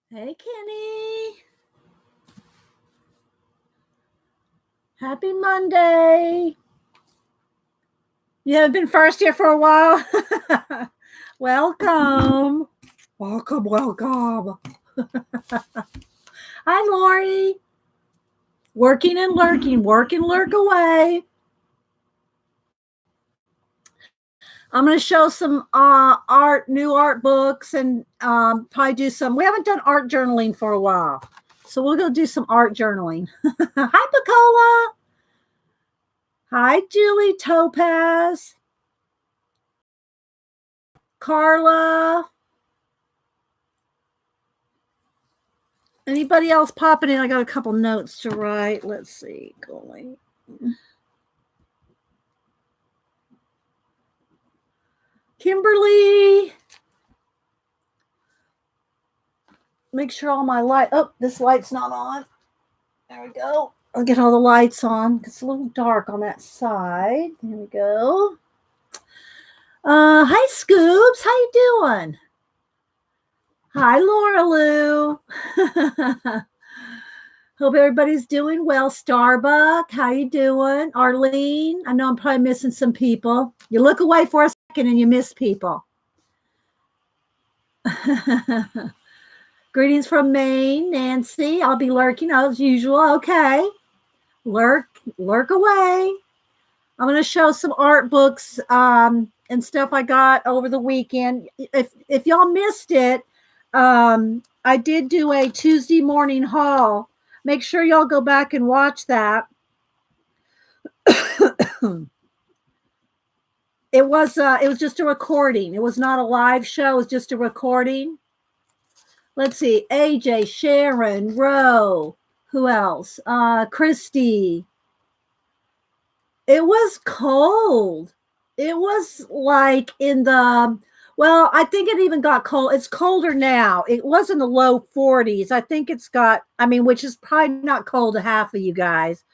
Hey, Kenny. Happy Monday. You haven't been first here for a while. Welcome. Welcome. Hi, Lori. Working and lurking. Work and lurk away. I'm going to show some new art books, and probably do some. We haven't done art journaling for a while, so we'll go do some art journaling. Hi, Pacola. Hi, Julie Topaz. Carla. Anybody else popping in? I got a couple notes to write. Let's see. Going. Kimberly. Make sure all my light. Oh, this light's not on. There we go. I'll get all the lights on. It's a little dark on that side. There we go. Hi, Scoops. How you doing? Hi, Laura Lou. Hope everybody's doing well. Starbuck, how you doing? Arlene, I know I'm probably missing some people. You look away for a second and you miss people. Greetings from Maine, Nancy. I'll be lurking as usual. Okay. Lurk away. I'm going to show some art books and stuff I got over the weekend. If y'all missed it, I did do a Tuesday morning haul. Make sure y'all go back and watch that. It was just a recording. It was not a live show. It was just a recording. Let's see. AJ, Sharon, Roe. Who else? Christy. It was cold. It was like well, I think it even got cold. It's colder now. It was in the low 40s. I think it's got, which is probably not cold to half of you guys.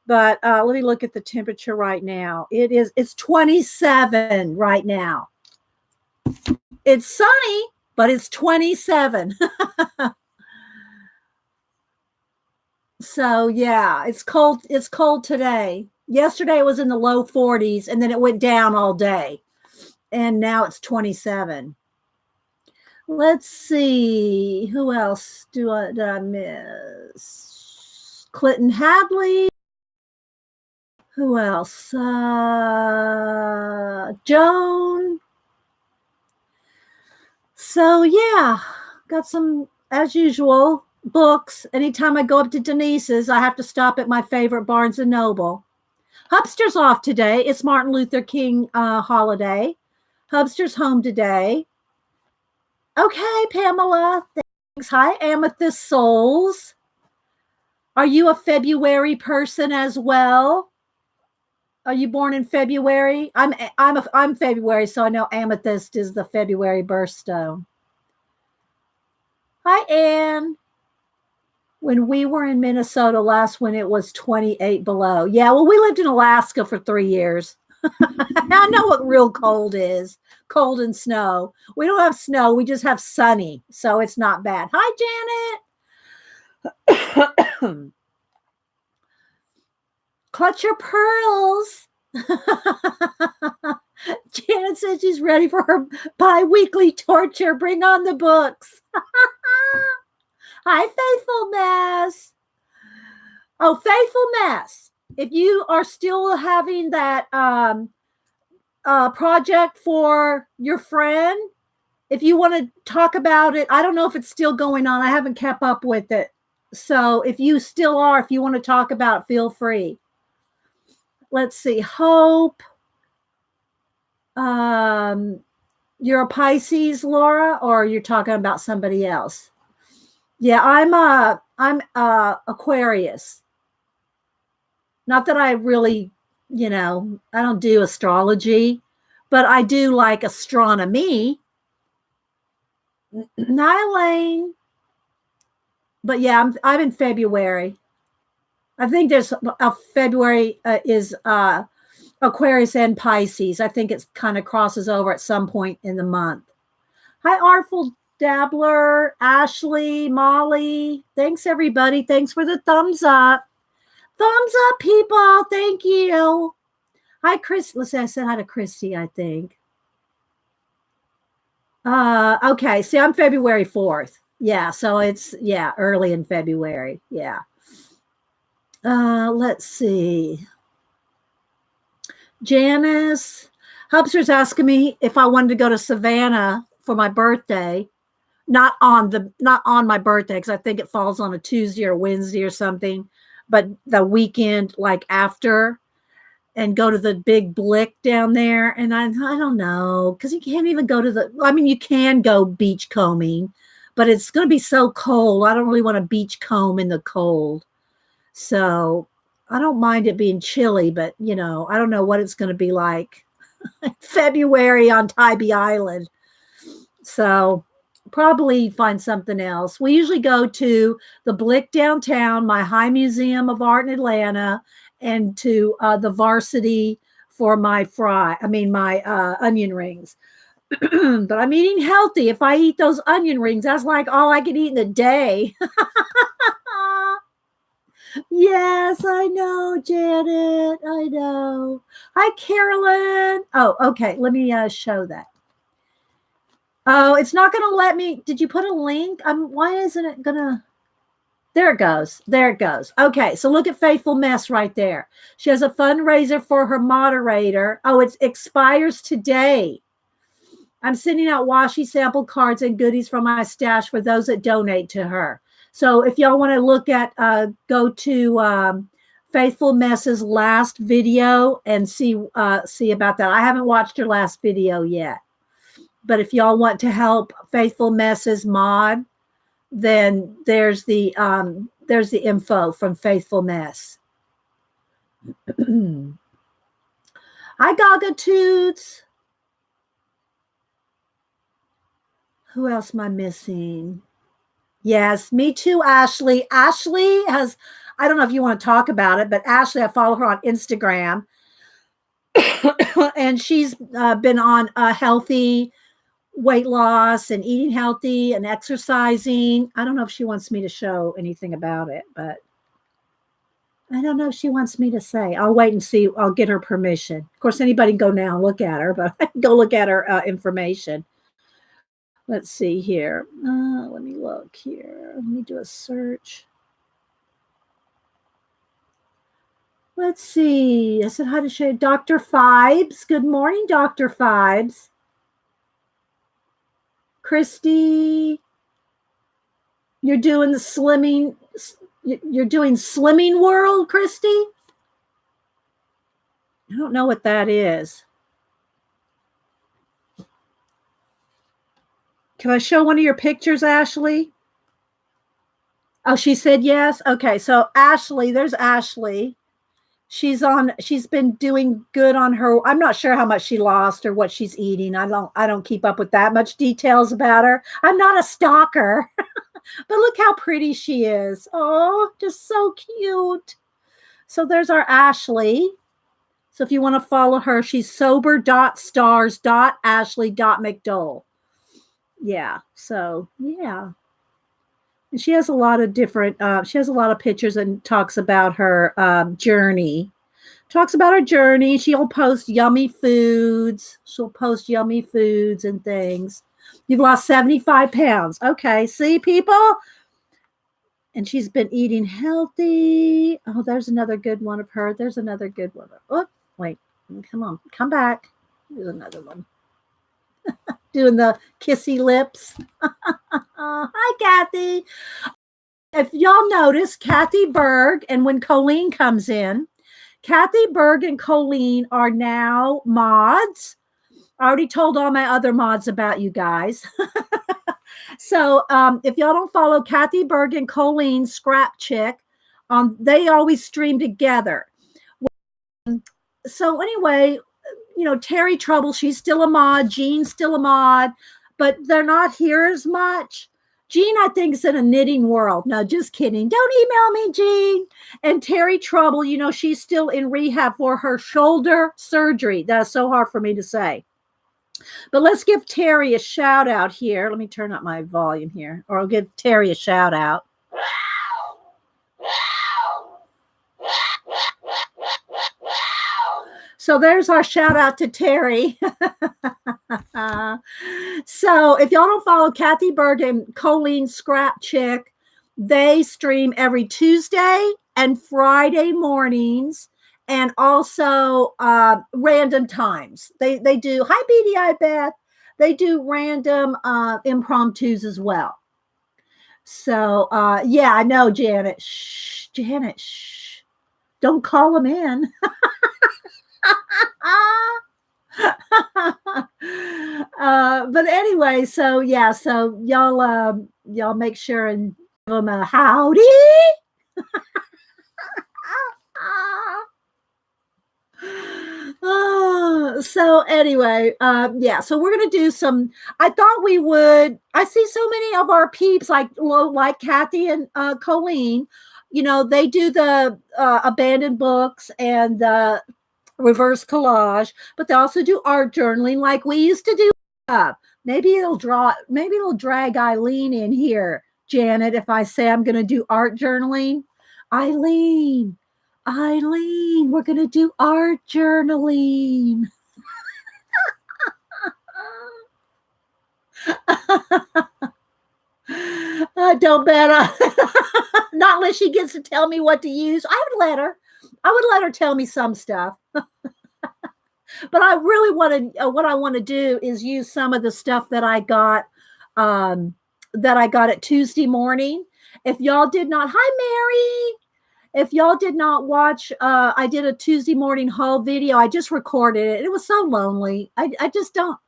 But let me look at the temperature right now. It's 27 right now. It's sunny, but it's 27. So yeah, it's cold. It's cold today. Yesterday it was in the low 40s, and then it went down all day. And now it's 27. Let's see. Who else did I miss? Clinton Hadley. Who else? Joan. So yeah, got some, as usual, books. Anytime I go up to Denise's, I have to stop at my favorite Barnes & Noble. Hubster's off today. It's Martin Luther King holiday. Hubster's home today. Okay, Pamela. Thanks. Hi, Amethyst Souls. Are you a February person as well? Are you born in February? I'm February, so I know Amethyst is the February birthstone. Hi, Anne. When we were in Minnesota last when it was 28 below. Yeah, well, we lived in Alaska for 3 years. I know what real cold is. Cold and snow. We don't have snow. We just have sunny. So it's not bad. Hi, Janet. Clutch your pearls. Janet said she's ready for her bi-weekly torture. Bring on the books. Hi, Faithful Mess. Oh, Faithful Mess. If you are still having that project for your friend, if you want to talk about it, I don't know if it's still going on. I haven't kept up with it. So if you still are, if you want to talk about it, feel free. Let's see. Hope. You're a Pisces, Laura, or you're talking about somebody else? Yeah, I'm Aquarius. Not that I really, I don't do astrology, but I do like astronomy. Hi, Elaine. But yeah, I'm in February. I think there's a February is Aquarius and Pisces. I think it kind of crosses over at some point in the month. Hi, Artful Dabbler, Ashley, Molly. Thanks, everybody. Thanks for the thumbs up. Thumbs up, people. Thank you. Hi, Chris. Let's say I said hi to Christy, I think. Okay. See, I'm February 4th. Yeah. So it's, early in February. Yeah. Let's see. Janice Hubster's asking me if I wanted to go to Savannah for my birthday. Not on my birthday, because I think it falls on a Tuesday or Wednesday or something, but the weekend like after, and go to the big Blick down there. And I don't know, because you can't even go to you can go beach combing, but it's going to be so cold. I don't really want to beach comb in the cold. So I don't mind it being chilly, but I don't know what it's going to be like February on Tybee Island. So probably find something else. We usually go to the Blick downtown, my High Museum of Art in Atlanta, and to the Varsity for my onion rings. But I'm eating healthy. If I eat those onion rings, that's like all I can eat in a day. Yes, I know, Janet. I know. Hi, Carolyn. Oh, okay. Let me show that. Oh, it's not going to let me. Did you put a link? Why isn't it going to? There it goes. There it goes. Okay, so look at Faithful Mess right there. She has a fundraiser for her moderator. Oh, it expires today. I'm sending out washi sample cards and goodies from my stash for those that donate to her. So if y'all want to look at, go to Faithful Mess's last video and see about that. I haven't watched her last video yet. But if y'all want to help Faithful Mess's mod, then there's the info from Faithful Mess. Hi, Gaga Toots. Who else am I missing? Yes, me too, Ashley. Ashley has, I don't know if you want to talk about it, but Ashley, I follow her on Instagram. And she's been on a healthy weight loss and eating healthy and exercising. I don't know if she wants me to show anything about it, but I don't know if she wants me to say. I'll wait and see. I'll get her permission. Of course, anybody can go now and look at her, but I can go look at her information. Let's see here. Let me look here. Let me do a search. Let's see. I said hi to share Dr. Fibes. Good morning, Dr. Fibes. Christy, you're doing the slimming. You're doing Slimming World, Christy? I don't know what that is. Can I show one of your pictures, Ashley? Oh, she said yes. Okay, so Ashley, there's Ashley. She's been doing good on her. I'm not sure how much she lost or what she's eating. I don't keep up with that much details about her. I'm not a stalker. But look how pretty she is. Oh, just so cute. So there's our Ashley. So if you want to follow her, she's sober.stars.ashley.mcdole. Yeah. So yeah. And she has a lot of different, she has a lot of pictures and talks about her journey. Talks about her journey. She'll post yummy foods. She'll post yummy foods and things. You've lost 75 pounds. Okay. See, people? And she's been eating healthy. Oh, there's another good one of her. There's another good one. Oh, wait. Come on. Come back. Here's another one. Doing the kissy lips. Hi, Kathy. If y'all notice, Kathy Berg, and when Colleen comes in, Kathy Berg and Colleen are now mods. I already told all my other mods about you guys. So if y'all don't follow Kathy Berg and Colleen Scrap Chick, they always stream together. So anyway, Terry Trouble, she's still a mod. Jean's still a mod, but they're not here as much. Jean, I think, is in a knitting world. No, just kidding. Don't email me, Jean. And Terry Trouble, she's still in rehab for her shoulder surgery. That's so hard for me to say. But let's give Terry a shout out here. Let me turn up my volume here, or I'll give Terry a shout out. So there's our shout out to Terry. So if y'all don't follow Kathy Bird and Colleen Scrap Chick, they stream every Tuesday and Friday mornings, and also random times. They do, hi BDI Beth, they do random impromptus as well. So yeah, I know, Janet. Shh, Janet, shh. Don't call them in. But anyway, so yeah, so y'all make sure and give them a howdy. So anyway, yeah, so we're gonna do some. I thought we would. I see so many of our peeps like Kathy and Colleen. You know, they do the abandoned books and the reverse collage, but they also do art journaling like we used to do. Maybe it'll drag Eileen in here, Janet, if I say I'm going to do art journaling. Eileen, we're going to do art journaling. Don't bet. Not unless she gets to tell me what to use. I would let her tell me some stuff. But I really want to, what I want to do is use some of the stuff that I got at Tuesday morning. If y'all did not, hi Mary. If y'all did not watch, I did a Tuesday morning haul video. I just recorded it. It was so lonely. I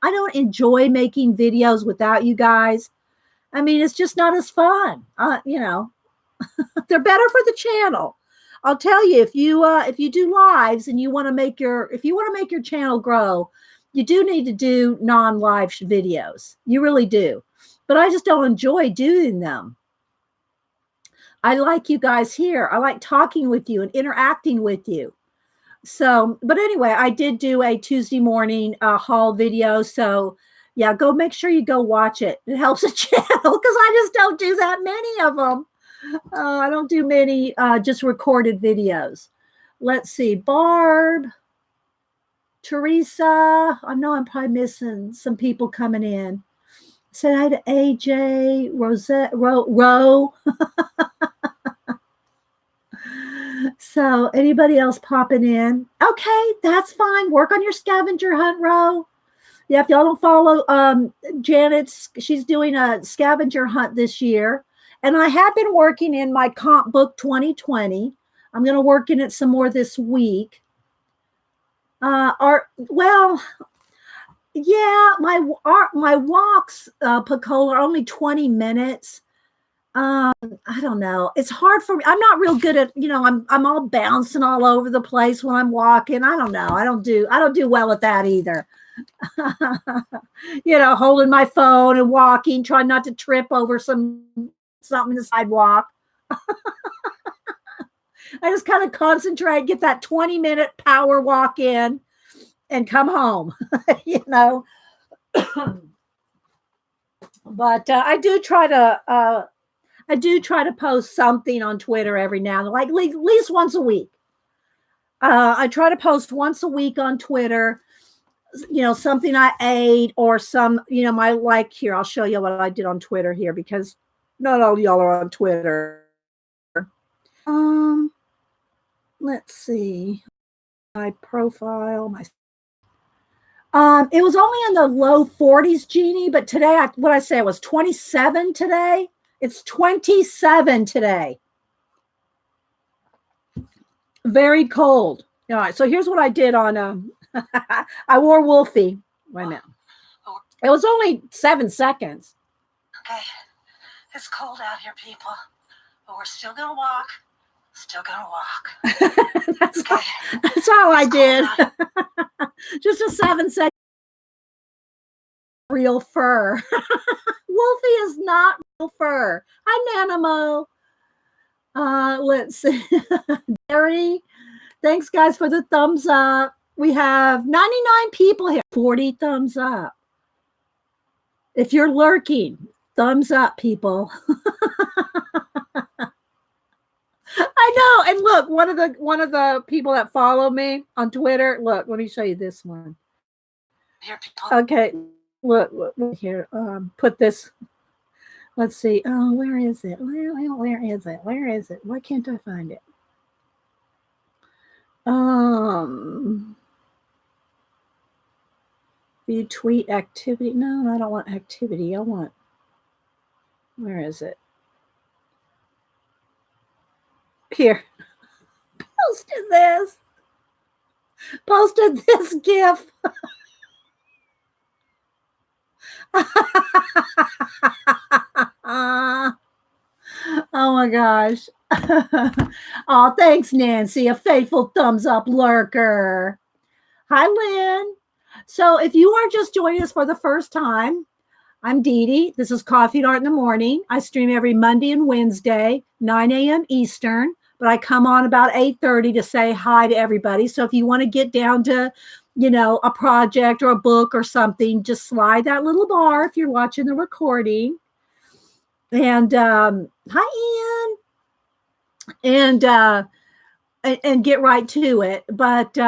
don't enjoy making videos without you guys. I mean, it's just not as fun. You know, they're better for the channel. I'll tell you, if you do lives and you want to make your channel grow, you do need to do non-live videos. You really do. But I just don't enjoy doing them. I like you guys here. I like talking with you and interacting with you. So, but anyway, I did do a Tuesday morning haul video. So yeah, go make sure you go watch it. It helps the channel because I just don't do that many of them. I don't do many just recorded videos. Let's see. Barb, Teresa. I know I'm probably missing some people coming in. Say hi to AJ, Rosette, Ro. So anybody else popping in? Okay, that's fine. Work on your scavenger hunt, Ro. Yeah, if y'all don't follow Janet's, she's doing a scavenger hunt this year. And I have been working in my comp book 2020. I'm going to work in it some more this week. Well, yeah, my walks, Picola, are only 20 minutes. I don't know. It's hard for me. I'm not real good at, I'm all bouncing all over the place when I'm walking. I don't know. I don't do well at that either. Holding my phone and walking, trying not to trip over something in the sidewalk. I just kind of concentrate, get that 20-minute power walk in and come home, But I do try to post something on Twitter every now and then, like at least once a week. I try to post once a week on Twitter, something I ate or some, my here, I'll show you what I did on Twitter here because not all y'all are on Twitter. Let's see. My profile, it was only in the low 40s, Jeannie, but today, it was 27 today. It's 27 today. Very cold. All right, so here's what I did on, I wore Wolfie. Wait a minute. It was only 7 seconds. Okay, it's cold out here, people, but we're still going to walk. That's all I did. Just a 7 second real fur. Wolfie is not real fur. Hi, Nanamo. Let's see. Gary, thanks guys for the thumbs up. We have 99 people here. 40 thumbs up. If you're lurking, thumbs up, people. I know. And look, one of the people that follow me on Twitter, look, let me show you this one. Here, people. Okay, look here. Put this. Let's see. Oh, where is it? Where is it? Where is it? Why can't I find it? View tweet activity. No, I don't want activity. I want. Where is it? Here. Posted this GIF. Oh my gosh. Oh, thanks, Nancy. A faithful thumbs up lurker. Hi, Lynn. So if you are just joining us for the first time, I'm Dee Dee. This is Coffee and Art in the Morning. I stream every Monday and Wednesday, 9 a.m. Eastern, but I come on about 8:30 to say hi to everybody. So if you want to get down to, a project or a book or something, just slide that little bar if you're watching the recording. And hi, Ian. And get right to it. But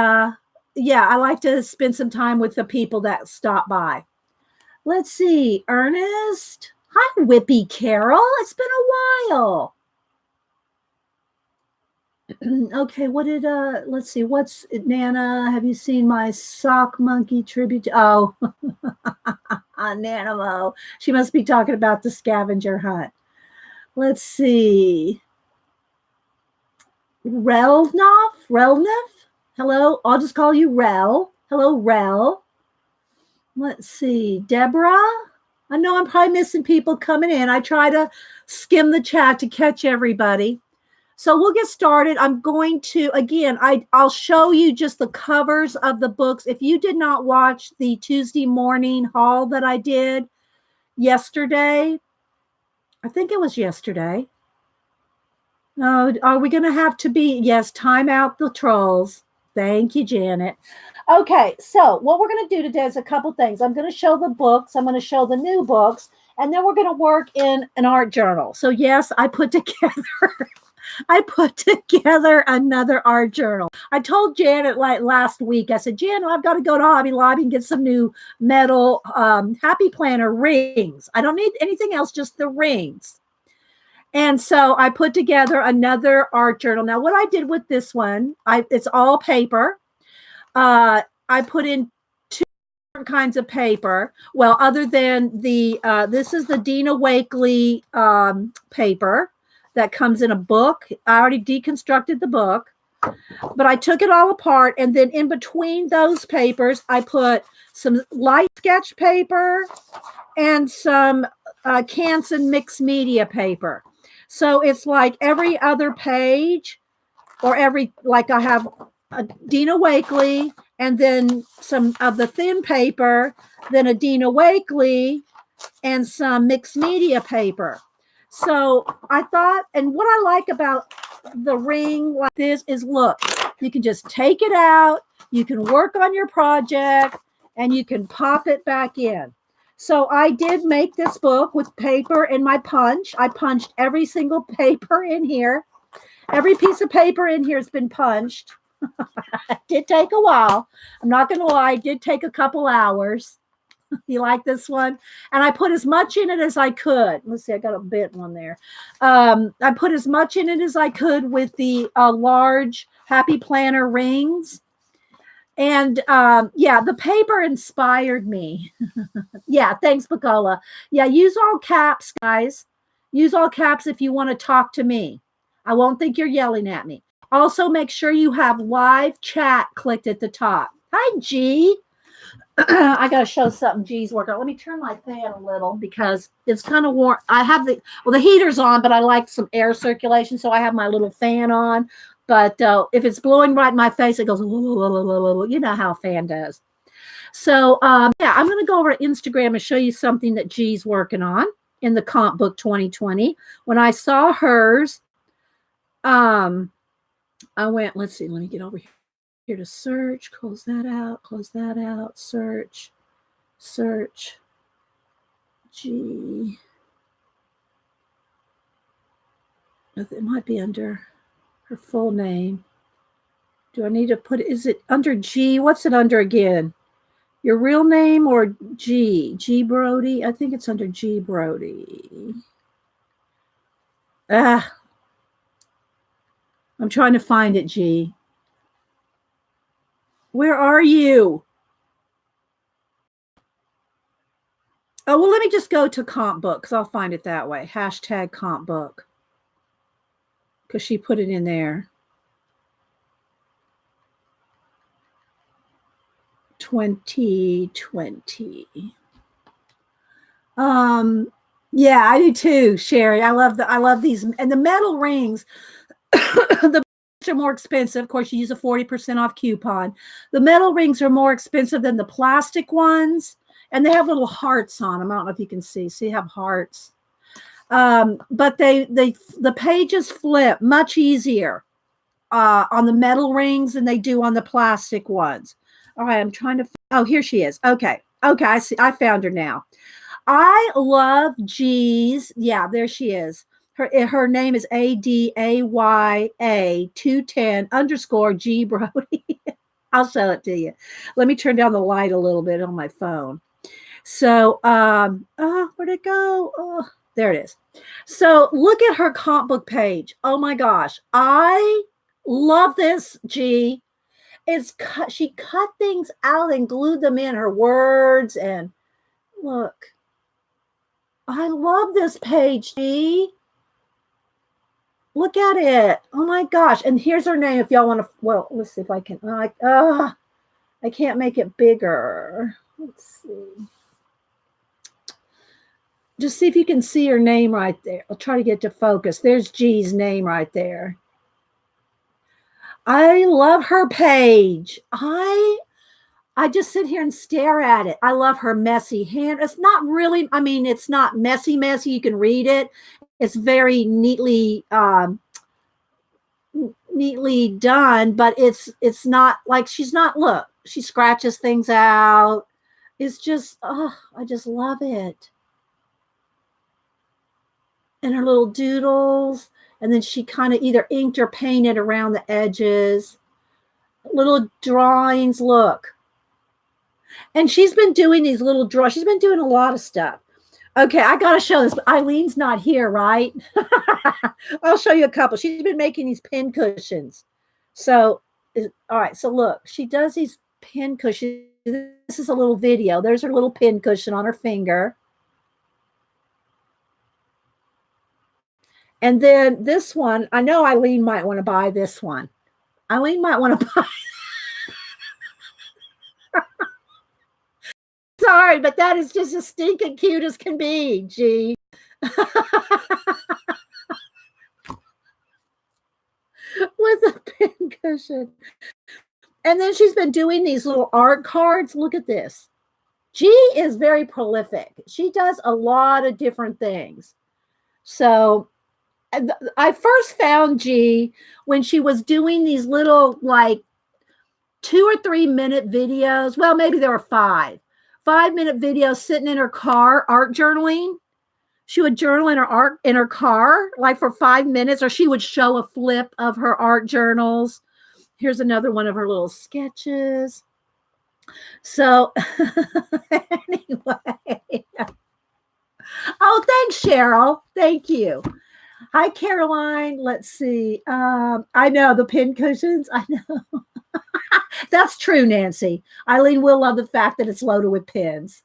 yeah, I like to spend some time with the people that stop by. Let's see, Ernest. Hi, Whippy Carol. It's been a while. Okay, let's see, what's Nana? Have you seen my sock monkey tribute? Oh, Nanamo. She must be talking about the scavenger hunt. Let's see. Relnov? Hello, I'll just call you Rel. Hello, Rel. Let's see, Deborah. I know I'm probably missing people coming in. I try to skim the chat to catch everybody. So we'll get started. I'm going to, again, I'll show you just the covers of the books. If you did not watch the Tuesday morning haul that I did yesterday, I think it was yesterday. Oh, are we going to have to be, yes, time out the trolls. Thank you, Janet. Okay, so what we're going to do today is a couple things. I'm going to show the books. I'm going to show the new books, and then we're going to work in an art journal. So yes, I put together another art journal. I told Janet like last week, I said, Janet, I've got to go to Hobby Lobby and get some new metal Happy Planner rings. I don't need anything else, just the rings. And so I put together another art journal. Now, what I did with this one, it's all paper. I put in two different kinds of paper. Well, other than this is the Dina Wakley paper that comes in a book. I already deconstructed the book, but I took it all apart. And then in between those papers, I put some light sketch paper and some Canson mixed media paper. So it's like every other page or I have a Dina Wakley and then some of the thin paper, then a Dina Wakley and some mixed media paper. So I thought, and what I like about the ring like this is, look, you can just take it out, you can work on your project, and you can pop it back in. So I did make this book with paper and my punch. I punched every single paper in here. Every piece of paper in here has been punched. It did take a while. I'm not going to lie. It did take a couple hours. You like this one? And I put as much in it as I could. Let's see, I got a bit one there. I put as much in it as I could with the large Happy Planner rings. And yeah, the paper inspired me. Yeah, thanks, Bacola. Yeah, use all caps, guys. Use all caps if you want to talk to me. I won't think you're yelling at me. Also, make sure you have live chat clicked at the top. Hi, G. I got to show something G's working. Let me turn my fan a little because it's kind of warm. I have the heater's on, but I like some air circulation, so I have my little fan on. But if it's blowing right in my face, it goes, you know how a fan does. So, yeah, I'm going to go over to Instagram and show you something that G's working on in the Comp Book 2020. When I saw hers, I went, let's see, let me get over here to search, close that out, search. G. It might be under her full name. Do I need to put, is it under G? What's it under again? Your real name or G? G Brody? I think it's under G Brody. I'm trying to find it, G. Where are you? Oh, well, let me just go to comp book because I'll find it that way. Hashtag comp book. Because she put it in there. 2020. Yeah, I do too, Sherry. I love these, and the metal rings. The are more expensive. Of course, you use a 40% off coupon. The metal rings are more expensive than the plastic ones, and they have little hearts on them. I don't know if you can see. See, have hearts. But the pages flip much easier on the metal rings than they do on the plastic ones. All right, I'm trying to. Oh, here she is. Okay, I see. I found her now. I love G's. Yeah, there she is. Her name is ADAYA210 _ Brody. I'll show it to you. Let me turn down the light a little bit on my phone. So, where'd it go? Oh, there it is. So look at her comp book page. Oh my gosh. I love this, G. She cut things out and glued them in, her words, and look. I love this page, G. Look at it. Oh my gosh. And here's her name if y'all want to, well, let's see if I can, I can't make it bigger. Let's see. Just see if you can see her name right there. I'll try to get to focus. There's G's name right there. I love her page. I just sit here and stare at it. I love her messy hand. It's not really, I mean, it's not messy. You can read it. It's very neatly done, but it's not like she's not, look, she scratches things out. It's just, oh, I just love it. And her little doodles. And then she kind of either inked or painted around the edges. Little drawings, look. And she's been doing these little drawings. She's been doing a lot of stuff. Okay, I got to show this. But Eileen's not here, right? I'll show you a couple. She's been making these pin cushions. So, all right. So look, she does these pin cushions. This is a little video. There's her little pin cushion on her finger. And then this one, I know Eileen might want to buy this one. Eileen might want to buy. Sorry, but that is just as stinking cute as can be, G. With a pin cushion. And then she's been doing these little art cards. Look at this. G is very prolific. She does a lot of different things. So I first found G when she was doing these little like 2 or 3 minute videos. Well, maybe there were 5-minute videos sitting in her car, art journaling. She would journal in her art in her car, like for 5 minutes, or she would show a flip of her art journals. Here's another one of her little sketches. So anyway. Oh, thanks, Cheryl. Thank you. Hi, Caroline. Let's see. I know the pin cushions. I know. That's true, Nancy. Eileen will love the fact that it's loaded with pins.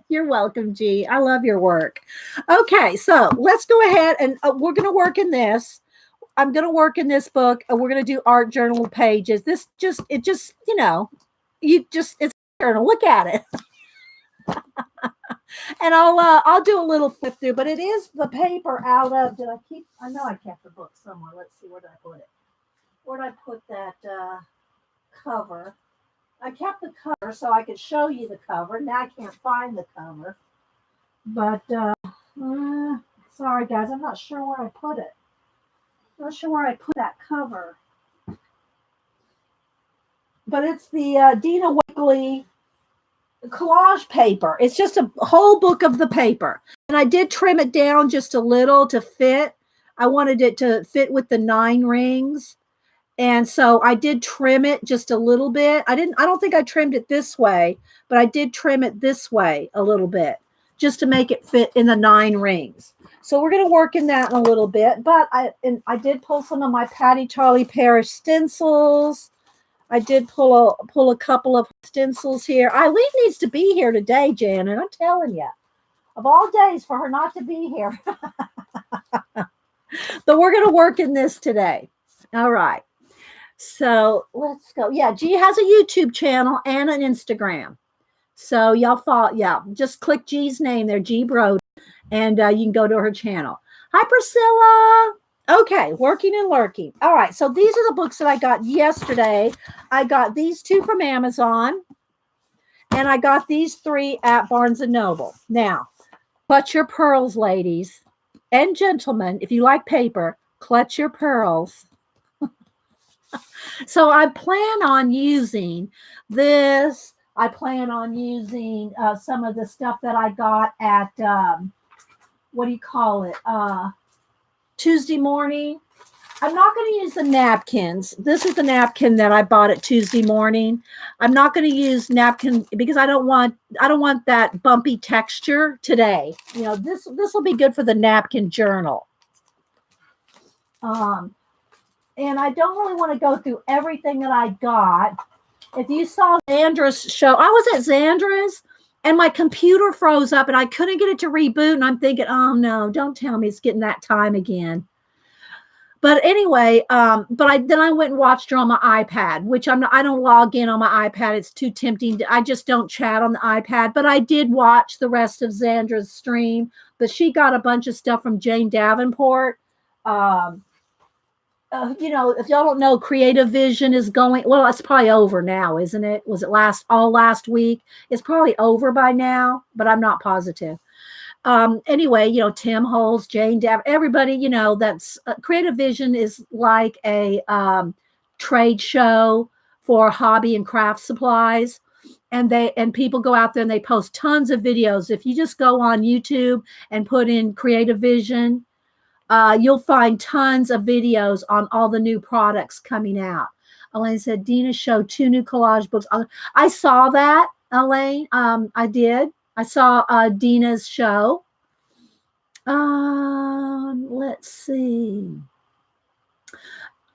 You're welcome, G. I love your work. Okay, so let's go ahead and we're going to work in this. I'm going to work in this book. We're going to do art journal pages. It's journal. Look at it. And I'll do a little flip through, but it is the paper out of, I know I kept the book somewhere. Let's see, where did I put it? Where did I put that cover? I kept the cover so I could show you the cover. Now I can't find the cover. But, sorry guys, I'm not sure where I put it. Not sure where I put that cover. But it's the Dina Wakley collage paper. It's just a whole book of the paper. And I did trim it down just a little to fit. I wanted it to fit with the 9 rings. And so I did trim it just a little bit. I don't think I trimmed it this way, but I did trim it this way a little bit just to make it fit in the 9 rings. So we're going to work in that in a little bit, but I did pull some of my Patty Charlie Parish stencils. I did pull a couple of stencils here. Eileen needs to be here today, Janet. I'm telling you, of all days for her not to be here. But we're going to work in this today. All right. So let's go. Yeah, G has a YouTube channel and an Instagram. So y'all follow. Yeah, just click G's name there, G Brody. And you can go to her channel. Hi, Priscilla. Okay, working and lurking. All right, so these are the books that I got yesterday. I got these 2 from Amazon, and I got these 3 at Barnes & Noble. Now, clutch your pearls, ladies and gentlemen. If you like paper, clutch your pearls. So I plan on using this. I plan on using some of the stuff that I got at what do you call it? Tuesday morning. I'm not going to use the napkins. This is the napkin that I bought at Tuesday morning. I'm not going to use napkin because I don't want that bumpy texture today. You know, this will be good for the napkin journal. And I don't really want to go through everything that I got. If you saw Xandra's show, I was at Xandra's. And my computer froze up and I couldn't get it to reboot. And I'm thinking, oh no, don't tell me it's getting that time again. But anyway, then I went and watched her on my iPad, which I don't log in on my iPad. It's too tempting. I just don't chat on the iPad. But I did watch the rest of Xandra's stream. But she got a bunch of stuff from Jane Davenport. You know, if y'all don't know, Creative Vision is going, well, it's probably over now, isn't it? Was it last week? It's probably over by now, but I'm not positive. Anyway, you know, Tim Holtz, Jane Dav, everybody, you know, that's Creative Vision is like a trade show for hobby and craft supplies. And people go out there and they post tons of videos. If you just go on YouTube and put in Creative Vision, you'll find tons of videos on all the new products coming out. Elaine said, Dina showed 2 new collage books. I saw that, Elaine. I did. I saw Dina's show. Let's see.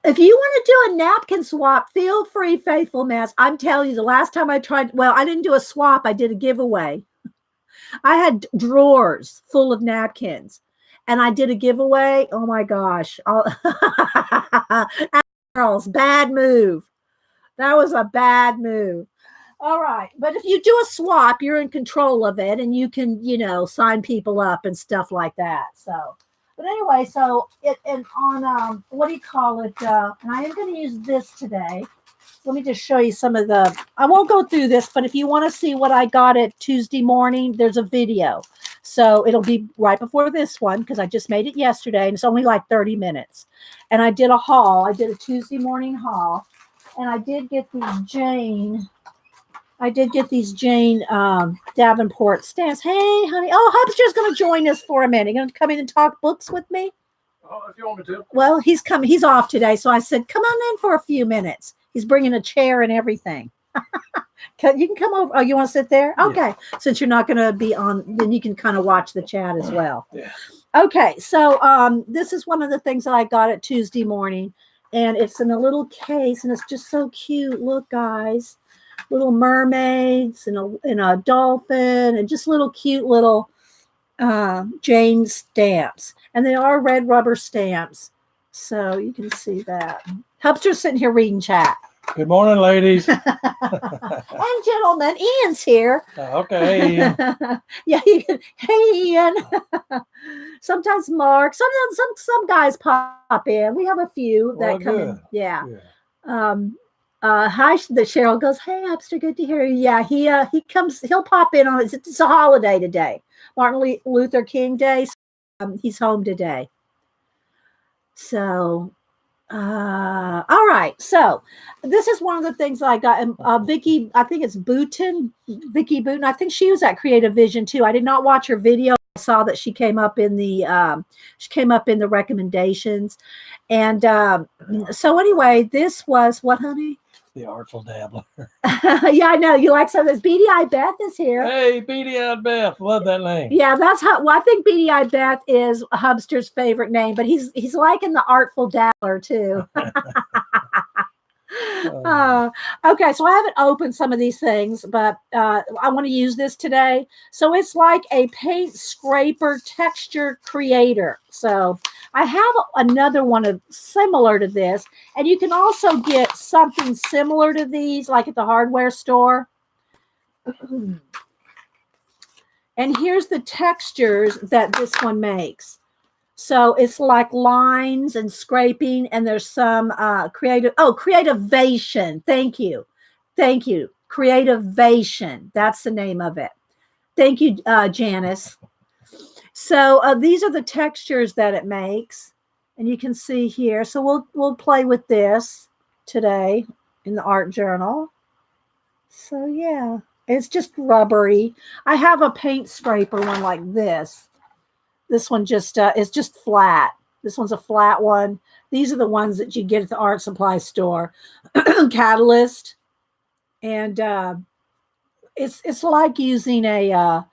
If you want to do a napkin swap, feel free, Faithful Mass. I'm telling you, the last time I tried, well, I didn't do a swap. I did a giveaway. I had drawers full of napkins. And I did a giveaway. Oh my gosh. Girls, bad move. That was a bad move. All right. But if you do a swap, you're in control of it and you can, you know, sign people up and stuff like that. So, but anyway, so what do you call it? And I am going to use this today. Let me just show you some of I won't go through this, but if you want to see what I got at Tuesday morning, there's a video. So it'll be right before this one because I just made it yesterday and it's only like 30 minutes. And I did a haul. I did a Tuesday morning haul. And I did get these Jane Davenport stamps. Hey, honey. Oh, Hubster's going to join us for a minute. You're going to come in and talk books with me? Oh, if you want me to. Well, he's coming. He's off today. So I said, come on in for a few minutes. He's bringing a chair and everything. You can come over. Oh, you want to sit there? Okay. Yeah. Since you're not going to be on, then you can kind of watch the chat as well. Yeah. Okay. So this is one of the things that I got at Tuesday morning. And it's in a little case. And it's just so cute. Look, guys. Little mermaids and a dolphin. And just little cute little Jane stamps. And they are red rubber stamps. So you can see that. Hubster's sitting here reading chat. Good morning, ladies. And gentlemen, Ian's here. Okay, Ian. Yeah, hey, Ian. Sometimes Mark. Sometimes some guys pop in. We have a few that come in. Yeah. Hi, the Cheryl goes, hey, Hubster, good to hear you. Yeah, he comes. He'll pop in on it. It's a holiday today, Martin Luther King Day. So, he's home today. So. All right. So this is one of the things that I got. Vicky, I think it's Vicky Booten. I think she was at Creative Vision too. I did not watch her video. I saw that she came up in the recommendations. And so anyway, this was what, honey? The Artful Dabbler. Yeah, I know. You like some of this. Beady Eye Beth is here. Hey, Beady Eyed Beth. Love that name. Yeah, that's how. Well, I think Beady Eye Beth is Hubster's favorite name, but he's liking the Artful Dabbler too. Okay, so I haven't opened some of these things, but I want to use this today. So it's like a paint scraper texture creator. So I have another one similar to this, and you can also get something similar to these, like at the hardware store. And here's the textures that this one makes. So it's like lines and scraping, and there's some creativation. Thank you. Creativation. That's the name of it. Thank you, Janice. So these are the textures that it makes, and you can see here. So we'll play with this today in the art journal. So yeah, it's just rubbery. I have a paint scraper one like this. This one just is just flat. This one's a flat one. These are the ones that you get at the art supply store. Catalyst, and it's like using a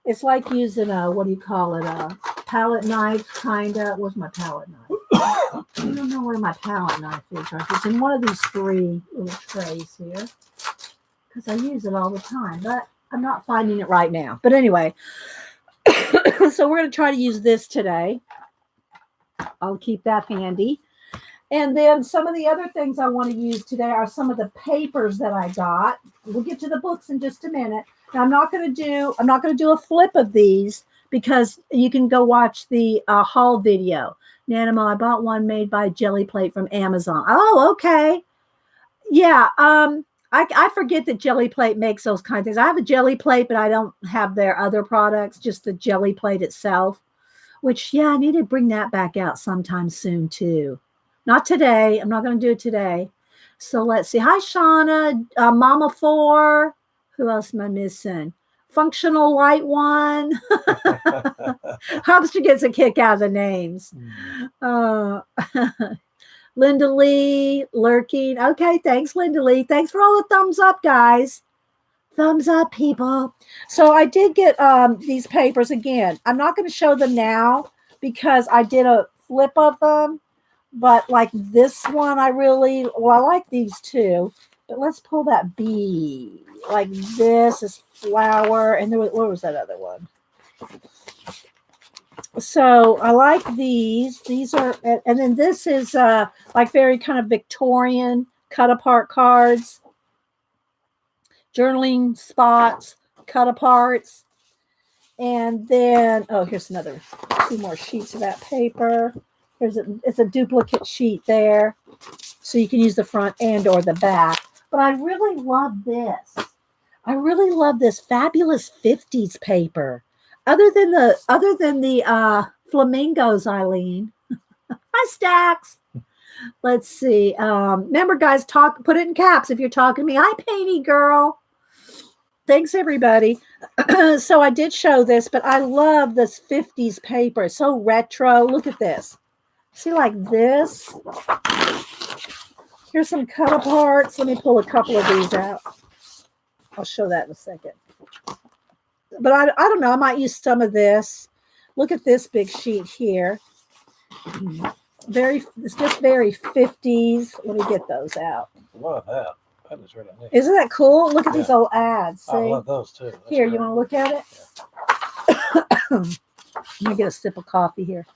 what do you call it? A palette knife, kinda. Where's my palette knife? I don't know where my palette knife is. It's in one of these three little trays here because I use it all the time, but I'm not finding it right now. But anyway. So we're going to try to use this today. I'll keep that handy. And then some of the other things I want to use today are some of the papers that I got. We'll get to the books in just a minute. Now I'm not going to do a flip of these because you can go watch the haul video. Nanimo, I bought one made by Jelly Plate from Amazon. Oh, okay. Yeah. I forget that Jelly Plate makes those kind of things. I have a Jelly Plate, but I don't have their other products, just the Jelly Plate itself, which, yeah, I need to bring that back out sometime soon, too. Not today. I'm not going to do it today. So let's see. Hi, Shauna, Mama 4. Who else am I missing? Functional Light One. Hubster gets a kick out of the names. Linda Lee, lurking. Okay, thanks, Linda Lee. Thanks for all the thumbs up, guys. Thumbs up, people. So I did get these papers again. I'm not going to show them now because I did a flip of them. But like this one, I like these two. But let's pull that bee. Like this is flower. And what was that other one? So I like these. These are, and then this is like very kind of Victorian cut apart cards, journaling spots, cut aparts, and then here's another 2 more sheets of that paper. It's a duplicate sheet there, so you can use the front and or the back. But I really love this. I really love this fabulous 50s paper. Other than the flamingos, Eileen. Hi, Stacks. Let's see. Remember, guys, put it in caps if you're talking to me. Hi, Painty Girl. Thanks, everybody. So I did show this, but I love this 50s paper. It's so retro. Look at this. See, like this. Here's some cut aparts. Let me pull a couple of these out. I'll show that in a second. But I don't know. I might use some of this. Look at this big sheet here. It's just very 50s. Let me get those out. I love that. That is really neat. Isn't that cool? Look at these old ads. See? I love those too. That's here, great. you want to look at it? Yeah. Let me get a sip of coffee here.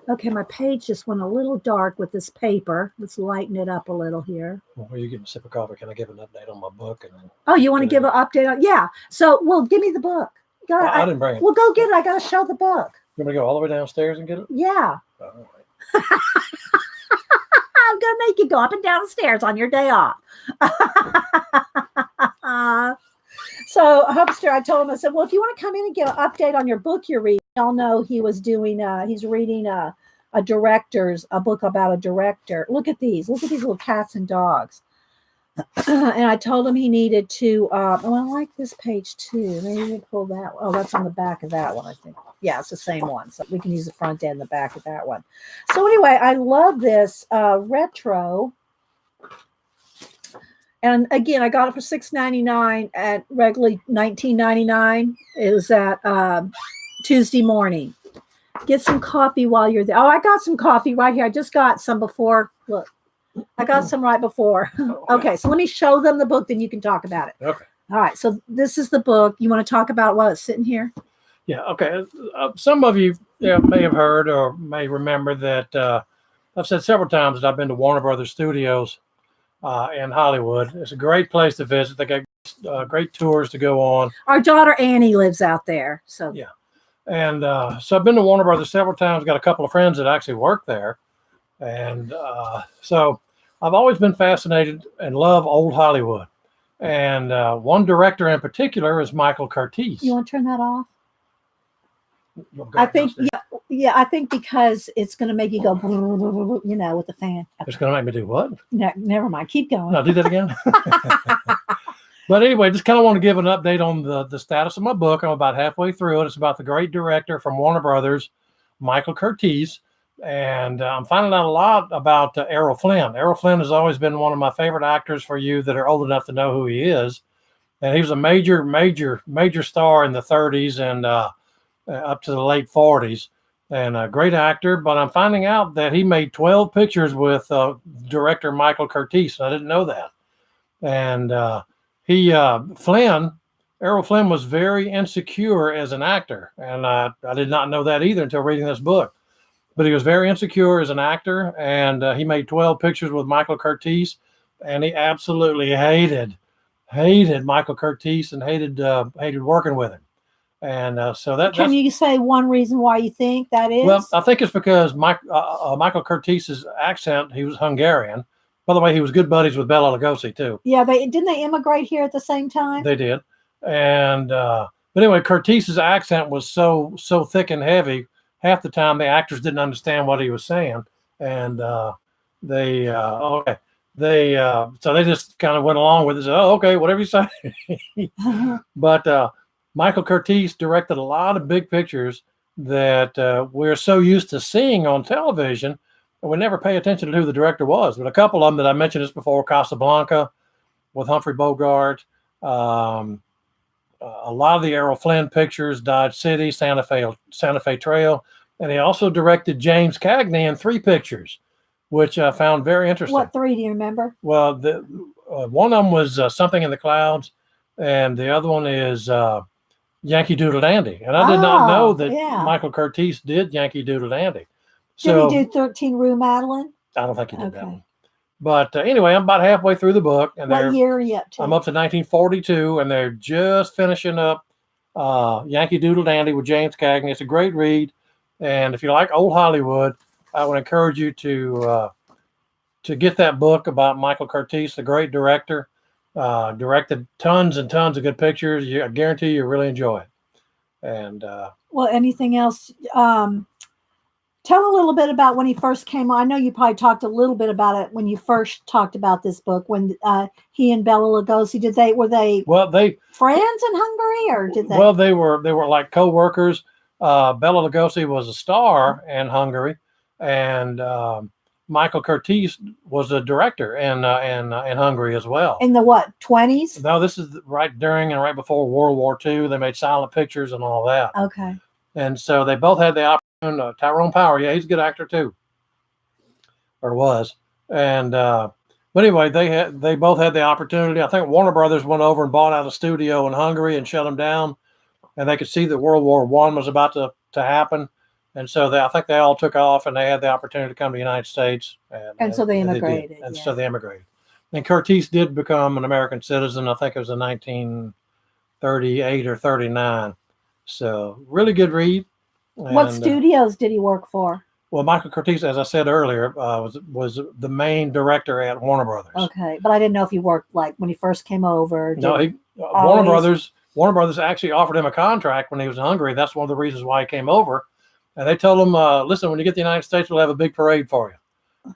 Okay, my page just went a little dark with this paper. Let's lighten it up a little here. Well, while you give a sip of coffee, can I give an update on my book? And then Oh, you want to give an update on? Yeah. So, well, give me the book. I didn't bring it. Well, go get it. I got to show the book. You want me to go all the way downstairs and get it? Yeah. All right. I'm going to make you go up and down the stairs on your day off. So, Hubster, I told him, I said, well, if you want to come in and give an update on your book you're reading, y'all know he was doing, he's reading a book about a director. Look at these little cats and dogs. And I told him he needed to, oh, I like this page too. Maybe we can pull that. Oh, that's on the back of that one, I think. Yeah, it's the same one. So we can use the front and the back of that one. So anyway, I love this retro. And again, I got it for $6.99 at regularly $19.99. It was at Tuesday morning. Get some coffee while you're there. Oh, I got some coffee right here. I just got some before. Look, I got some right before. Okay, so let me show them the book, then you can talk about it. Okay. All right, so this is the book. You want to talk about while it's sitting here? Yeah. Okay. Some of you may have heard or may remember that I've said several times that I've been to Warner Brothers Studios in Hollywood. It's a great place to visit. They got great tours to go on. Our daughter Annie lives out there. So yeah. And so I've been to Warner Brothers several times. Got a couple of friends that actually work there. And so I've always been fascinated and love old Hollywood. And one director in particular is Michael Curtiz. You want to turn that off? I think, I think because it's going to make you go, you know, with the fan. It's going to make me do what? No, never mind. Keep going. No, do that again. But anyway, just kind of want to give an update on the status of my book. I'm about halfway through it. It's about the great director from Warner Brothers, Michael Curtiz. And I'm finding out a lot about Errol Flynn. Errol Flynn has always been one of my favorite actors for you that are old enough to know who he is. And he was a major star in the 30s and up to the late 40s. And a great actor. But I'm finding out that he made 12 pictures with director Michael Curtiz. I didn't know that. And Errol Flynn was very insecure as an actor. And I did not know that either until reading this book. But he was very insecure as an actor, and he made 12 pictures with Michael Curtiz, and he absolutely hated Michael Curtiz and hated working with him. And so can you say one reason why you think that is? Well, I think it's because Michael Curtiz's accent. He was Hungarian. By the way, he was good buddies with Bela Lugosi too. Yeah, didn't they immigrate here at the same time? They did, and but anyway, Curtiz's accent was so thick and heavy. Half the time, the actors didn't understand what he was saying, and so they just kind of went along with it. Said, "Oh, okay, whatever you say." But Michael Curtiz directed a lot of big pictures that we're so used to seeing on television, and we never pay attention to who the director was. But a couple of them that I mentioned this before: Casablanca with Humphrey Bogart. A lot of the Errol Flynn pictures, Dodge City, Santa Fe Trail, and he also directed James Cagney in 3 pictures, which I found very interesting. What 3 do you remember? Well, one of them was Something in the Clouds, and the other one is Yankee Doodle Dandy. And I did not know that Michael Curtiz did Yankee Doodle Dandy. Did he do 13 Rue Madeline? I don't think he did that one. But anyway, I'm about halfway through the book. And what year are you up to? I'm up to 1942, and they're just finishing up Yankee Doodle Dandy with James Cagney. It's a great read. And if you like old Hollywood, I would encourage you to get that book about Michael Curtiz, the great director. Directed tons and tons of good pictures. I guarantee you'll really enjoy it. And well, anything else? Tell a little bit about when he first came on. I know you probably talked a little bit about it when you first talked about this book. When he and Bela Lugosi, were they friends in Hungary, or did they? Well, they were like co-workers. Bela Lugosi was a star in Hungary, and Michael Curtiz was a director in Hungary as well. In the what, 20s? No, this is right during and right before World War II. They made silent pictures and all that. Okay. And so they both had the opportunity. Tyrone Power, yeah, he's a good actor too, or was. And but anyway, they both had the opportunity. I think Warner Brothers went over and bought out a studio in Hungary and shut them down, and they could see that World War I was about to happen. And so I think they all took off, and they had the opportunity to come to the United States. And so they immigrated. So they immigrated. And Curtiz did become an American citizen. I think it was in 1938 or 39. So really good read. What studios did he work for? Well, Michael Curtiz, as I said earlier, was the main director at Warner Brothers. Okay, but I didn't know if he worked like when he first came over. No, Warner Brothers actually offered him a contract when he was in Hungary. That's one of the reasons why he came over. And they told him, listen, when you get to the United States, we'll have a big parade for you.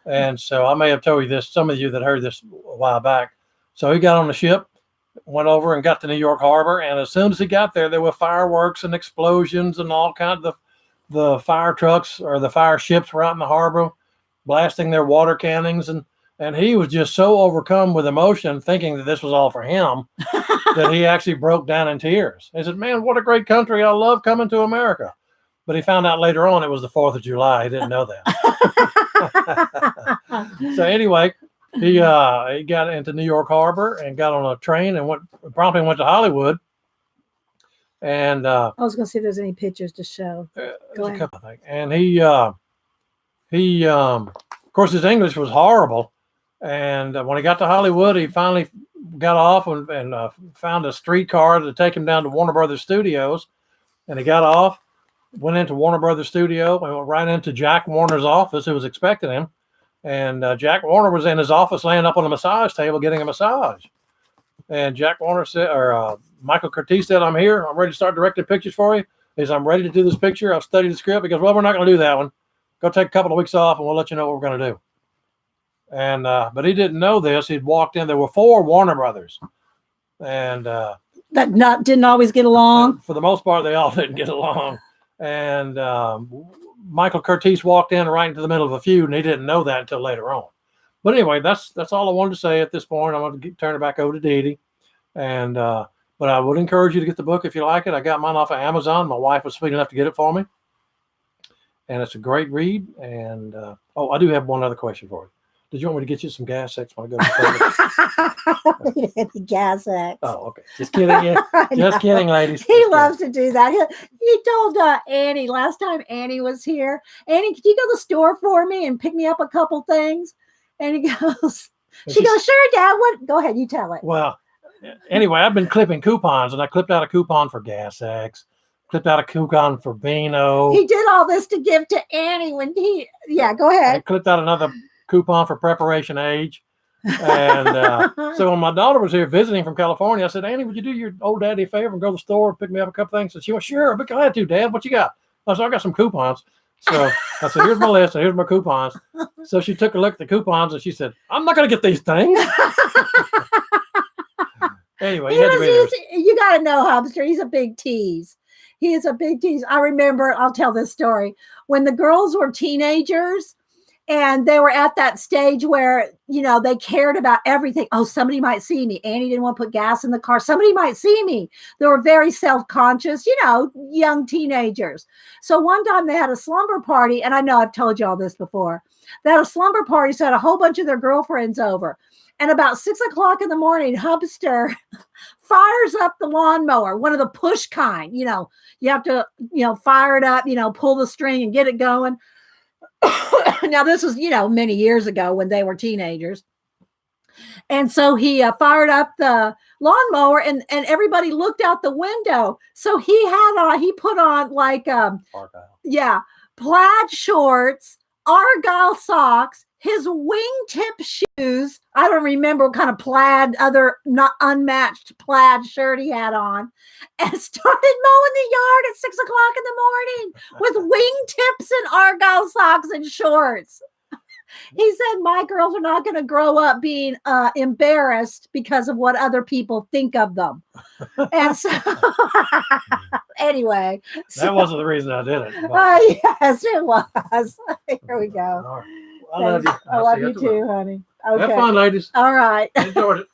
And so I may have told you this, some of you that heard this a while back. So he got on the ship, went over and got to New York Harbor. And as soon as he got there were fireworks and explosions and all kinds of the fire trucks or the fire ships were out in the harbor blasting their water cannons. And he was just so overcome with emotion, thinking that this was all for him, that he actually broke down in tears. He said, man, what a great country. I love coming to America. But he found out later on it was the 4th of July. He didn't know that. So anyway, he got into New York Harbor and got on a train and promptly went to Hollywood. And I was going to see if there's any pictures to show. Go ahead. And he of course, his English was horrible. And when he got to Hollywood, he finally got off and found a streetcar to take him down to Warner Brothers Studios. And he got off, went into Warner Brothers Studio, and went right into Jack Warner's office, who was expecting him. And Jack Warner was in his office laying up on a massage table getting a massage. And Jack Warner said, or Michael Curtiz said, I'm here. I'm ready to start directing pictures for you. He says, I'm ready to do this picture. I've studied the script. He goes, well, we're not going to do that one. Go take a couple of weeks off and we'll let you know what we're going to do. And but he didn't know this. He'd walked in. There were 4 Warner Brothers. And that didn't always get along. For the most part, they all didn't get along. And Michael Curtiz walked in right into the middle of a feud, and he didn't know that until later on. But anyway, that's all I wanted to say at this point. I'm going to turn it back over to Dee Dee. And but I would encourage you to get the book if you like it. I got mine off of Amazon. My wife was sweet enough to get it for me. And it's a great read. And I do have one other question for you. Did you want me to get you some gas X when I go to the toilet? We didn't have any gas X. Oh, okay. Just kidding. Yeah. Just kidding, ladies. He loves to do that. He told Annie last time Annie was here, Annie, could you go to the store for me and pick me up a couple things? And he goes, she goes, sure, Dad. What? Go ahead. You tell it. Well, anyway, I've been clipping coupons, and I clipped out a coupon for Gas X, clipped out a coupon for Beano. He did all this to give to Annie when go ahead. I clipped out another coupon for Preparation Age. And so when my daughter was here visiting from California, I said, Annie, would you do your old daddy a favor and go to the store and pick me up a couple things? And she went, sure, I'll be glad to, Dad. What you got? I said, I got some coupons. So I said, here's my list and here's my coupons. So she took a look at the coupons and she said, I'm not going to get these things. Anyway, you got to know Hubster. He's a big tease. He is a big tease. I remember, I'll tell this story. When the girls were teenagers, and they were at that stage where, they cared about everything. Oh, somebody might see me. Annie didn't want to put gas in the car. Somebody might see me. They were very self-conscious, young teenagers. So one time they had a slumber party, and I know I've told you all this before. They had a slumber party, so had a whole bunch of their girlfriends over. And about 6 o'clock in the morning, Hubster fires up the lawnmower, one of the push kind. You have to, fire it up, pull the string and get it going. Now, this was, many years ago when they were teenagers. And so he fired up the lawnmower and everybody looked out the window. So he put on like, plaid shorts, Argyle socks, his wingtip shoes. I don't remember what kind of plaid, other not unmatched plaid shirt he had on, and started mowing the yard at 6 o'clock in the morning with wingtips and Argyle socks and shorts. He said, my girls are not going to grow up being embarrassed because of what other people think of them. And so, anyway. That wasn't the reason I did it. Yes, it was. Here we go. I love you. I love you too, honey. Okay. Have fun, ladies. All right. Enjoyed it.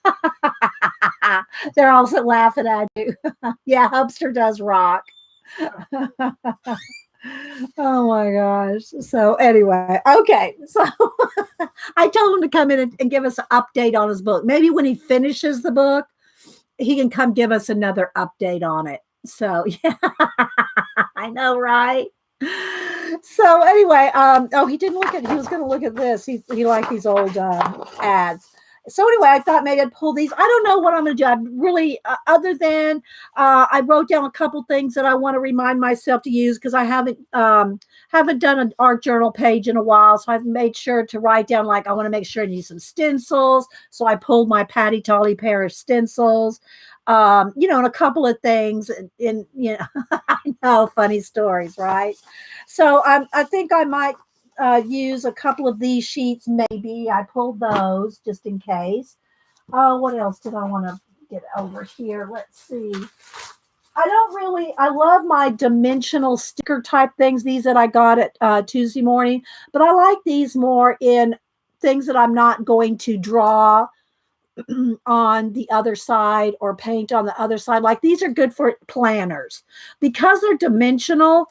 They're also laughing at you. Yeah, Hubster does rock. Oh my gosh. So anyway, okay. So I told him to come in and give us an update on his book. Maybe when he finishes the book, he can come give us another update on it. So yeah, I know, right? So anyway, he didn't look at, he was going to look at this. He liked these old ads. So anyway, I thought maybe I'd pull these. I don't know what I'm going to do. I really, other than I wrote down a couple things that I want to remind myself to use because I haven't done an art journal page in a while. So I've made sure to write down, like, I want to make sure I need some stencils. So I pulled my Patty Tolly pair of stencils. and a couple of things I know, funny stories, right? So I think I might use a couple of these sheets. Maybe I pulled those just in case. What else did I want to get over here? Let's see. I love my dimensional sticker type things, these that I got at Tuesday morning, but I like these more in things that I'm not going to draw on the other side or paint on the other side. Like these are good for planners because they're dimensional.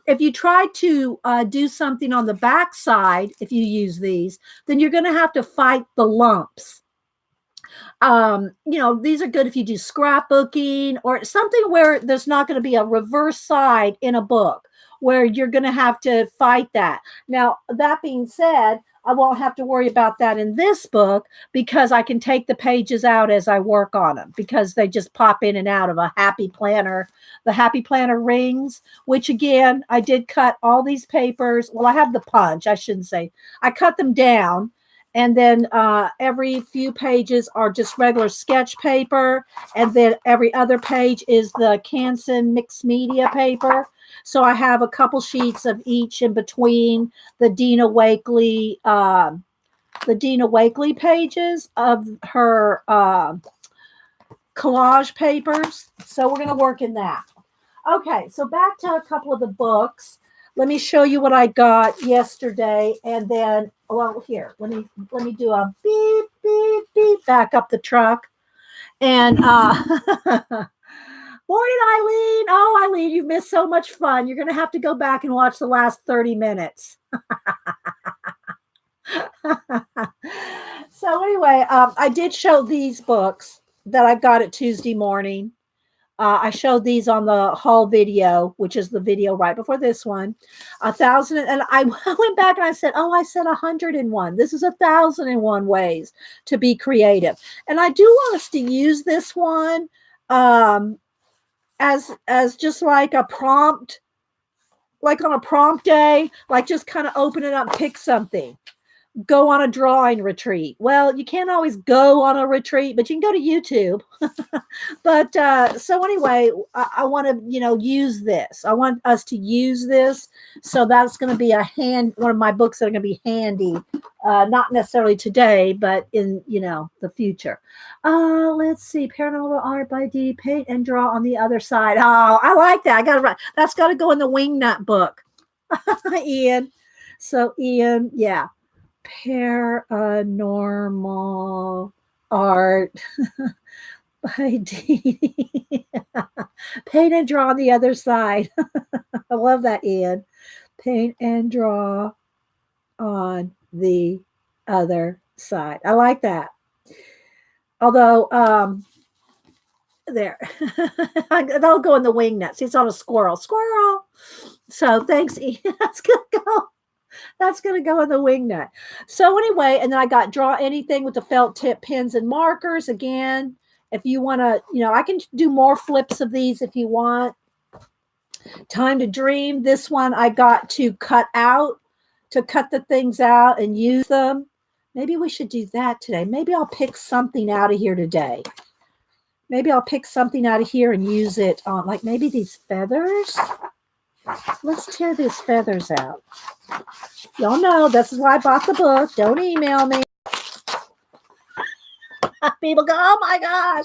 If you try to do something on the back side, if you use these, then you're going to have to fight the lumps. These are good if you do scrapbooking or something where there's not going to be a reverse side in a book where you're going to have to fight that. Now, that being said, I won't have to worry about that in this book because I can take the pages out as I work on them because they just pop in and out of a Happy Planner, the Happy Planner rings, which again, I did cut all these papers. Well, I have the punch, I shouldn't say. I cut them down. And then every few pages are just regular sketch paper. And then every other page is the Canson mixed media paper. So I have a couple sheets of each in between the Dina Wakely pages of her collage papers. So we're going to work in that. Okay, so back to a couple of the books. Let me show you what I got yesterday, and then, well, here, let me do a beep, beep, beep, back up the truck. And morning, Eileen. Oh, Eileen, you've missed so much fun. You're going to have to go back and watch the last 30 minutes. So anyway, I did show these books that I got at Tuesday morning. I showed these on the haul video, which is the video right before this one. 1,000, and I went back and I said, I said 101. This is 1,001 ways to be creative. And I do want us to use this one as just like a prompt, like on a prompt day, like just kind of open it up, pick something. Go on a drawing retreat. Well, you can't always go on a retreat, but you can go to YouTube. But so anyway, I want to, use this. I want us to use this. So that's going to be one of my books that are going to be handy. Not necessarily today, but in, the future. Let's see. Paranormal Art by D. Paint and Draw on the Other Side. Oh, I like that. I got to write. That's got to go in the Wingnut book. Ian. So Ian, yeah. Paranormal Art by D. Paint and Draw on the Other Side. I love that, Ian. Paint and Draw on the Other Side. I like that. Although, there. That'll go in the wing nuts. It's on a squirrel. Squirrel. So thanks, Ian. That's going to go. That's going to go in the wing nut. So anyway, and then I got Draw Anything with the felt tip pens and markers. Again, if you want to, I can do more flips of these if you want. Time to Dream. This one I got to cut the things out and use them. Maybe we should do that today. Maybe I'll pick something out of here today. Maybe I'll pick something out of here and use it on, like maybe these feathers. Let's tear these feathers out. Y'all know this is why I bought the book. Don't email me. People go, oh my gosh.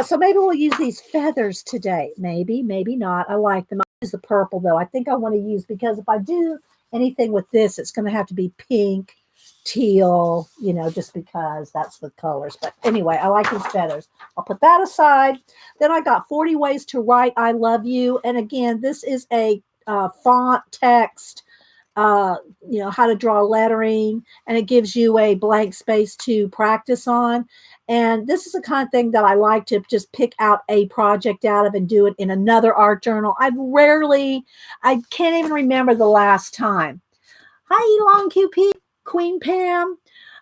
So maybe we'll use these feathers today. Maybe not. I like them. I use the purple though. I think I want to use, because if I do anything with this, it's going to have to be pink, teal, just because that's the colors. But anyway, I like these feathers. I'll put that aside. Then I got 40 Ways to Write I Love You. And again, this is a font text, how to draw lettering, and it gives you a blank space to practice on. And this is the kind of thing that I like to just pick out a project out of and do it in another art journal. I can't even remember the last time. Hi, Elon QP, Queen Pam.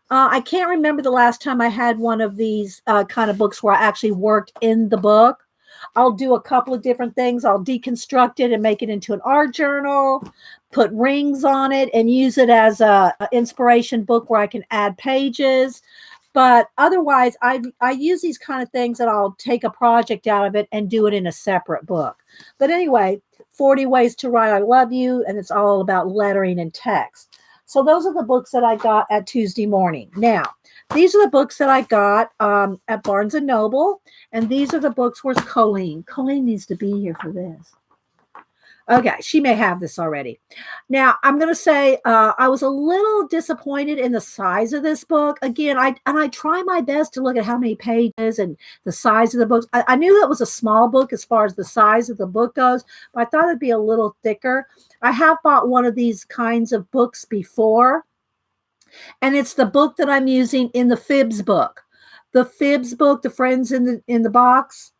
I can't remember the last time I had one of these kind of books where I actually worked in the book. I'll do a couple of different things. I'll deconstruct it and make it into an art journal, put rings on it, and use it as a inspiration book where I can add pages. But otherwise, I use these kind of things that I'll take a project out of it and do it in a separate book. But anyway, 40 Ways to Write I Love You, and it's all about lettering and text. So those are the books that I got at Tuesday morning. Now, these are the books that I got at Barnes & Noble, and these are the books. Where's Colleen? Colleen needs to be here for this. Okay, she may have this already. Now, I'm going to say I was a little disappointed in the size of this book. Again, I try my best to look at how many pages and the size of the books. I knew that was a small book as far as the size of the book goes, but I thought it'd be a little thicker. I have bought one of these kinds of books before, and it's the book that I'm using in the Fibs book. The Fibs book, the Friends in the Box.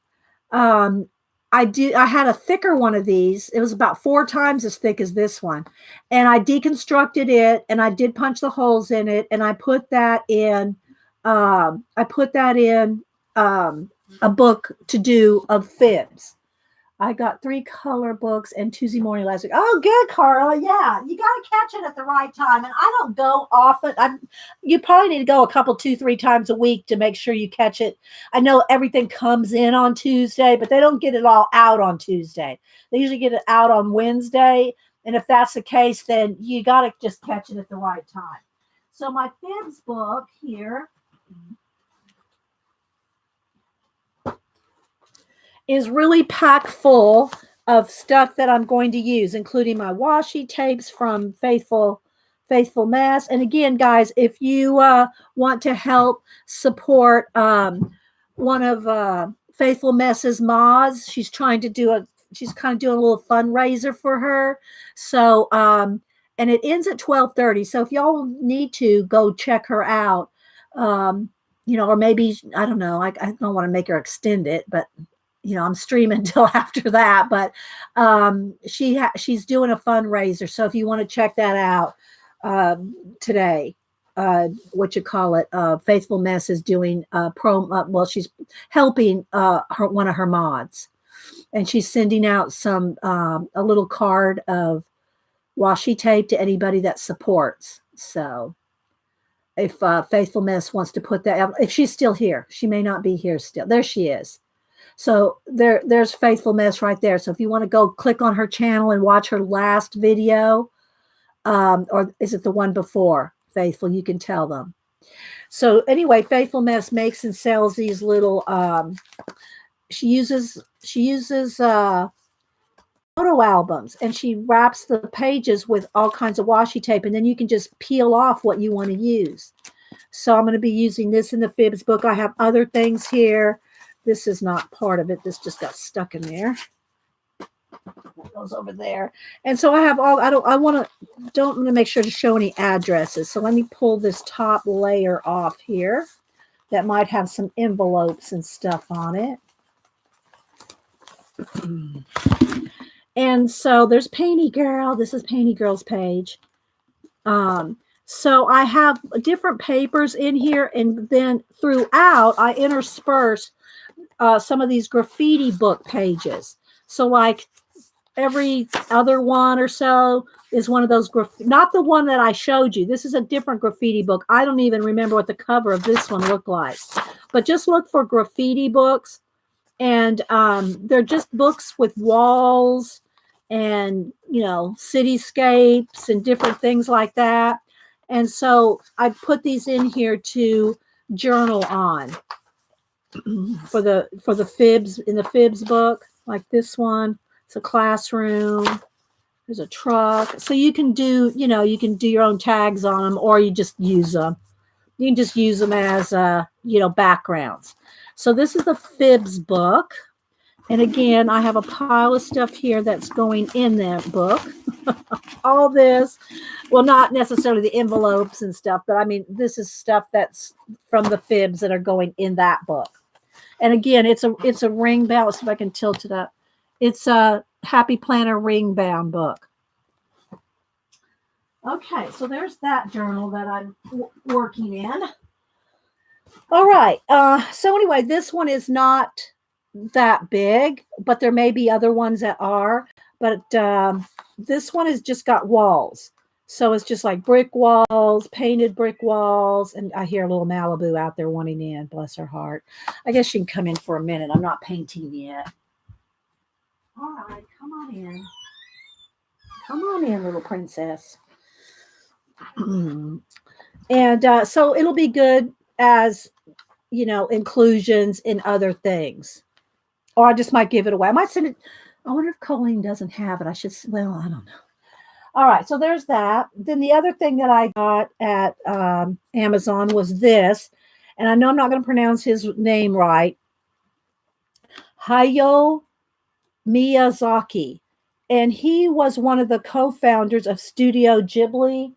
I had a thicker one of these. It was about 4 times as thick as this one. And I deconstructed it, and I did punch the holes in it, and I put that in a book to do of Fibs. I got 3 color books and Tuesday morning last week. Oh, good, Carla. Yeah, you got to catch it at the right time. And I don't go often. You probably need to go a couple, 2-3 times a week to make sure you catch it. I know everything comes in on Tuesday, but they don't get it all out on Tuesday. They usually get it out on Wednesday. And if that's the case, then you got to just catch it at the right time. So my Fibs book here is really packed full of stuff that I'm going to use, including my washi tapes from Faithful Mess. And again, guys, if you want to help support one of Faithful Mess's mods, she's kind of doing a little fundraiser for her. So, and it ends at 12:30. So if y'all need to go check her out, or maybe, I don't know, I don't want to make her extend it, but I'm streaming until after that, but she's doing a fundraiser. So if you want to check that out today, Faithful Mess is doing she's helping one of her mods, and she's sending out a little card of washi tape to anybody that supports. So if Faithful Mess wants to put that out, if she's still here, she may not be here still. There she is. So there's Faithful Mess right there. So if you want to go click on her channel and watch her last video, or is it the one before Faithful, you can tell them. So anyway, Faithful Mess makes and sells these little, she uses photo albums, and she wraps the pages with all kinds of washi tape, and then you can just peel off what you want to use. So I'm going to be using this in the Fibs book. I have other things here. This is not part of it. This just got stuck in there. That goes over there. And so I have don't want to make sure to show any addresses. So let me pull this top layer off here that might have some envelopes and stuff on it. And so there's Painty Girl. This is Painty Girl's page. So I have different papers in here, and then throughout I intersperse some of these graffiti book pages. So like every other one or so is one of those, not the one that I showed you. This is a different graffiti book. I don't even remember what the cover of this one looked like. But just look for graffiti books. And they're just books with walls and, cityscapes and different things like that. And so I put these in here to journal on. For the Fibs, in the Fibs book, like this one, it's a classroom. There's a truck. So you can do your own tags on them, or you just use them. You can just use them as backgrounds. So this is the Fibs book. And again, I have a pile of stuff here that's going in that book. All this, well, not necessarily the envelopes and stuff, but I mean, this is stuff that's from the Fibs that are going in that book. And again, it's a ring bound. Let's see if I can tilt it up. It's a Happy Planner ring bound book. Okay, so there's that journal that I'm working in. All right. So anyway, this one is not that big, but there may be other ones that are. But this one has just got walls. So it's just like brick walls, painted brick walls. And I hear a little Malibu out there wanting in. Bless her heart. I guess she can come in for a minute. I'm not painting yet. All right, come on in. Come on in, little princess. And so it'll be good as, inclusions in other things. Or I just might give it away. I might send it. I wonder if Colleen doesn't have it. I don't know. All right, so there's that. Then the other thing that I got at Amazon was this, and I know I'm not going to pronounce his name right. Hayao Miyazaki, and he was one of the co-founders of Studio Ghibli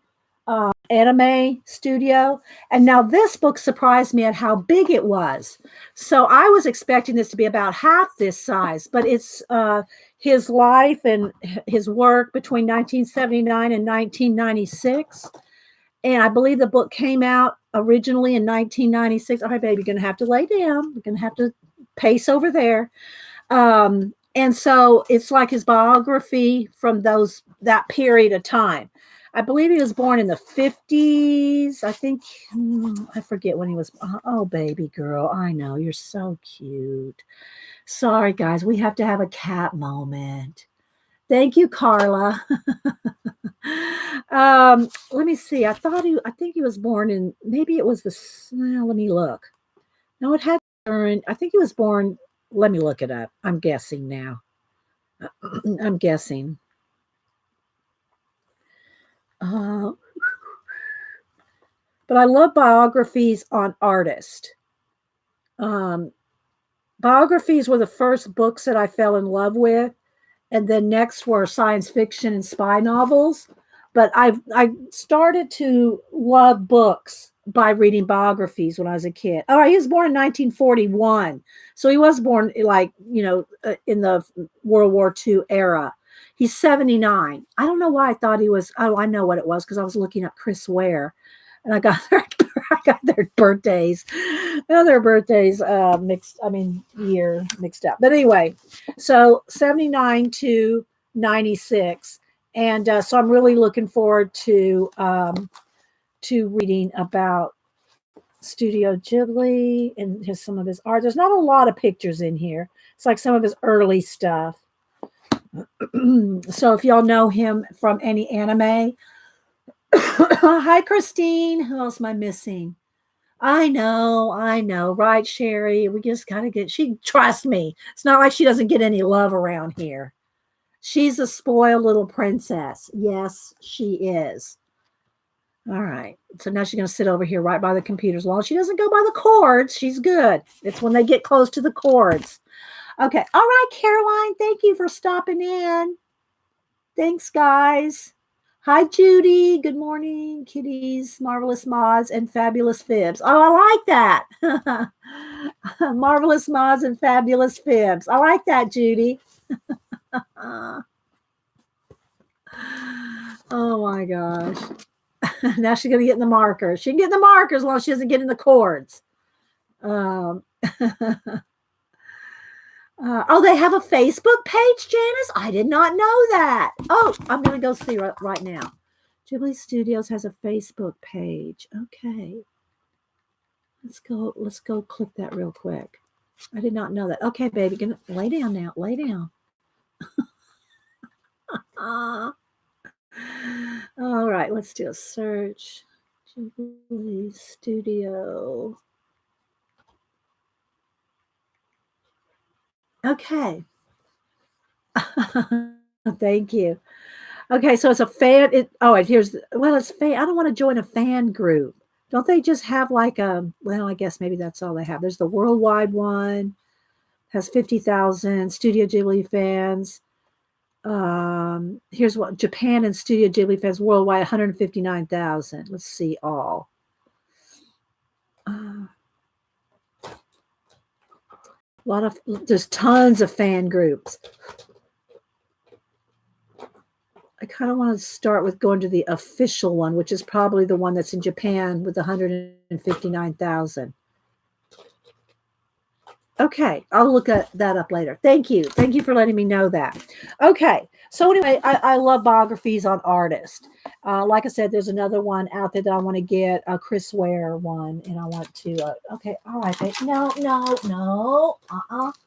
anime studio. And now this book surprised me at how big it was. So I was expecting this to be about half this size, but it's his life and his work between 1979 and 1996. And I believe the book came out originally in 1996. All right, baby, you're going to have to lay down. You're going to have to pace over there. And so it's like his biography from that period of time. I believe he was born in the 50s. I think, I forget when he was. Oh, baby girl. I know. You're so cute. Sorry, guys. We have to have a cat moment. Thank you, Carla. Let me see. I think he was born in, maybe it was let me look. No, it had during, I think he was born, let me look it up. I'm guessing now. I'm guessing. But I love biographies on artists. Biographies were the first books that I fell in love with. And then next were science fiction and spy novels. But I started to love books by reading biographies when I was a kid. All right, he was born in 1941. So he was born in the World War II era. He's 79. I don't know why I thought he was. Oh, I know what it was because I was looking up Chris Ware, and I got their birthdays. Their birthdays year mixed up. But anyway, so 79 to 96, and so I'm really looking forward to reading about Studio Ghibli and some of his art. There's not a lot of pictures in here. It's like some of his early stuff. So if y'all know him from any anime. Hi, Christine. Who else am I missing? I know. Right, Sherry? We just got to trust me. It's not like she doesn't get any love around here. She's a spoiled little princess. Yes, she is. All right. So now she's going to sit over here right by the computer. As long as she doesn't go by the cords, she's good. It's when they get close to the cords. Okay. All right, Caroline. Thank you for stopping in. Thanks, guys. Hi, Judy. Good morning, kitties, marvelous mods, and fabulous fibs. Oh, I like that. Marvelous mods and fabulous fibs. I like that, Judy. Oh, my gosh. Now she's going to get in the markers. She can get in the markers as long as she doesn't get in the cords. Oh, they have a Facebook page, Janice? I did not know that. Oh, I'm going to go see right now. Ghibli Studios has a Facebook page. Okay. Let's go click that real quick. I did not know that. Okay, baby, gonna lay down now. Lay down. All right, let's do a search. Ghibli Studio. Okay. Thank you. Okay, so it's a fan. It's fan. I don't want to join a fan group. Don't they just have like I guess maybe that's all they have. There's the worldwide one, has 50,000 Studio Ghibli fans. Here's what Japan and Studio Ghibli fans worldwide, 159,000. Let's see all. There's tons of fan groups. I kind of want to start with going to the official one, which is probably the one that's in Japan with 159,000. Okay, I'll look at that up later. Thank you. Thank you for letting me know that. Okay, So anyway, I love biographies on artists. Like I said, there's another one out there that I want to get, a Chris Ware one, and I want to. Okay, all right, babe. No, no.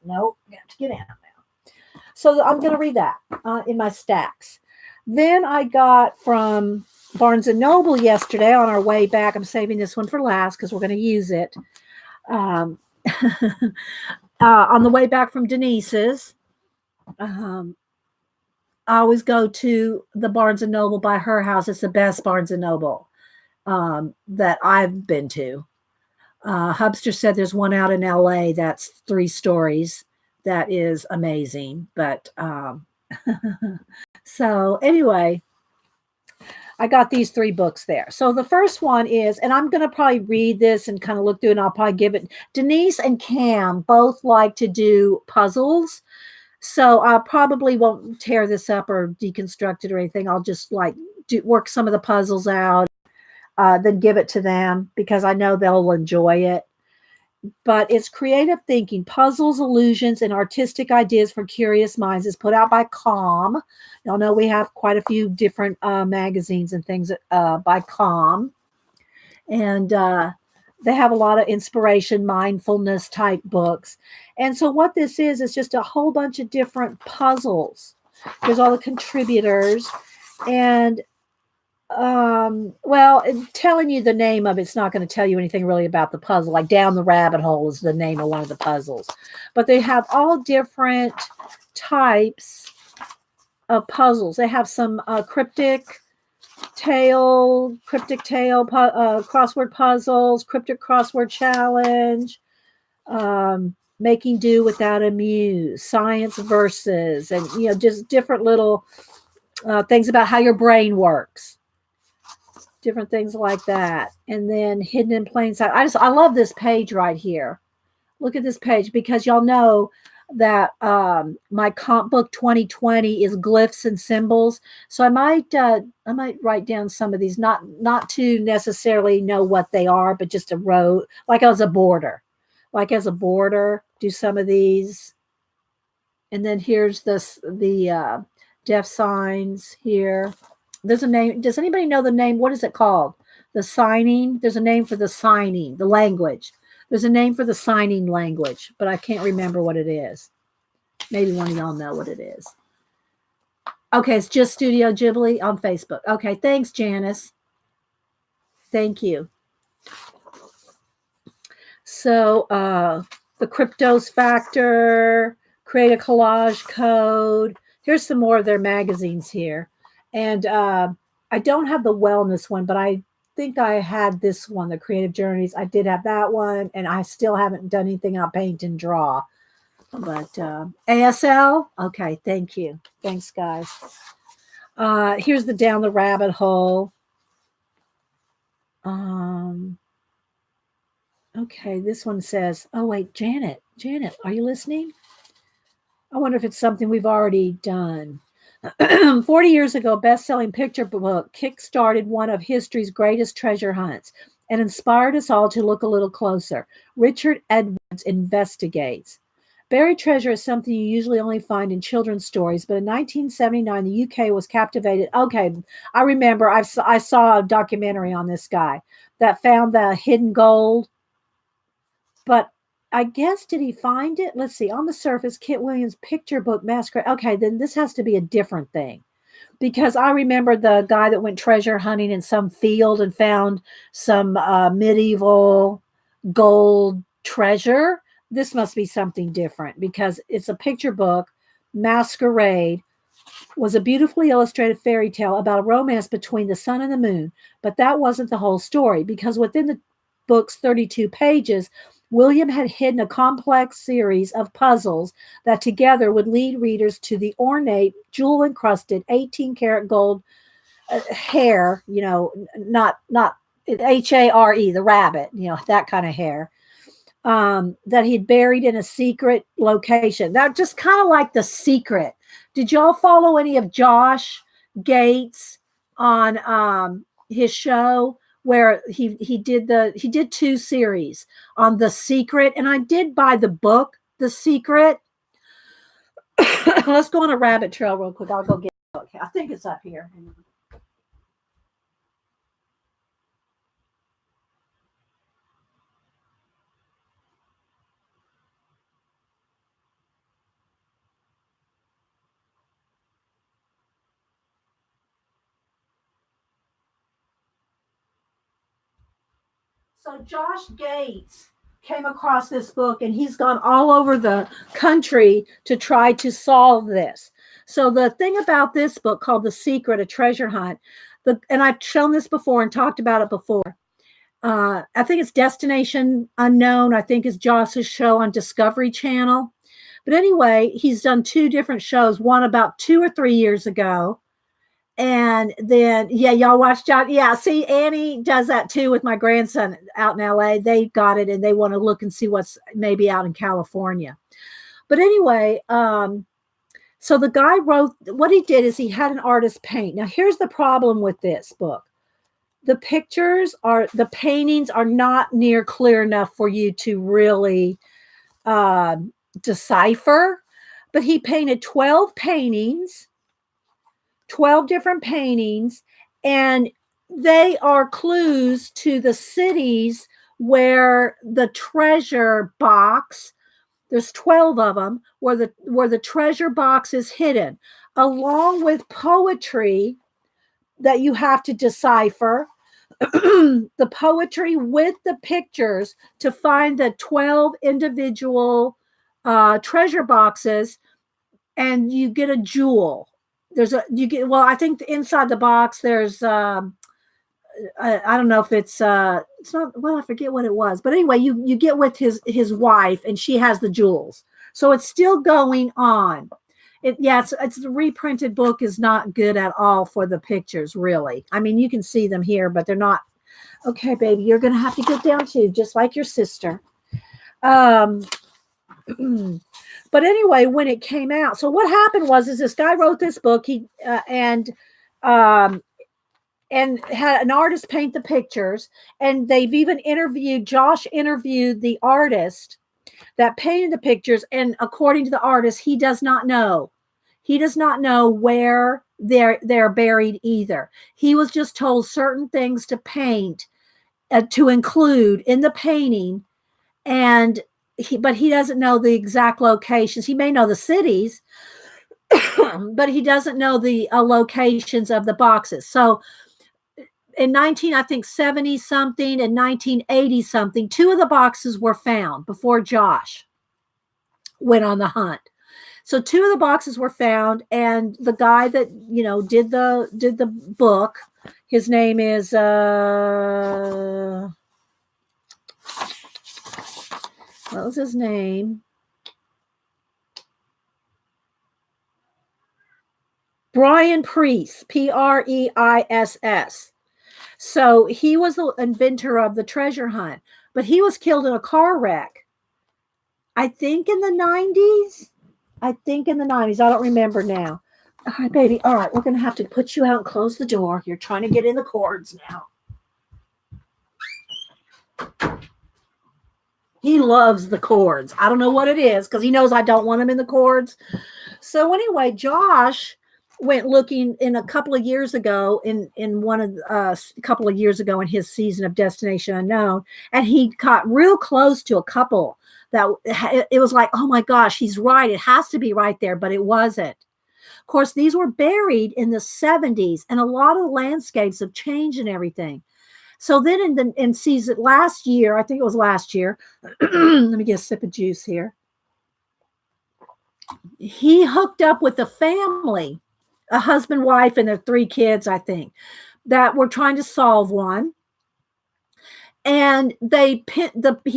You have to get out now. So I'm going to read that in my stacks. Then I got from Barnes and Noble yesterday on our way back. I'm saving this one for last because we're going to use it. On the way back from Denise's. I always go to the Barnes and Noble by her house. It's the best Barnes and Noble that I've been to. Hubster said there's one out in LA that's 3 stories. That is amazing. But so anyway, I got these 3 books there. So the first one is, and I'm going to probably read this and kind of look through, and I'll probably give it. Denise and Cam both like to do puzzles. So I probably won't tear this up or deconstruct it or anything. I'll just work some of the puzzles out, then give it to them because I know they'll enjoy it. But it's creative thinking, puzzles, illusions, and artistic ideas for curious minds. It's put out by Calm. Y'all know we have quite a few different magazines and things by Calm. And they have a lot of inspiration, mindfulness type books. And so what this is just a whole bunch of different puzzles. There's all the contributors. And, telling you the name of it's not going to tell you anything really about the puzzle. Like Down the Rabbit Hole is the name of one of the puzzles. But they have all different types of puzzles. They have some cryptic tale, crossword puzzles, cryptic crossword challenge, making do without a muse, science verses, and just different little things about how your brain works, different things like that. And then hidden in plain sight. I love this page right here. Look at this page because y'all know that my comp book 2020 is glyphs and symbols. So I might write down some of these, not to necessarily know what they are, but just a row, like as a border, do some of these. And then here's the deaf signs here. There's a name. Does anybody know the name? What is it called? The signing. There's a name for the signing, the language. There's a name for the signing language, but I can't remember what it is. Maybe one of y'all know what it is. Okay, it's just Studio Ghibli on Facebook. Okay, thanks, Janice. Thank you. So the Cryptos Factor, Create a Collage Code. Here's some more of their magazines here. And I don't have the wellness one, but I think I had this one, the Creative Journeys. I did have that one, and I still haven't done anything on Paint and Draw. But ASL, okay, thank you. Thanks, guys. Here's the Down the Rabbit Hole. Okay, this one says, oh, wait, Janet, are you listening? I wonder if it's something we've already done. 40 years ago, best-selling picture book kick-started one of history's greatest treasure hunts and inspired us all to look a little closer. Richard Edwards investigates. Buried treasure is something you usually only find in children's stories, but in 1979, the UK was captivated. Okay, I remember I saw a documentary on this guy that found the hidden gold, but I guess, did he find it? Let's see. On the surface, Kit Williams' picture book masquerade. Okay, then this has to be a different thing. Because I remember the guy that went treasure hunting in some field and found some medieval gold treasure. This must be something different because it's a picture book. Masquerade was a beautifully illustrated fairy tale about a romance between the sun and the moon. But that wasn't the whole story because within the book's 32 pages, William had hidden a complex series of puzzles that together would lead readers to the ornate, jewel-encrusted 18-karat gold hair, not H-A-R-E, the rabbit, that kind of hair, that he'd buried in a secret location. That just kind of like The Secret. Did y'all follow any of Josh Gates on his show? Where he did 2 series on The Secret, and I did buy the book The Secret. Let's go on a rabbit trail real quick. I'll go get Okay, I think it's up here. So Josh Gates came across this book and he's gone all over the country to try to solve this. So the thing about this book called The Secret, a Treasure Hunt, and I've shown this before and talked about it before. I think it's Destination Unknown. I think is Josh's show on Discovery Channel. But anyway, he's done 2 different shows, one about 2 or 3 years ago. And then, yeah, y'all watch John. Yeah, see, Annie does that too with my grandson out in LA. They got it and they want to look and see what's maybe out in California. But anyway, so the guy wrote, what he did is he had an artist paint. Now, here's the problem with this book. The paintings are not near clear enough for you to really decipher. But he painted 12 paintings. 12 different paintings, and they are clues to the cities where the treasure box, there's 12 of them, where the treasure box is hidden, along with poetry that you have to decipher, the poetry with the pictures to find the 12 individual treasure boxes, and you get a jewel. I think inside the box there's I don't know if it's not, well, I forget what it was, but anyway, you get with his wife and she has the jewels, so it's still going on. It's the reprinted book is not good at all for the pictures, really. I mean, you can see them here, but they're not. Okay, baby, you're gonna have to get down too, just like your sister. But anyway, when it came out, so what happened was this guy wrote this book, and had an artist paint the pictures, and they've even Josh interviewed the artist that painted the pictures, and according to the artist, he does not know where they're buried either. He was just told certain things to paint, to include in the painting, but he doesn't know the exact locations. He may know the cities, but he doesn't know the locations of the boxes. So in 70 something and 1980 something, 2 of the boxes were found before Josh went on the hunt. So 2 of the boxes were found, and the guy that did the book, his name is what was his name? Brian Priest, Preiss. So he was the inventor of the treasure hunt, but he was killed in a car wreck. I think in the 90s. I don't remember now. All right, baby. All right, we're going to have to put you out and close the door. You're trying to get in the cords now. He loves the cords. I don't know what it is because he knows I don't want him in the cords. So anyway, Josh went looking in a couple of years ago in his season of Destination Unknown, and he got real close to a couple that it was like, oh my gosh, he's right. It has to be right there, but it wasn't. Of course, these were buried in the 70s, and a lot of the landscapes have changed and everything. So then in season last year, I think it was last year, let me get a sip of juice here. He hooked up with a family, a husband, wife, and their 3 kids, I think, that were trying to solve one. And he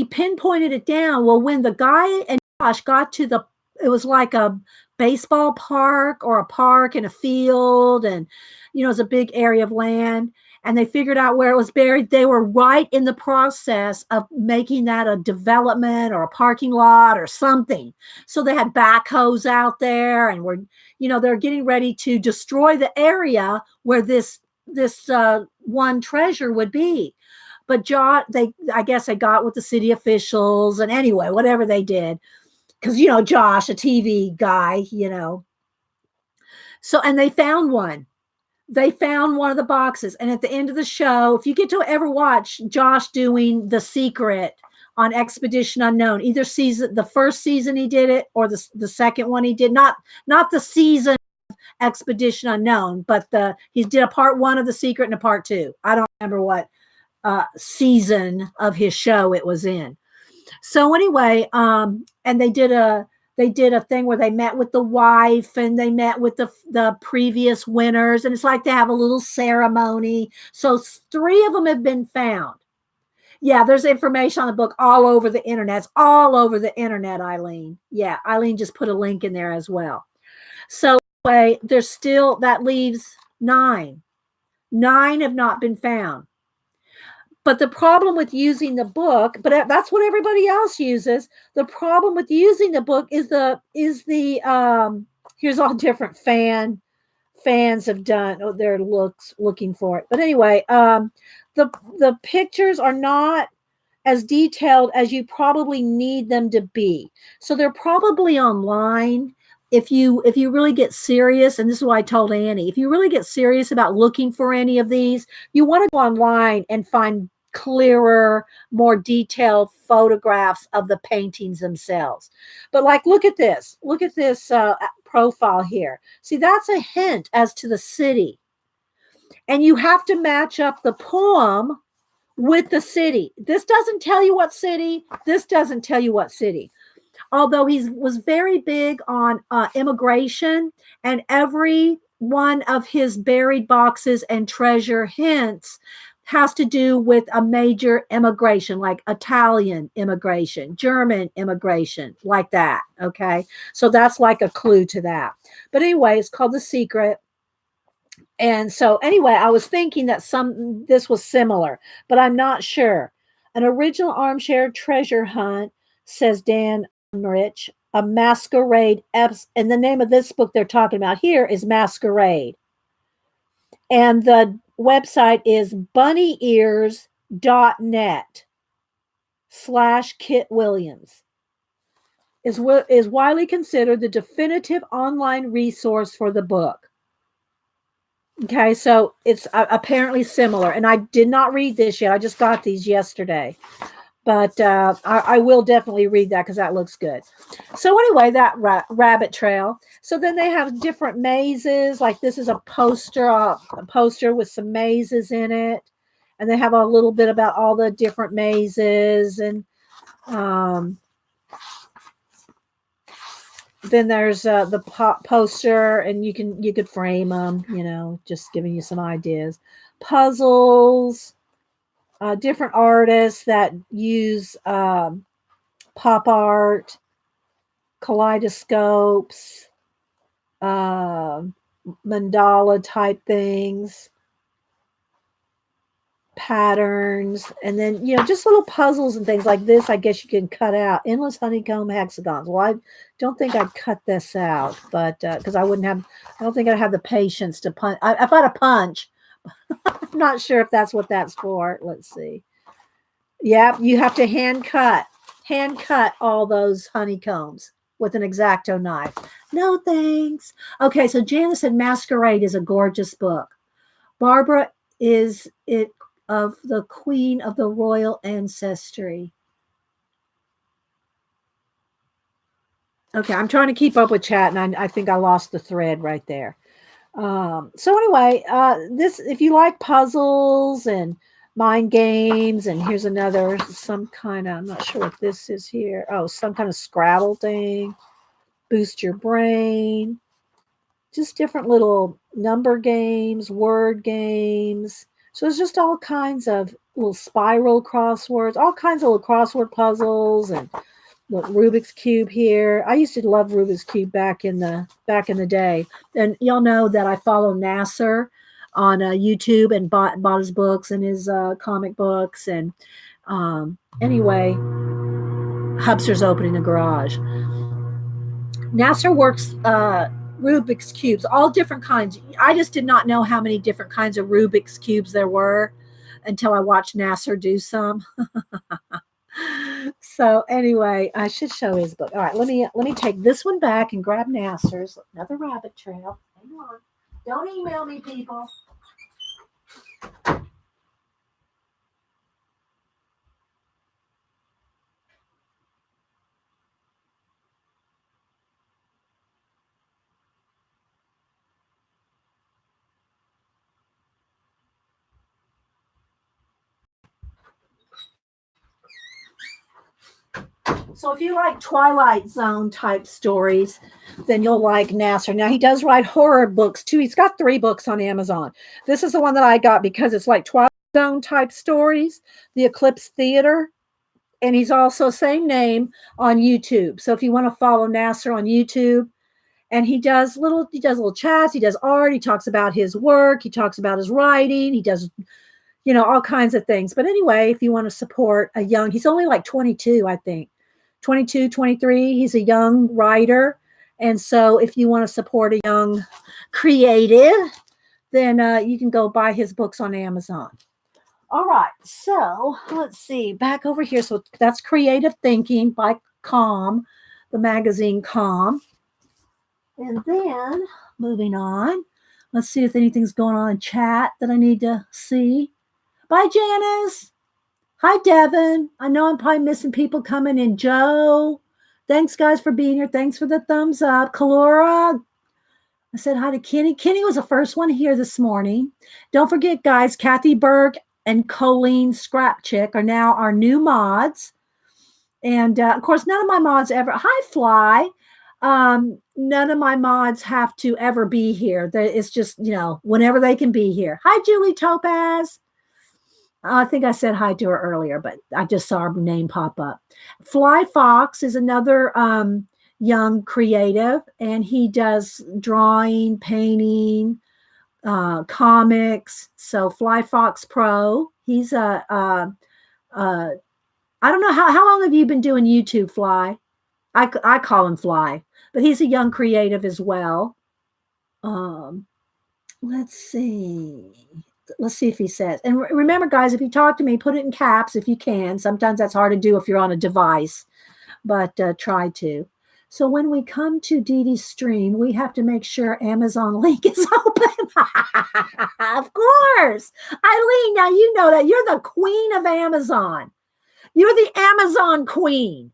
pinpointed it down. Well, when the guy and Josh got to it was like a baseball park or a park in a field, and it was a big area of land, and they figured out where it was buried. They were right in the process of making that a development or a parking lot or something. So they had backhoes out there, and they're getting ready to destroy the area where this one treasure would be. But I guess they got with the city officials, and anyway, whatever they did, because Josh, a TV guy, So, and they found one. They found one of the boxes. And at the end of the show, if you get to ever watch Josh doing The Secret on Expedition Unknown, either season, the first season he did it, or the second one he did, not the season Expedition Unknown, but he did a part 1 of The Secret and a part 2. I don't remember what season of his show it was in. So anyway, and they did a thing where they met with the wife and they met with the previous winners, and it's like they have a little ceremony. So 3 of them have been found. Yeah, there's information on the book all over the internet. It's all over the internet, Eileen. Yeah, Eileen just put a link in there as well. So anyway, there's still, that leaves 9. 9 have not been found. But the problem with using the book, but that's what everybody else uses. The problem with using the book is here's all different fans have done their looking for it. But anyway, the pictures are not as detailed as you probably need them to be. So they're probably online. If you really get serious, and this is what I told Annie, if you really get serious about looking for any of these, you want to go online and find clearer, more detailed photographs of the paintings themselves. But like, look at this profile here. See, that's a hint as to the city. And you have to match up the poem with the city. This doesn't tell you what city. This doesn't tell you what city. Although he was very big on immigration, and every one of his buried boxes and treasure hints has to do with a major immigration, like Italian immigration, German immigration, like that. Okay. So that's like a clue to that. But anyway, it's called The Secret. And so anyway, I was thinking that this was similar, but I'm not sure. An original armchair treasure hunt, says Dan Rich, a masquerade, and the name of this book they're talking about here is Masquerade. And the website is bunnyears.net/Kit Williams. Is widely considered the definitive online resource for the book. Okay, so it's apparently similar. And I did not read this yet. I just got these yesterday. But I will definitely read that because that looks good. So anyway, that rabbit trail. So then they have different mazes. Like this is a poster with some mazes in it. And they have a little bit about all the different mazes. And then there's the poster, and you could frame them, just giving you some ideas. Puzzles. Different artists that use pop art, kaleidoscopes, mandala type things, patterns, and then just little puzzles and things like this. I guess you can cut out endless honeycomb hexagons. Well, I don't think I'd cut this out, but because I don't think I'd have the patience to punch. If I had a punch. I'm not sure if that's what that's for. Let's see. Yeah, you have to hand cut all those honeycombs with an X-Acto knife. No thanks. Okay, so Janice said Masquerade is a gorgeous book. Barbara is it of the Queen of the Royal Ancestry. Okay, I'm trying to keep up with chat, and I think I lost the thread right there. So anyway, this, if you like puzzles and mind games, and here's another, some kind of, I'm not sure what this is here. Oh, some kind of Scrabble thing, boost your brain, just different little number games, word games. So it's just all kinds of little spiral crosswords, all kinds of little crossword puzzles, and look, Rubik's Cube here. I used to love Rubik's Cube back in the day. And y'all know that I follow Nasser on YouTube and bought his books and his comic books. And anyway, Hubster's opening a garage. Nasser works Rubik's Cubes, all different kinds. I just did not know how many different kinds of Rubik's Cubes there were until I watched Nasser do some. So anyway, I should show his book. All right, let me take this one back and grab Nasser's, another rabbit trail. Hang on. Don't email me, people. So if you like Twilight Zone type stories, then you'll like Nasser. Now he does write horror books too. He's got 3 books on Amazon. This is the one that I got because it's like Twilight Zone type stories, The Eclipse Theater. And he's also same name on YouTube. So if you want to follow Nasser on YouTube, and he does little chats, he does art, he talks about his work, he talks about his writing, he does all kinds of things. But anyway, if you want to support a young, he's only like 22, I think. 22, 23. He's a young writer. And so if you want to support a young creative, then you can go buy his books on Amazon. All right. So let's see. Back over here. So that's Creative Thinking by Calm, the magazine Calm. And then moving on. Let's see if anything's going on in chat that I need to see. Bye, Janice. Hi, Devin. I know I'm probably missing people coming in. Joe, thanks, guys, for being here. Thanks for the thumbs up. Kalora, I said hi to Kenny. Kenny was the first one here this morning. Don't forget, guys, Kathy Berg and Colleen Scrap Chick are now our new mods. And, of course, none of my mods ever. Hi, Fly. None of my mods have to ever be here. It's just, whenever they can be here. Hi, Julie Topaz. I think I said hi to her earlier, but I just saw her name pop up. Fly Fox is another young creative, and he does drawing, painting, comics. So Fly Fox Pro. He's I don't know how long have you been doing YouTube, Fly? I call him Fly, but he's a young creative as well. Let's see. Let's see if he says. And remember, guys, if you talk to me, put it in caps if you can. Sometimes that's hard to do if you're on a device, but try to. So when we come to Dee Dee's stream, we have to make sure Amazon link is open. Of course. Eileen, now you know that. You're the queen of Amazon. You're the Amazon queen.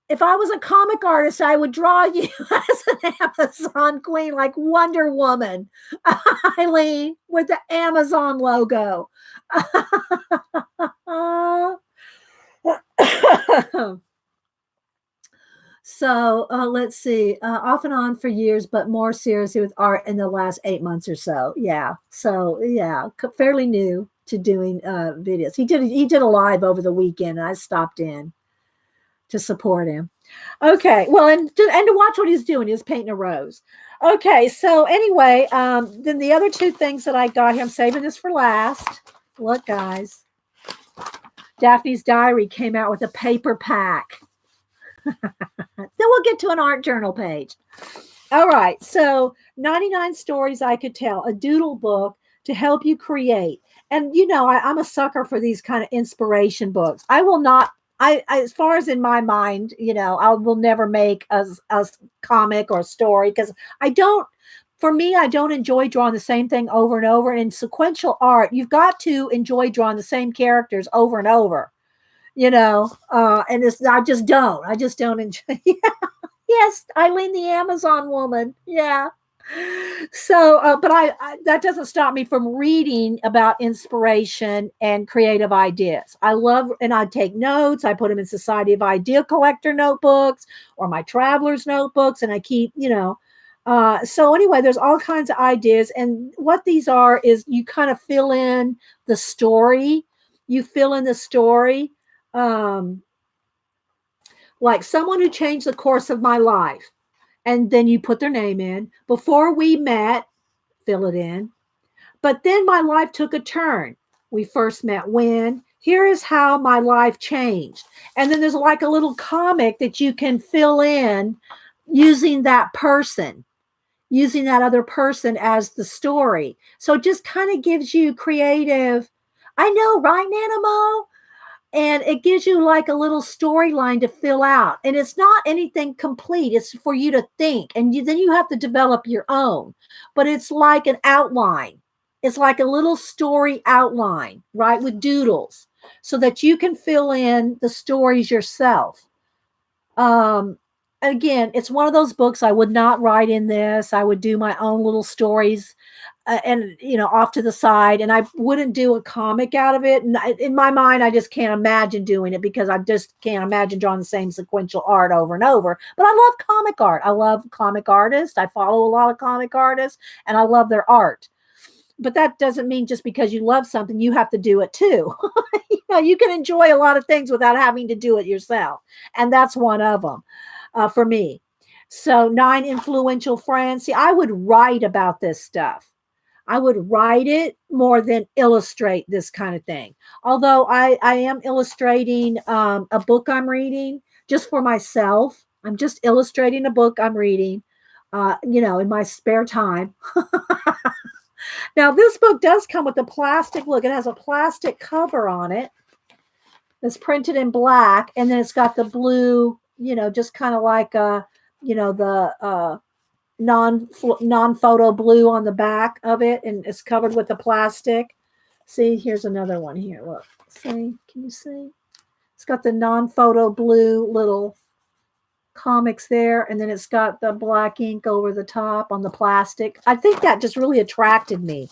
If I was a comic artist, I would draw you as an Amazon queen, like Wonder Woman, Eileen, with the Amazon logo. So let's see. Off and on for years, but more seriously with art in the last 8 months or so. Yeah. So yeah, fairly new to doing videos. He did a live over the weekend, and I stopped in to support him. Okay, well, and to watch what he's doing. He's painting a rose. Okay, so anyway, then the other 2 things that I got here, I'm saving this for last. Look, guys, Daphne's Diary came out with a paper pack. Then we'll get to an art journal page. All right, so 99 stories I could tell, a doodle book to help you create. And I'm a sucker for these kind of inspiration books. I will not. As far as in my mind, I will never make a comic or a story because I don't enjoy drawing the same thing over and over. And in sequential art, you've got to enjoy drawing the same characters over and over, and I just don't enjoy. Yeah. Yes, Eileen, the Amazon woman. Yeah. So, but that doesn't stop me from reading about inspiration and creative ideas. I love, and I take notes. I put them in Society of Idea Collector notebooks or my traveler's notebooks, and I keep, so anyway, there's all kinds of ideas. And what these are is you kind of fill in the story. You fill in the story, like someone who changed the course of my life. And then you put their name in. Before we met, fill it in. But then my life took a turn. We first met when. Here is how my life changed. And then there's like a little comic that you can fill in using that person, using that other person as the story. So it just kind of gives you creative. I know, right, Nanamo? And it gives you like a little storyline to fill out. And it's not anything complete. It's for you to think. And then you have to develop your own. But it's like an outline. It's like a little story outline, right? With doodles so that you can fill in the stories yourself. Again, it's one of those books I would not write in this. I would do my own little stories and off to the side, and I wouldn't do a comic out of it. And in my mind, I just can't imagine doing it because I just can't imagine drawing the same sequential art over and over. But I love comic art. I love comic artists. I follow a lot of comic artists, and I love their art. But that doesn't mean just because you love something, you have to do it too. You can enjoy a lot of things without having to do it yourself. And that's one of them for me. So 9 influential friends. See, I would write about this stuff. I would write it more than illustrate this kind of thing. Although I am illustrating a book I'm reading just for myself. I'm just illustrating a book I'm reading, in my spare time. Now, this book does come with a plastic look. It has a plastic cover on it. It's printed in black, and then it's got the blue, just kind of like the non-photo blue on the back of it, and it's covered with the plastic. See, here's another one here. Look, see, can you see? It's got the non-photo blue little comics there, and then it's got the black ink over the top on the plastic. I think that just really attracted me.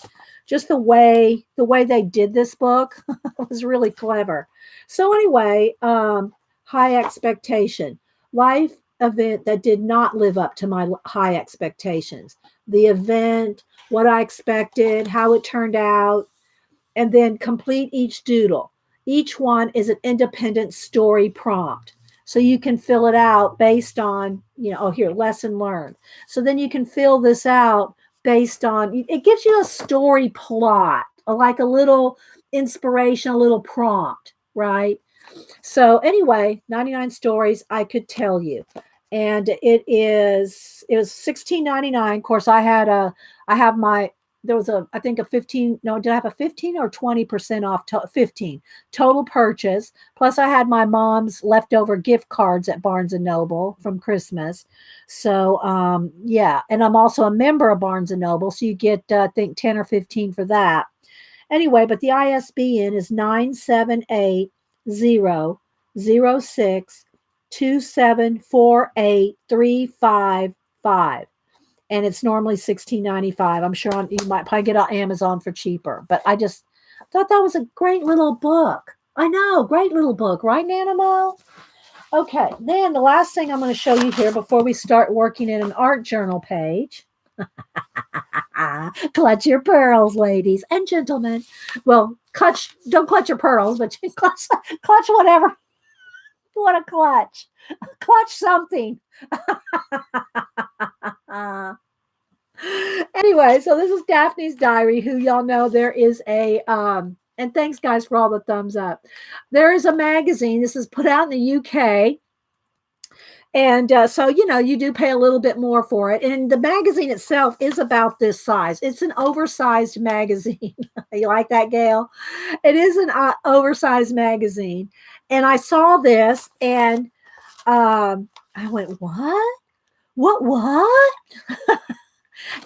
Just the way they did this book was really clever. So anyway, high expectation. Life event that did not live up to my high expectations. The event, what I expected, how it turned out, and then complete each doodle. Each one is an independent story prompt. So you can fill it out based on, here, lesson learned. So then you can fill this out based on, it gives you a story plot, like a little inspiration, a little prompt, right? So anyway, 99 stories I could tell you. And it was $16.99. Of course, there was I think a 15, no, did I have a 15 or 20% off? 15 total purchase. Plus I had my mom's leftover gift cards at Barnes & Noble from Christmas. So, yeah. And I'm also a member of Barnes & Noble. So you get, I think 10 or 15 for that. Anyway, but the ISBN is 978-006-2748-355. And it's normally $16.95. I'm sure you might probably get on Amazon for cheaper. But I just thought that was a great little book. I know, great little book, right, Nanamo? Okay, then the last thing I'm going to show you here before we start working in an art journal page. Clutch your pearls, ladies and gentlemen. Well, don't clutch your pearls, but you clutch whatever you want to clutch. Clutch something. Anyway, so this is Daphne's Diary, who y'all know there is a and thanks guys for all the thumbs up. There is a magazine. This is put out in the UK. And so, you do pay a little bit more for it. And the magazine itself is about this size. It's an oversized magazine. You like that, Gail? It is an oversized magazine. And I saw this and I went, what? What?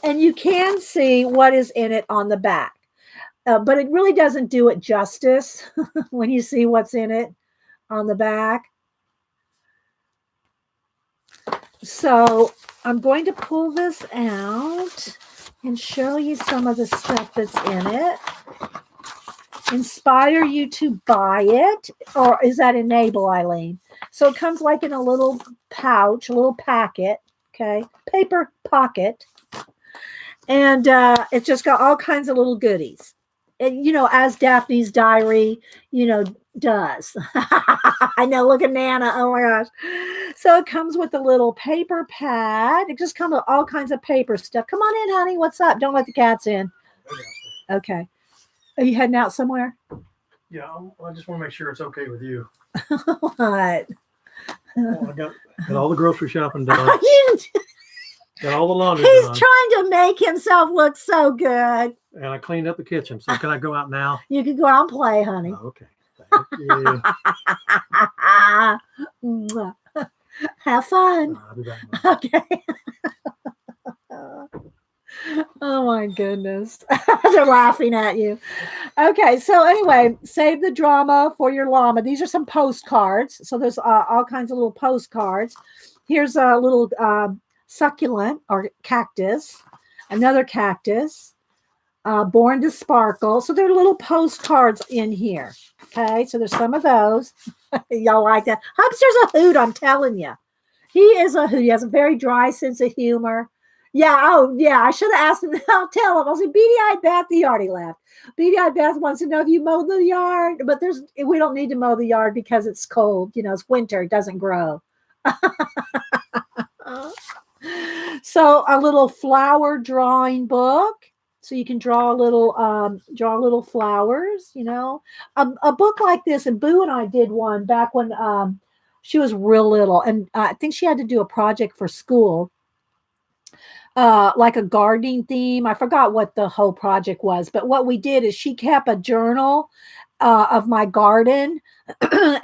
And you can see what is in it on the back. But it really doesn't do it justice when you see what's in it on the back. So I'm going to pull this out and show you some of the stuff that's in it. Inspire you to buy it, or is that enable, Eileen? So it comes like in a little pouch, a little packet, okay, paper pocket, and it's just got all kinds of little goodies. And, as Daphne's Diary, does. I know, look at Nana. Oh my gosh. So it comes with a little paper pad. It just comes with all kinds of paper stuff. Come on in, honey. What's up? Don't let the cats in. Okay. Are you heading out somewhere? Yeah, I just want to make sure it's okay with you. What? Well, I got all the grocery shopping done. Got all the laundry He's done. trying to make himself look so good. And I cleaned up the kitchen. So can I go out now? You can go out and play, honey. Oh, okay. Thanks. Yeah. Mwah. Have fun. I'll do that. Okay. Oh my goodness. They're laughing at you. Okay, so anyway, save the drama for your llama. These are some postcards. So there's all kinds of little postcards. Here's a little succulent or cactus, another cactus, born to sparkle. So there are little postcards in here. Okay, so there's some of those. Y'all like that? Hubster's a hoot, I'm telling you. He is a hoot. He has a very dry sense of humor. Yeah, oh, yeah, I should have asked him. I'll tell him. I'll say, Beady-Eyed Beth, he already left. Beady-Eyed Beth wants to know if you mow the yard, but we don't need to mow the yard because it's cold. You know, it's winter. It doesn't grow. So a little flower drawing book. So you can draw little flowers, you know. A book like this, and Boo and I did one back when she was real little, and I think she had to do a project for school, like a gardening theme. I forgot what the whole project was, but what we did is she kept a journal of my garden.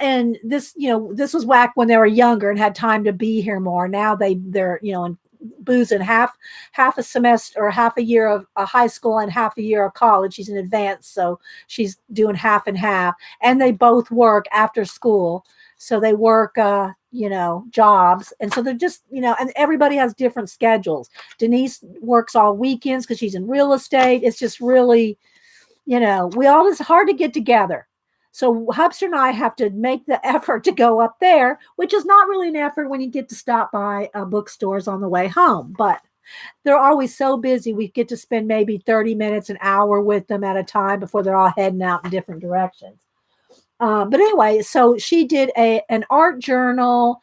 And this was back when they were younger and had time to be here more. Now they're in Boo's in half a semester or half a year of a high school and half a year of college. She's in advanced, so she's doing half and half. And they both work after school, so they work jobs, and so they're just and everybody has different schedules. Denise works all weekends because she's in real estate. It's just really, it's hard to get together. So Hubster and I have to make the effort to go up there, which is not really an effort when you get to stop by bookstores on the way home. But they're always so busy. We get to spend maybe 30 minutes, an hour with them at a time before they're all heading out in different directions. But anyway, so she did an art journal,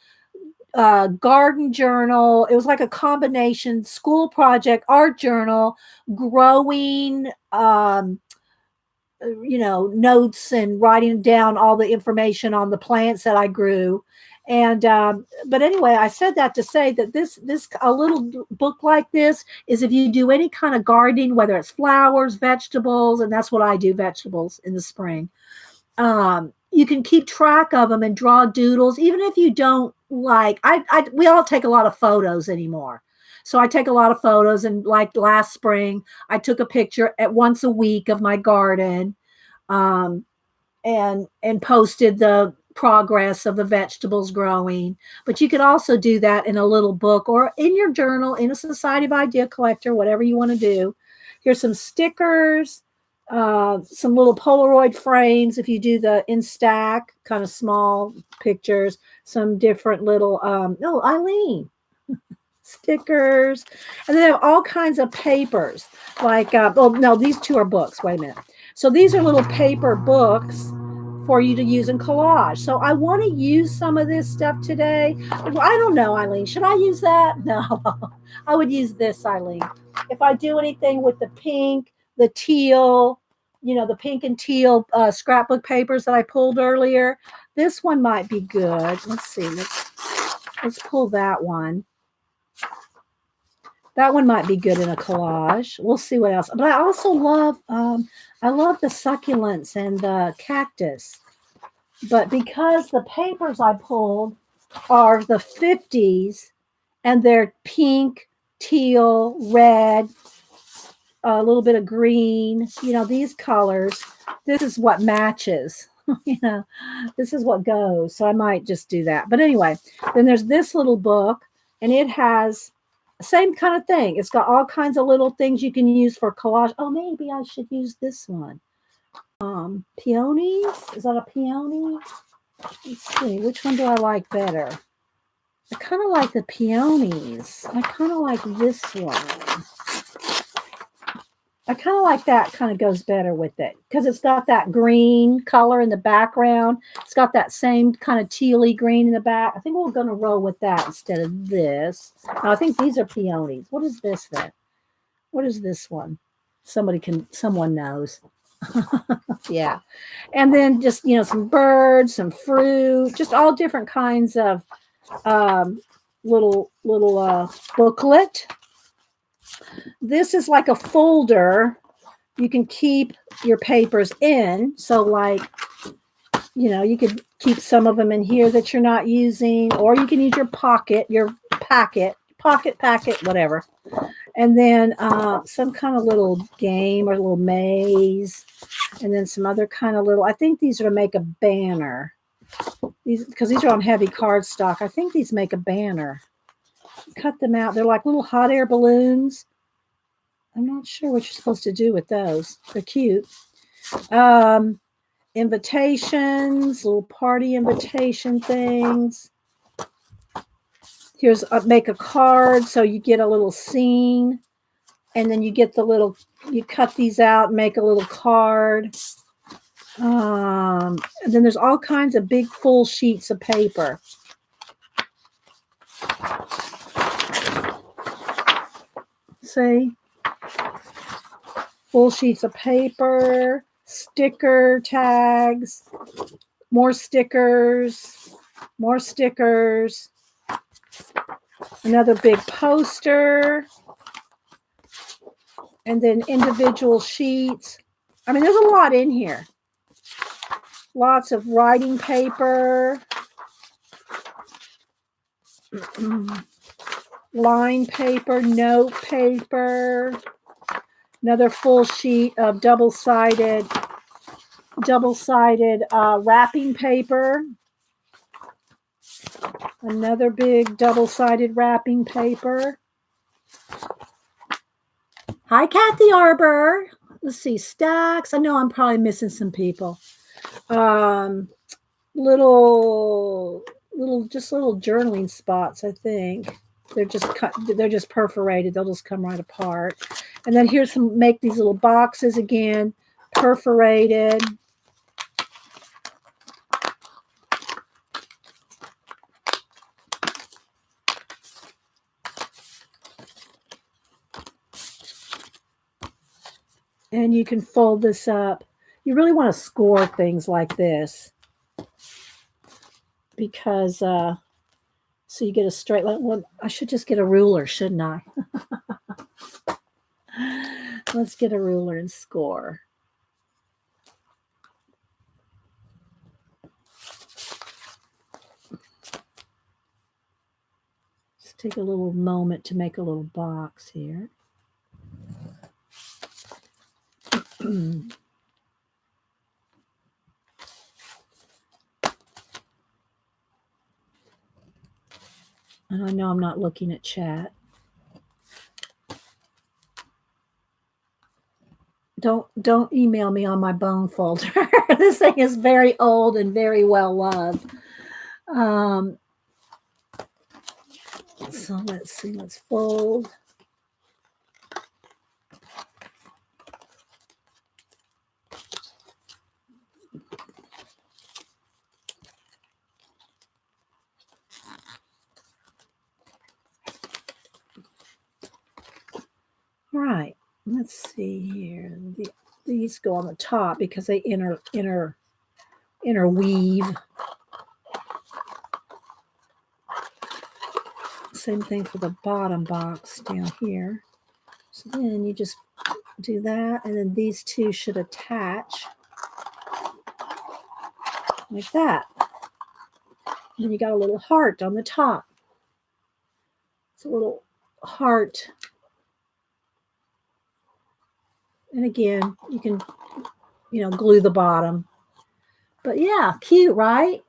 garden journal. It was like a combination school project, art journal, growing, notes and writing down all the information on the plants that I grew. And but anyway, I said that to say that this a little book like this is if you do any kind of gardening, whether it's flowers, vegetables, and that's what I do, vegetables in the spring. You can keep track of them and draw doodles, even if you don't like. We all take a lot of photos anymore. So I take a lot of photos, and like last spring, I took a picture at once a week of my garden, and posted the progress of the vegetables growing. But you could also do that in a little book or in your journal, in a Society of Idea Collector, whatever you want to do. Here's some stickers, some little Polaroid frames if you do the in stack, kind of small pictures, some different little, Eileen. Stickers, and then they have all kinds of papers like these two are books. Wait a minute. So these are little paper books for you to use in collage. So I want to use some of this stuff today. Well, I don't know, Eileen, should I use that? No. I would use this, Eileen. If I do anything with the pink, the teal, the pink and teal scrapbook papers that I pulled earlier, this one might be good. Let's see. Let's pull that one. That one might be good in a collage. We'll see what else. But I also love, I love the succulents and the cactus. But because the papers I pulled are the 50s, and they're pink, teal, red, a little bit of green, these colors, this is what matches. This is what goes. So I might just do that. But anyway, then there's this little book, and it has same kind of thing. It's got all kinds of little things you can use for collage. Oh, maybe I should use this one. Peonies? Is that a peony? Let's see. Which one do I like better? I kind of like the peonies. I kind of like this one. I kind of like that. Kind of goes better with it because it's got that green color in the background. It's got that same kind of tealy green in the back. I think we're going to roll with that instead of this. Now, I think these are peonies. What is this then? What is this one? Someone knows. Yeah. And then just, some birds, some fruit, just all different kinds of little booklet. This is like a folder you can keep your papers in. So like you could keep some of them in here that you're not using, or you can use your pocket, packet, whatever. And then some kind of little game or little maze, and then some other kind of little, I think these are to make a banner. Because these are on heavy cardstock. I think these make a banner. Cut them out. They're like little hot air balloons. I'm not sure what you're supposed to do with those. They're cute. Invitations, little party invitation things. Here's make a card, so you get a little scene, and then you get the little, you cut these out and make a little card. And then there's all kinds of big full sheets of paper. See? Full sheets of paper, sticker tags, more stickers, another big poster, and then individual sheets. I mean, there's a lot in here. Lots of writing paper, line paper, note paper, another full sheet of double-sided wrapping paper, another big double-sided wrapping paper. Hi, Kathy Arbor. Let's see, stacks. I know I'm probably missing some people. Little journaling spots, I think. They're just perforated. They'll just come right apart. And then here's make these little boxes again, perforated. And you can fold this up. You really want to score things like this, because so you get a straight line. Well, I should just get a ruler, shouldn't I? Let's get a ruler and score. Just take a little moment to make a little box here. And I know I'm not looking at chat. Don't email me on my bone folder. This thing is very old and very well loved. So let's see. Let's fold. All right, let's see here. These go on the top because they interweave. Same thing for the bottom box down here. So then you just do that, and then these two should attach like that. And then you got a little heart on the top. It's a little heart. And again, you can, glue the bottom. But yeah, cute, right?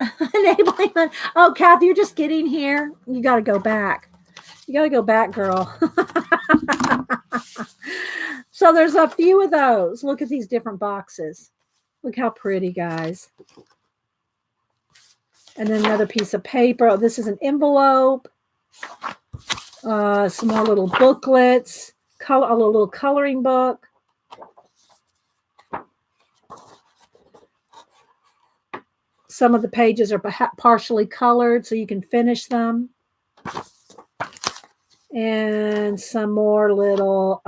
Enabling. Oh, Kathy, you're just getting here. You got to go back. You got to go back, girl. So there's a few of those. Look at these different boxes. Look how pretty, guys. And then another piece of paper. Oh, this is an envelope. Some more little booklets. A little coloring book. Some of the pages are partially colored, so you can finish them. And some more little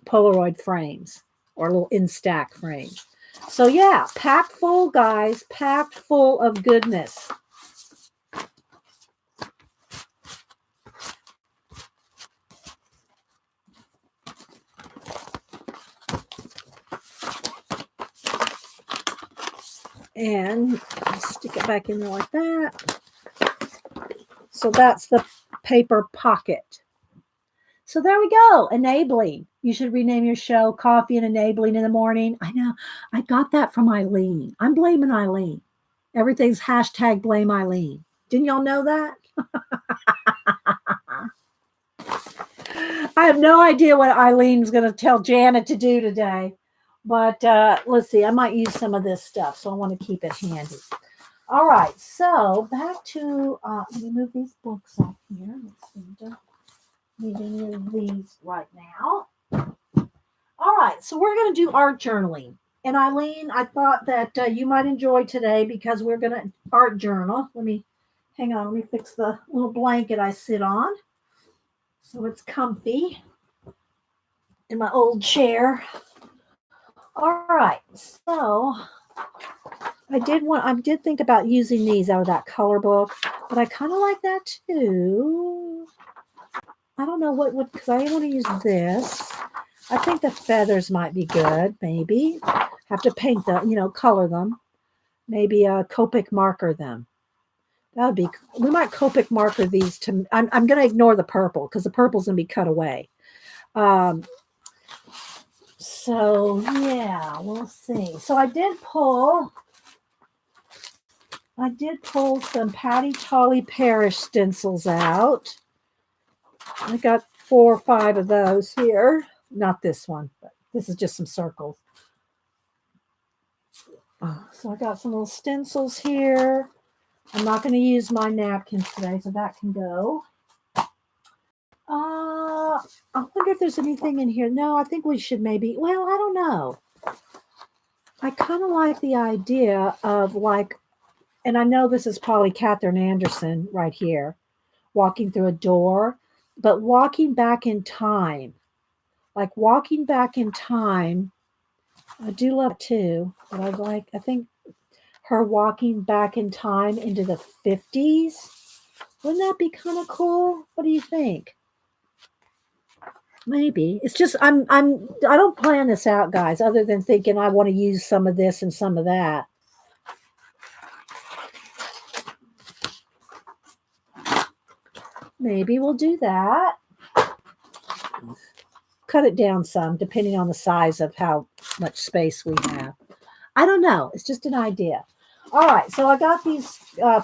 Polaroid frames, or little Instax frames. So yeah, packed full, guys. Packed full of goodness. And I'll stick it back in there like that. So that's the paper pocket. So there we go. Enabling. You should rename your show Coffee and Enabling in the Morning. I know. I got that from Eileen. I'm blaming Eileen. Everything's hashtag blame Eileen. Didn't y'all know that? I have no idea what Eileen's going to tell Janet to do today. But let's see. I might use some of this stuff. So I want to keep it handy. All right. So back to, let me move these books up here. Let's see. Don't need any of these right now. All right. So we're going to do art journaling. And Eileen, I thought that you might enjoy today because we're going to art journal. Hang on. Let me fix the little blanket I sit on so it's comfy in my old chair. All right. So I did think about using these out of that color book, but I kind of like that too. I don't know because I want to use this. I think the feathers might be good, maybe. Have to paint them, color them. Maybe Copic marker them. We might Copic marker these I'm going to ignore the purple because the purple's going to be cut away. So yeah, we'll see. So I did pull some Patty Tolly Parish stencils out. I got 4 or 5 of those here. Not this one, but this is just some circles. So I got some little stencils here. I'm not going to use my napkins today, so that can go. I wonder if there's anything in here. No, I think we should I don't know. I kind of like the idea of and I know this is probably Catherine Anderson right here, walking through a door, but walking back in time. Like walking back in time, I do love it too, but I think her walking back in time into the 50s. Wouldn't that be kind of cool? What do you think? Maybe. It's just I don't plan this out, guys, other than thinking I want to use some of this and some of that. Maybe we'll do that. Cut it down some, depending on the size of how much space we have. I don't know. It's just an idea. All right. So I got these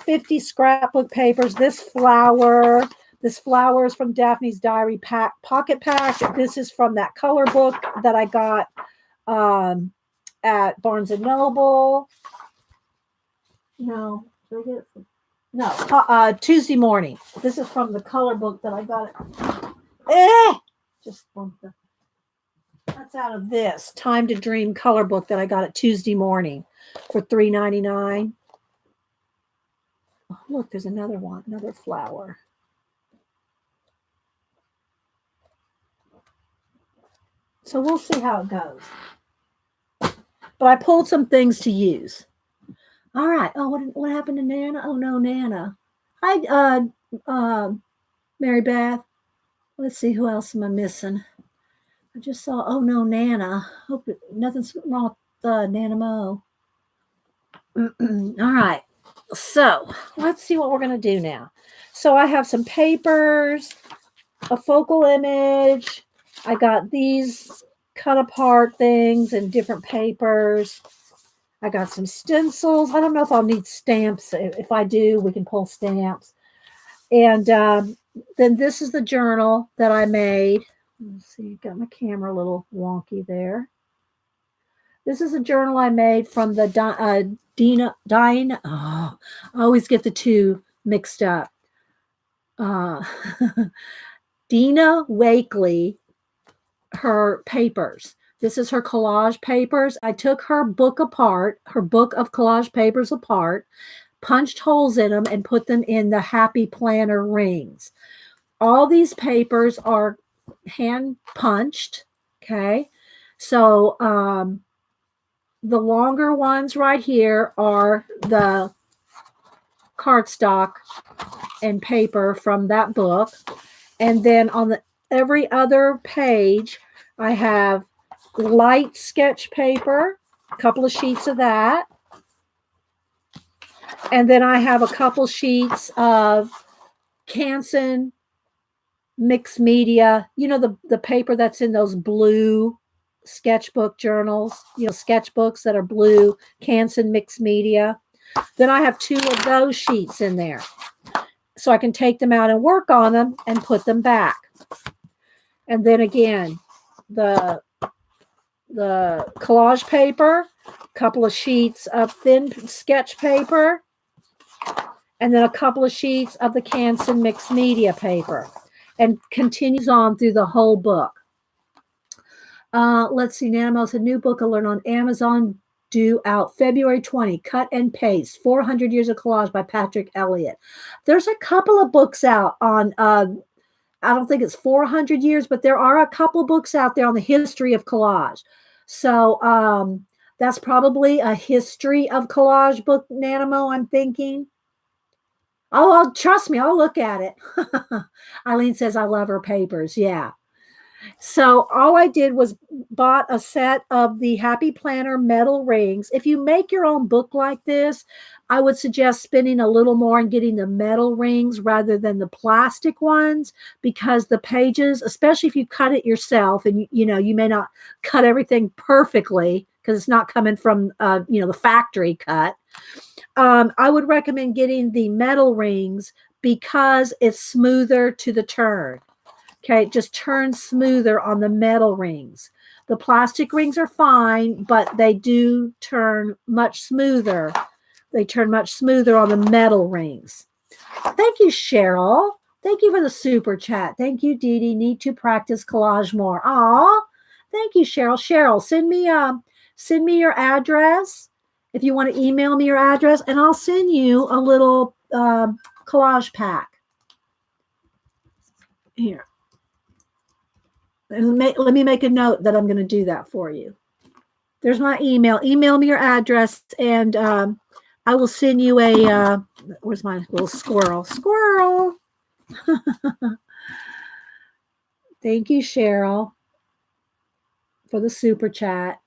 50 scrapbook papers. This flower is from Daphne's Diary Pocket Pack. This is from that color book that I got at Barnes & Noble. No. Did I get it from? No. Tuesday Morning. This is from the color book that I got it. Just bumped the. That's out of this Time to Dream color book that I got at Tuesday Morning for $3.99. Oh, look, there's another one, another flower. So we'll see how it goes. But I pulled some things to use. All right. Oh, what happened to Nana? Oh no, Nana. Hi, Mary Beth. Let's see, who else am I missing? I just saw, oh no, Nana. Hope nothing's wrong with Nana Mo. All right. So let's see what we're going to do now. So I have some papers, a focal image. I got these cut apart things and different papers. I got some stencils. I don't know if I'll need stamps. If I do, we can pull stamps. And then this is the journal that I made. Let's see, got my camera a little wonky there. This is a journal I made from the I always get the two mixed up. Dina Wakely, her papers. This is her collage papers. I took her book apart, her book of collage papers apart, punched holes in them, and put them in the Happy Planner rings. All these papers are hand punched. Okay. So the longer ones right here are the cardstock and paper from that book. And then on every other page, I have light sketch paper, a couple of sheets of that. And then I have a couple sheets of Canson mixed media. You know, the paper that's in those blue sketchbook journals, you know, sketchbooks that are blue, Canson mixed media. Then I have 2 of those sheets in there. So I can take them out and work on them and put them back. And then again, the collage paper, a couple of sheets of thin sketch paper, and then a couple of sheets of the Canson mixed media paper, and continues on through the whole book. Let's see, Nano's a new book I learned on Amazon, due out February 20, Cut and Paste, 400 Years of Collage by Patrick Elliott. There's a couple of books out on, I don't think it's 400 years, but there are a couple books out there on the history of collage. So that's probably a history of collage book, Nanimo, I'm thinking. Oh, trust me, I'll look at it. Eileen says, I love her papers. Yeah. So all I did was bought a set of the Happy Planner metal rings. If you make your own book like this, I would suggest spending a little more and getting the metal rings rather than the plastic ones, because the pages, especially if you cut it yourself, and you know, you may not cut everything perfectly because it's not coming from you know, the factory cut. I would recommend getting the metal rings because it's smoother to the turn. Okay, it just turns smoother on the metal rings. The plastic rings are fine, but they do turn much smoother. They turn much smoother on the metal rings. Thank you, Cheryl. Thank you for the super chat. Thank you, Dee Dee. Need to practice collage more. Aw, thank you, Cheryl. Cheryl, send me your address if you want to email me your address, and I'll send you a little collage pack. Here. And let me make a note that I'm going to do that for you. There's my email. Email me your address, and I will send you a, where's my little squirrel? Squirrel. Thank you, Cheryl, for the super chat.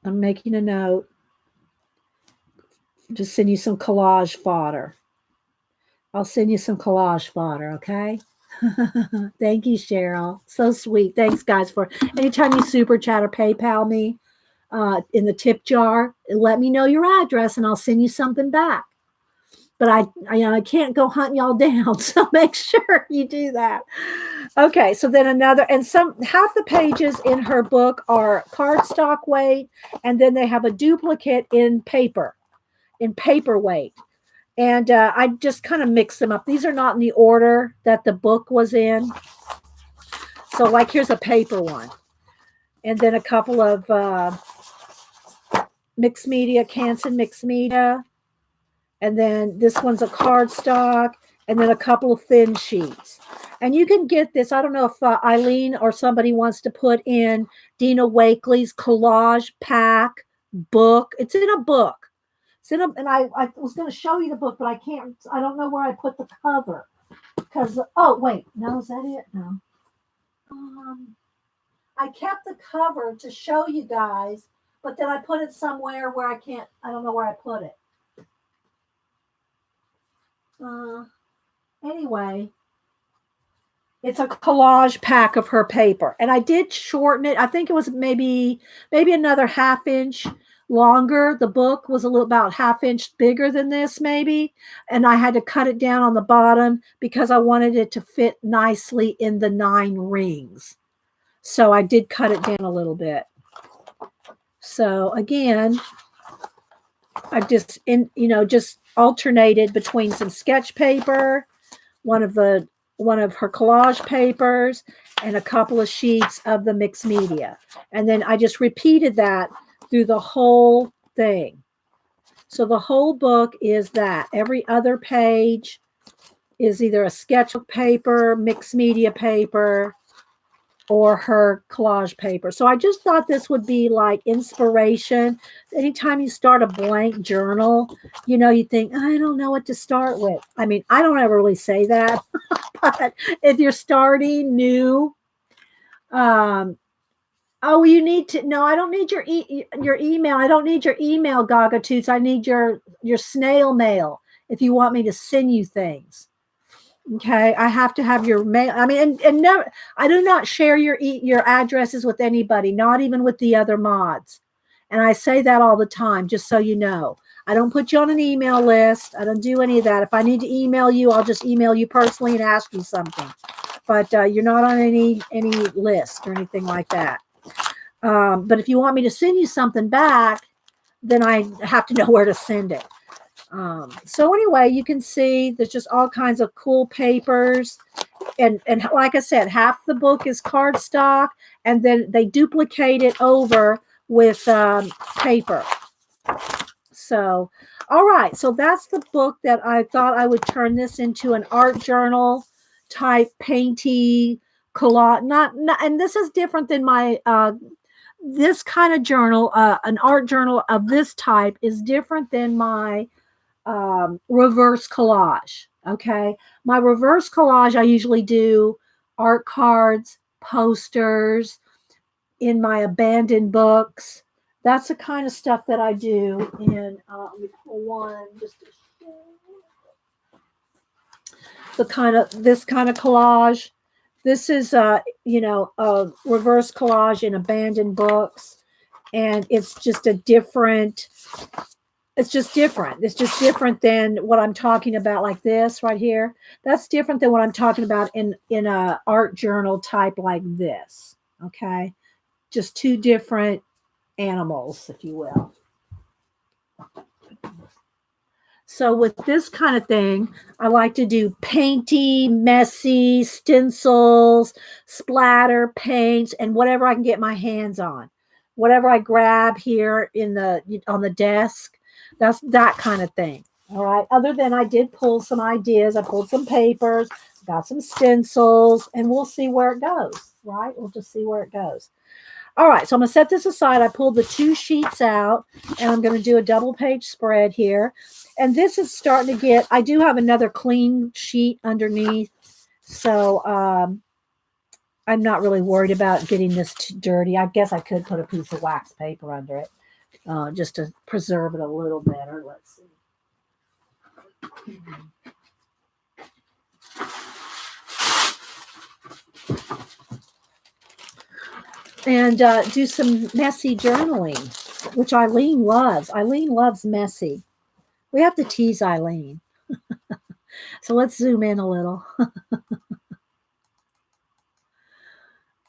I'm making a note. Just send you some collage fodder. I'll send you some collage fodder, okay? Thank you, Cheryl. So sweet. Thanks, guys, for anytime you super chat or PayPal me in the tip jar, let me know your address and I'll send you something back. But I can't go hunting y'all down, so make sure you do that. Okay, so then half the pages in her book are cardstock weight, and then they have a duplicate in paper weight. And I just kind of mix them up. These are not in the order that the book was in. So like here's a paper one. And then a couple of mixed media, Canson mixed media. And then this one's a cardstock. And then a couple of thin sheets. And you can get this. I don't know if Eileen or somebody wants to put in Dina Wakely's collage pack book. It's in a book. And I was going to show you the book, but I can't. I don't know where I put the cover. Because, oh, wait. No, is that it? No. I kept the cover to show you guys, but then I put it somewhere where I can't. I don't know where I put it. Anyway, it's a collage pack of her paper. And I did shorten it. I think it was maybe another ½ inch longer. The book was about ½ inch bigger than this, maybe. And I had to cut it down on the bottom because I wanted it to fit nicely in the 9 rings. So I did cut it down a little bit. So again, I just alternated between some sketch paper, one of her collage papers, and a couple of sheets of the mixed media. And then I just repeated that through the whole thing. So the whole book is that. Every other page is either a sketchbook paper, mixed media paper, or her collage paper. So I just thought this would be like inspiration. Anytime you start a blank journal, you think, I don't know what to start with. I mean, I don't ever really say that, but if you're starting new, Oh, you need to. No, I don't need your email. I don't need your email, Gaga Toots. I need your snail mail if you want me to send you things. Okay, I have to have your mail. I mean, and no, I do not share your addresses with anybody, not even with the other mods. And I say that all the time, just so you know. I don't put you on an email list. I don't do any of that. If I need to email you, I'll just email you personally and ask you something. But you're not on any list or anything like that. But if you want me to send you something back, then I have to know where to send it. So anyway, you can see there's just all kinds of cool papers. And like I said, half the book is cardstock, and then they duplicate it over with paper. So, all right. So that's the book that I thought I would turn this into an art journal type painty collage. Not, and this is different than my this kind of journal. An art journal of this type is different than my reverse collage. Okay. My reverse collage, I usually do art cards, posters in my abandoned books. That's the kind of stuff that I do in let me pull one just to show this kind of collage. This is a reverse collage in abandoned books, and it's just different. It's just different than what I'm talking about, like this right here. That's different than what I'm talking about in a art journal type like this. Okay. Just two different animals, if you will. So with this kind of thing, I like to do painty, messy, stencils, splatter, paints, and whatever I can get my hands on. Whatever I grab here on the desk. That's that kind of thing. All right. Other than I did pull some ideas. I pulled some papers, got some stencils, and we'll see where it goes. Right. We'll just see where it goes. All right. So I'm going to set this aside. I pulled the 2 sheets out, and I'm going to do a double page spread here. And this is starting to get, I do have another clean sheet underneath. So I'm not really worried about getting this too dirty. I guess I could put a piece of wax paper under it. Just to preserve it a little better. Let's see. And do some messy journaling, which Eileen loves. Eileen loves messy. We have to tease Eileen. So let's zoom in a little.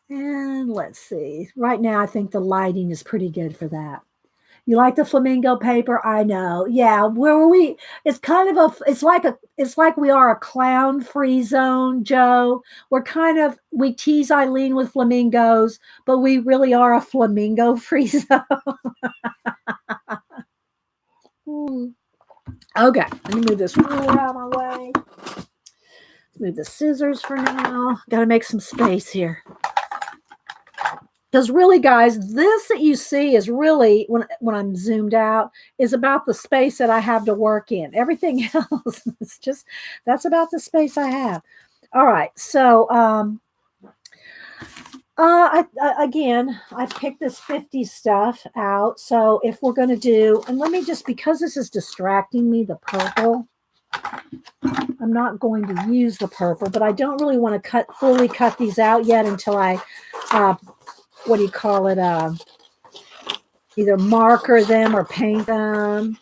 And let's see. Right now, I think the lighting is pretty good for that. You like the flamingo paper? I know. Yeah, where we it's kind of it's like we are a clown free zone, Joe. We tease Eileen with flamingos, but we really are a flamingo free zone. Okay, let me move this ruler out of my way. Let's move the scissors for now. Got to make some space here. Because really, guys, this that you see is really, when I'm zoomed out, is about the space that I have to work in. Everything else is just, that's about the space I have. All right. So, I picked this 50 stuff out. So if we're going to do, and let me just, because this is distracting me, the purple, I'm not going to use the purple, but I don't really want to fully cut these out yet until I, what do you call it? Either marker them or paint them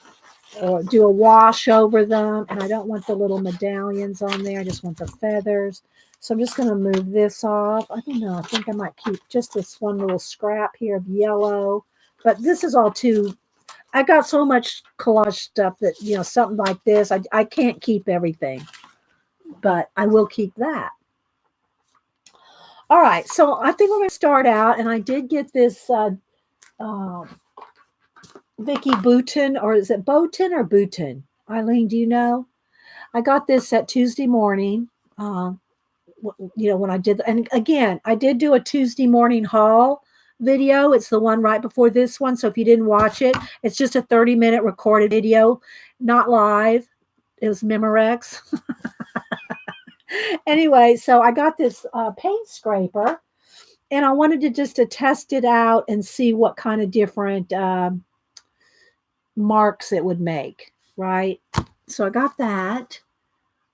or do a wash over them. And I don't want the little medallions on there. I just want the feathers. So I'm just going to move this off. I don't know. I think I might keep just this one little scrap here of yellow. But this is all too, I got so much collage stuff that, something like this, I can't keep everything. But I will keep that. All right, so I think we're going to start out, and I did get this Vicky Bouton, or is it Bouton or Bouton? Eileen, do you know? I got this at Tuesday morning, when I did, and again, I did do a Tuesday morning haul video. It's the one right before this one, so if you didn't watch it, it's just a 30-minute recorded video, not live. It was Memorex. Anyway, so I got this paint scraper, And I wanted to just to test it out and see what kind of different marks it would make, right? So I got that.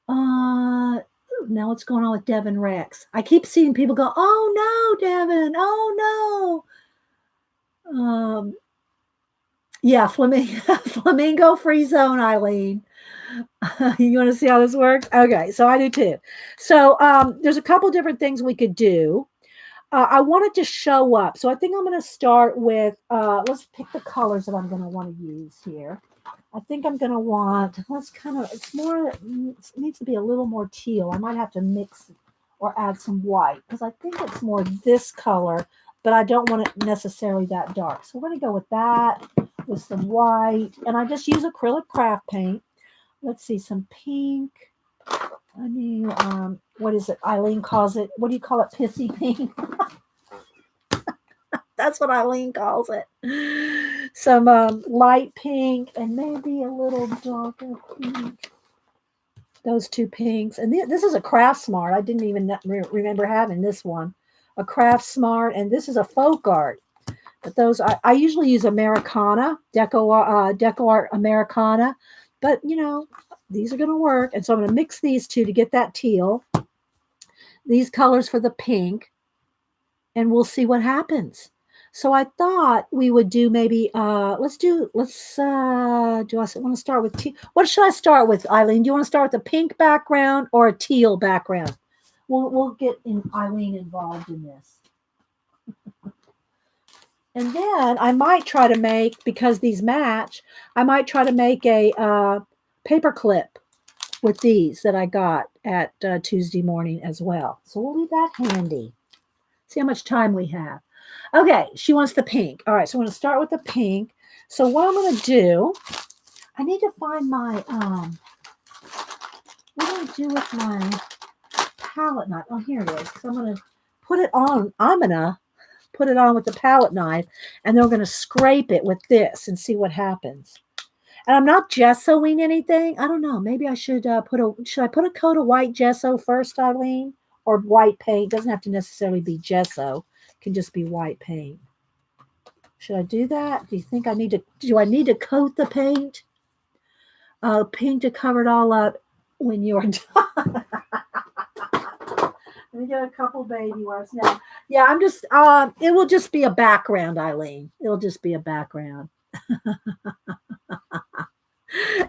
Now what's going on with Devin Rex? I keep seeing people go, "Oh no, Devin! Oh no!" Yeah, flamingo free zone, Eileen. You want to see how this works? Okay, so I do too. So there's a couple different things we could do. I wanted to show up. So I think I'm going to start with, let's pick the colors that I'm going to want to use here. I think I'm going to want, it's more, it needs to be a little more teal. I might have to mix or add some white because I think it's more this color, but I don't want it necessarily that dark. So we're going to go with that, with some white. And I just use acrylic craft paint. Let's see, some pink. I mean, what is it? Eileen calls it, what do you call it? Pissy pink. That's what Eileen calls it. Some light pink and maybe a little darker pink. Those two pinks. And this is a Craft Smart. I didn't even remember having this one. A Craft Smart. And this is a folk art. But those, I usually use Americana, Deco Art Americana. But, you know, these are going to work. And so I'm going to mix these two to get that teal. These colors for the pink. And we'll see what happens. So I thought we would do maybe, do I want to start with teal? What should I start with, Eileen? Do you want to start with a pink background or a teal background? We'll get Eileen involved in this. And then I might try to make, because these match, I might try to make a paper clip with these that I got at Tuesday morning as well. So we'll leave that handy. See how much time we have. Okay, she wants the pink. All right, so I'm going to start with the pink. So what I'm going to do, I need to find my, what do I do with my palette knife? Oh, here it is. So I'm going to put it on. I'm going to put it on with the palette knife, and then we're going to scrape it with this and see what happens. And I'm not gessoing anything. I don't know. Maybe I should should I put a coat of white gesso first, Eileen? Or white paint? Doesn't have to necessarily be gesso. It can just be white paint. Should I do that? Do you think I need to, do I need to coat the paint? Pink to cover it all up when you're done. Let me get a couple baby wipes now. Yeah, I'm just, it will just be a background, Eileen. It'll just be a background.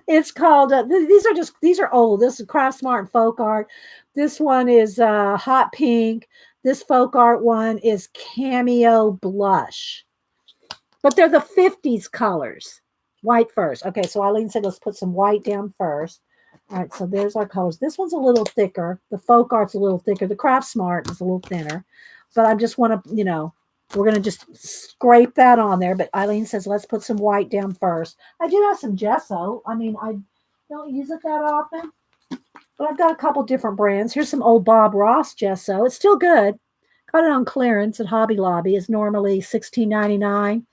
It's called, these are old. This is Craft Smart and Folk Art. This one is hot pink. This folk art one is cameo blush. But they're the 50s colors. White first. Okay, so Eileen said let's put some white down first. All right, so there's our colors. This one's a little thicker. The folk art's a little thicker. The Craft Smart is a little thinner. But I just want to, you know, we're going to just scrape that on there. But Eileen says, let's put some white down first. I do have some gesso. I mean, I don't use it that often. But I've got a couple different brands. Here's some old Bob Ross gesso. It's still good. Got it on clearance at Hobby Lobby. It's normally $16.99.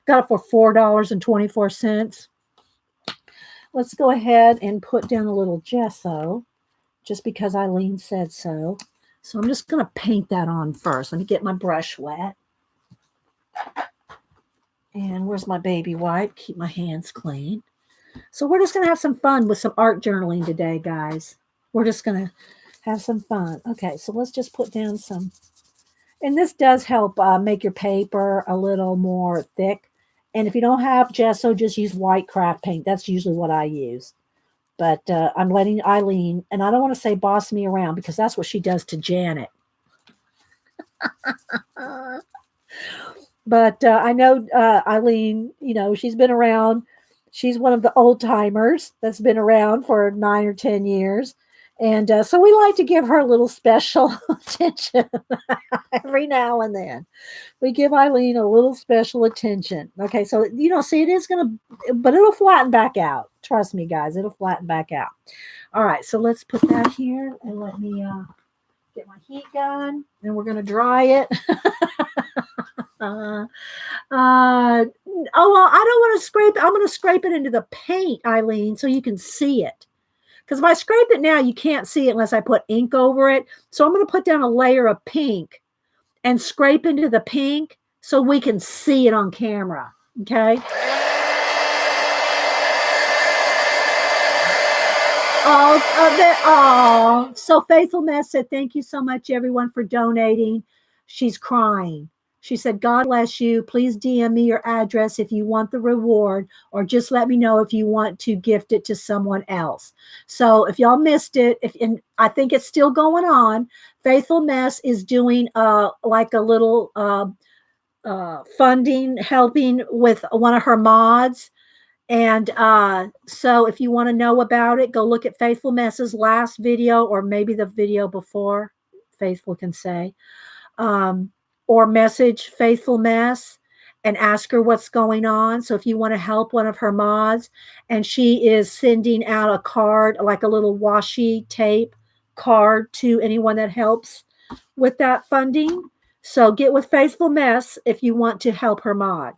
Got it for $4.24. Let's go ahead and put down a little gesso just because Eileen said so. So I'm just going to paint that on first. Let me get my brush wet. And where's my baby wipe? Keep my hands clean. So we're just going to have some fun with some art journaling today, guys. We're just going to have some fun. Okay, so let's just put down some. And this does help make your paper a little more thick. And if you don't have gesso, just use white craft paint. That's usually what I use. But I'm letting Eileen, and I don't want to say boss me around because that's what she does to Janet. But I know Eileen, you know, she's been around. She's one of the old timers that's been around for 9 or 10 years. And so we like to give her a little special attention every now and then. We give Eileen a little special attention. Okay, so, you know, see, it is going to, but it'll flatten back out. Trust me, guys, it'll flatten back out. All right, so let's put that here and let me get my heat gun, and we're going to dry it. Oh, well, I don't want to scrape it. I'm going to scrape it into the paint, Eileen, so you can see it. Because if I scrape it now, you can't see it unless I put ink over it. So I'm going to put down a layer of pink and scrape into the pink so we can see it on camera. Okay. So Faithful Mess said, thank you so much, everyone, for donating. She's crying. She said, God bless you. Please DM me your address if you want the reward, or just let me know if you want to gift it to someone else. So if y'all missed it, and I think it's still going on, Faithful Mess is doing like a little funding, helping with one of her mods. And so if you want to know about it, go look at Faithful Mess's last video, or maybe the video before, Faithful can say, or message Faithful Mess and ask her what's going on. So if you want to help one of her mods, and she is sending out a card, like a little washi tape card, to anyone that helps with that funding. So get with Faithful Mess if you want to help her mod.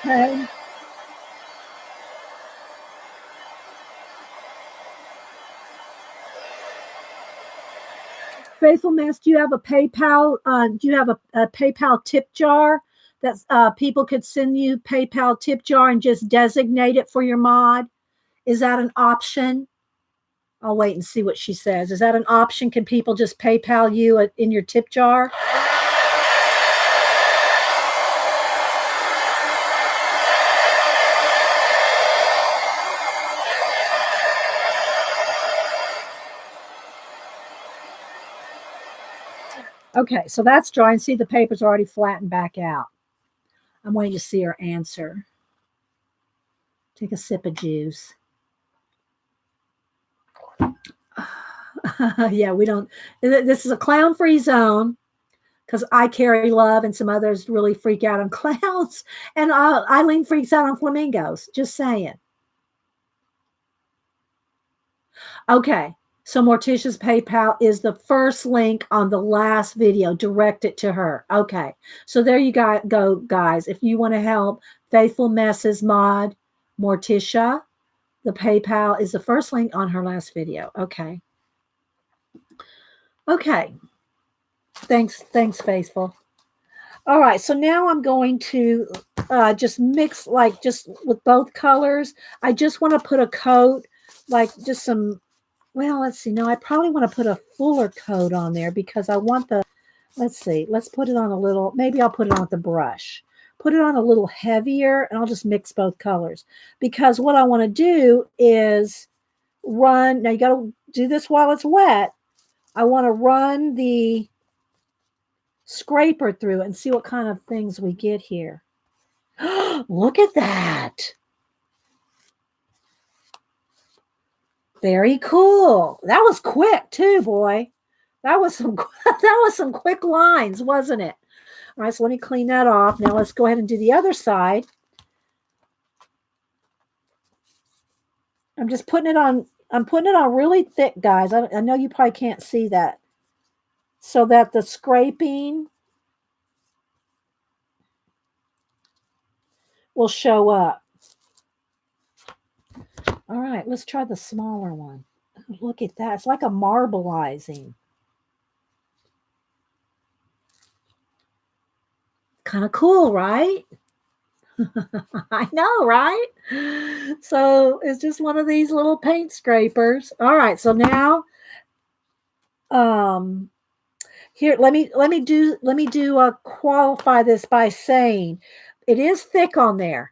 Okay. Faithful Mess, do you have a PayPal? Do you have a PayPal tip jar that people could send you PayPal tip jar and just designate it for your mod? Is that an option? I'll wait and see what she says. Is that an option? Can people just PayPal you in your tip jar? Okay, so that's dry. See, the paper's already flattened back out. I'm waiting to see her answer. Take a sip of juice. Yeah, we don't. This is a clown-free zone because I carry love, and some others really freak out on clowns, and Eileen freaks out on flamingos. Just saying. Okay. So Morticia's PayPal is the first link on the last video. Direct it to her. Okay. So there you go, guys. If you want to help Faithful Mess's mod, Morticia, the PayPal is the first link on her last video. Okay. Okay. Thanks, Faithful. All right. So now I'm going to just mix, like, just with both colors. I just want to put a coat, like just some. Well, let's see. No, I probably want to put a fuller coat on there because I want the, let's see. Let's put it on a little, maybe I'll put it on with the brush. Put it on a little heavier, and I'll just mix both colors. Because what I want to do is run, now you got to do this while it's wet. I want to run the scraper through it and see what kind of things we get here. Look at that. Very cool. That was quick too, boy. That was some quick lines, wasn't it? All right, so let me clean that off. Now let's go ahead and do the other side. I'm just putting it on. I'm putting it on really thick, guys. I know you probably can't see that, so that the scraping will show up. All right, let's try the smaller one. Look at that. It's like a marbleizing. Kind of cool, right? I know, right? So it's just one of these little paint scrapers. All right, so now here, let me qualify this by saying it is thick on there.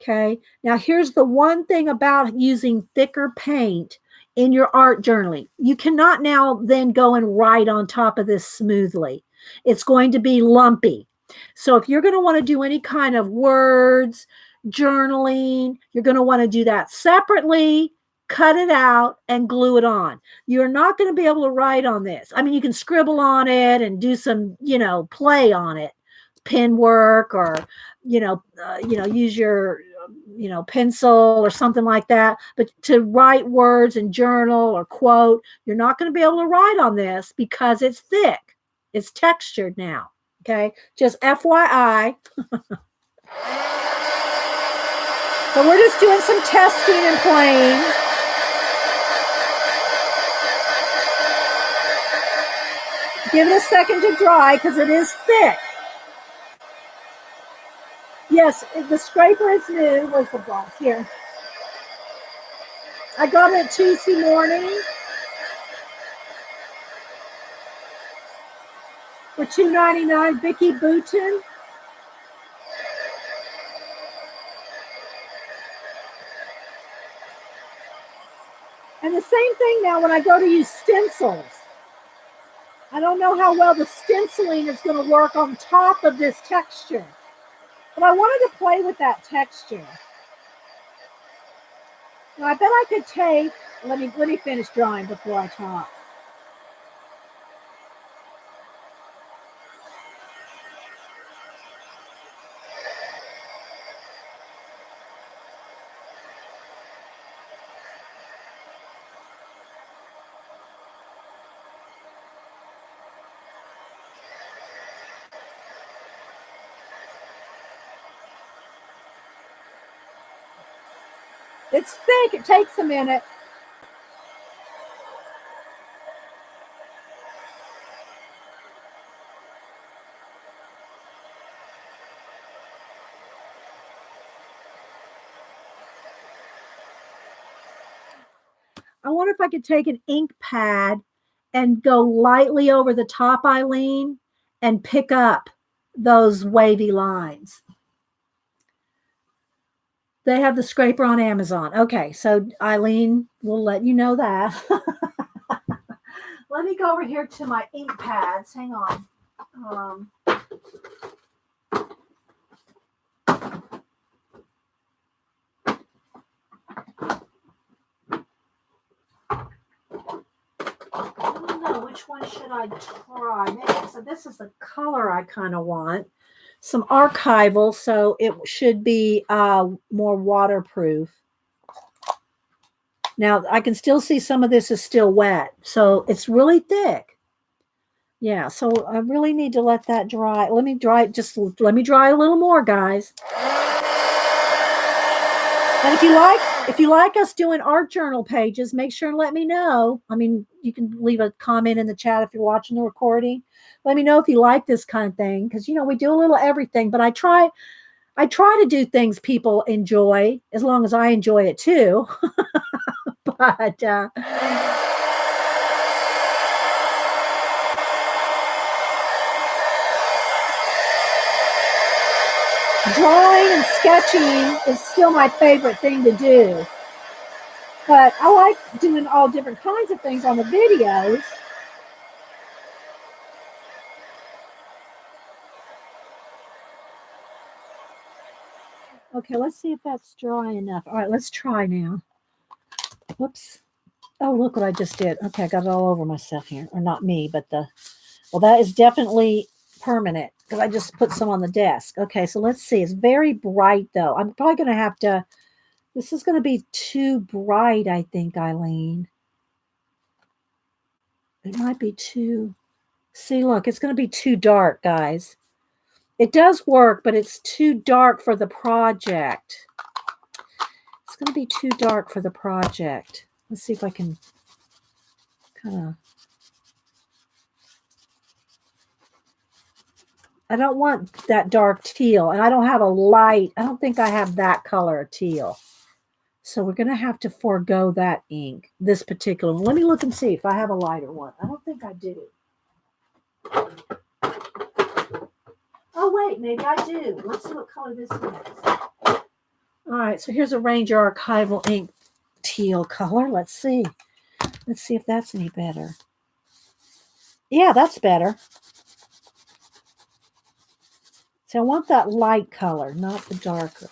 Okay. Now here's the one thing about using thicker paint in your art journaling. You cannot now then go and write on top of this smoothly. It's going to be lumpy. So if you're going to want to do any kind of words, journaling, you're going to want to do that separately, cut it out, and glue it on. You're not going to be able to write on this. I mean, you can scribble on it and do some, play on it, pen work, or, use your, pencil or something like that. But to write words and journal or quote, you're not going to be able to write on this because it's thick. It's textured now. Okay, just FYI. So we're just doing some testing and playing. Give it a second to dry because it is thick. Yes, the scraper is new. Where's the box? Here. I got it Tuesday morning for $2.99. Vicky Bouton. And the same thing now when I go to use stencils. I don't know how well the stenciling is going to work on top of this texture. But I wanted to play with that texture. Now I bet I could take, let me finish drawing before I talk. It's thick, it takes a minute. I wonder if I could take an ink pad and go lightly over the top, Eileen, and pick up those wavy lines. They have the scraper on Amazon. Okay, so Eileen will let you know that. Let me go over here to my ink pads. Hang on. I don't know, which one should I try? Maybe, so this is the color I kind of want. Some archival, so it should be more waterproof. Now, I can still see some of this is still wet, so it's really thick. Yeah, so I really need to let that dry. Let me dry a little more, guys. And if you like us doing art journal pages, make sure and let me know. I mean, you can leave a comment in the chat if you're watching the recording. Let me know if you like this kind of thing, because we do a little everything, but I try to do things people enjoy as long as I enjoy it too. But drawing and sketching is still my favorite thing to do. But I like doing all different kinds of things on the videos. Okay, let's see if that's dry enough. All right, let's try now. Whoops. Oh, look what I just did. Okay, I got it all over myself here. Or not me, but well, that is definitely permanent because I just put some on the desk. Okay, so let's see. It's very bright, though. I'm probably going to have to, this is going to be too bright, I think, Eileen. It might be too, see, look, it's going to be too dark, guys. It does work, but it's too dark for the project. It's going to be too dark for the project. Let's see if I can kind of, I don't want that dark teal, and I don't have a light. I don't think I have that color of teal. So we're going to have to forego that ink, this particular one. Let me look and see if I have a lighter one. I don't think I do. Oh, wait, maybe I do. Let's see what color this is. All right, so here's a Ranger Archival ink teal color. Let's see. Let's see if that's any better. Yeah, that's better. So I want that light color, not the darker.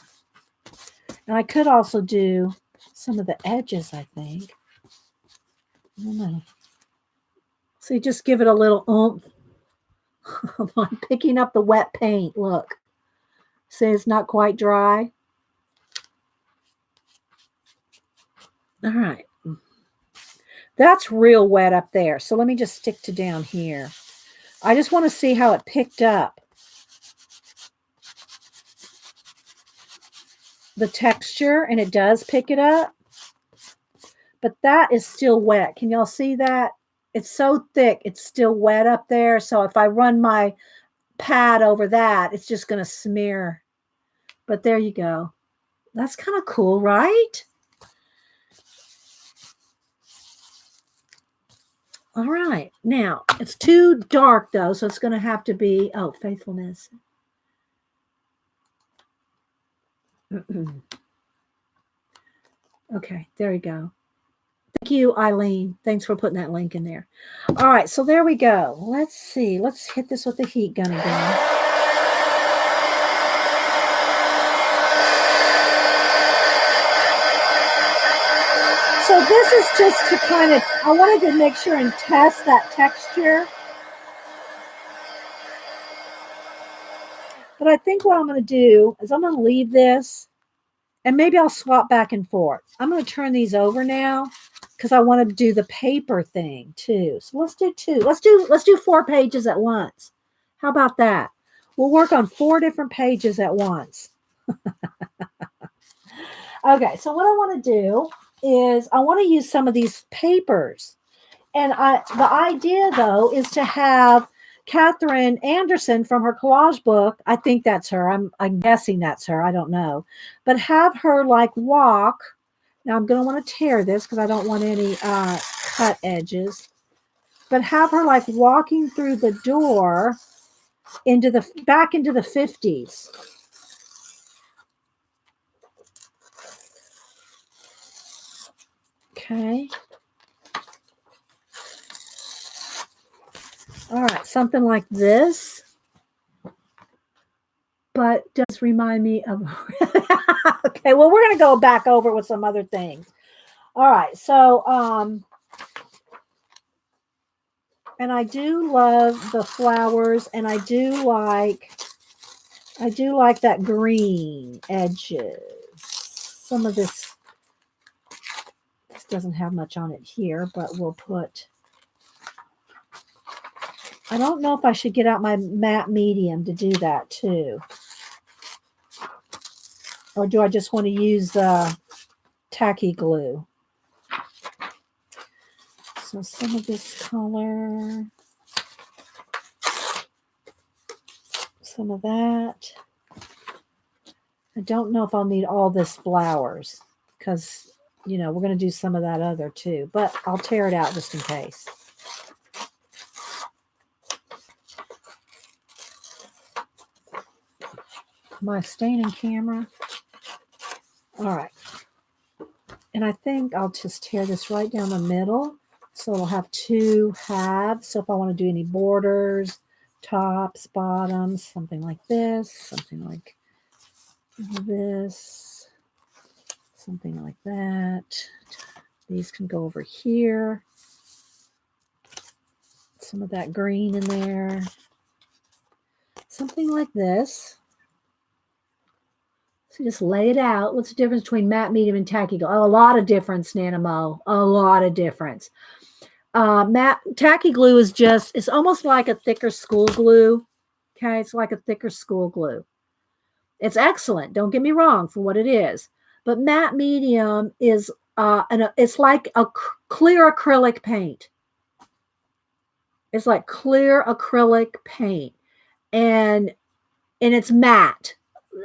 And I could also do some of the edges, I think. I don't know. So you just give it a little oomph. I'm picking up the wet paint. Look. See, it's not quite dry. All right. That's real wet up there. So let me just stick to down here. I just want to see how it picked up. the texture, and it does pick it up. But that is still wet. Can y'all see that? It's so thick, it's still wet up there. So if I run my pad over that, it's just going to smear. But there you go. That's kind of cool, right? All right. Now, it's too dark, though, so it's going to have to be, oh, faithfulness. Okay, there you go. Thank you, Eileen. Thanks for putting that link in there. All right, so there we go. Let's see. Let's hit this with the heat gun again. So this is just to kind of, I wanted to make sure and test that texture. But I think what I'm going to do is I'm going to leave this, and maybe I'll swap back and forth. I'm going to turn these over now because I want to do the paper thing too. So let's do two. Let's do 4 pages at once. How about that? We'll work on 4 different pages at once. Okay, so what I want to do is I want to use some of these papers. And the idea, though, is to have Catherine Anderson from her collage book. I think that's her. I'm guessing that's her. I don't know. But have her like walk. Now I'm going to want to tear this because I don't want any cut edges. But have her like walking through the door back into the 50s. Okay. All right, something like this. But does remind me of okay, well, we're going to go back over with some other things. All right, so and I do love the flowers, and I do like that green edges. Some of this doesn't have much on it here, but we'll put, I don't know if I should get out my matte medium to do that too. Or do I just want to use tacky glue? So some of this color, some of that. I don't know if I'll need all this flowers because, you know, we're going to do some of that other too, but I'll tear it out just in case. My staining camera. All right. And I think I'll just tear this right down the middle. So it'll have 2 halves. So if I want to do any borders, tops, bottoms, something like this, something like this, something like that. These can go over here. Some of that green in there. Something like this. So just lay it out. What's the difference between matte, medium, and tacky glue? Oh, a lot of difference, Nana Mo. A lot of difference. Matte tacky glue is just, it's almost like a thicker school glue. Okay, it's like a thicker school glue. It's excellent. Don't get me wrong for what it is. But matte medium is, it's like a clear acrylic paint. It's like clear acrylic paint. And it's matte,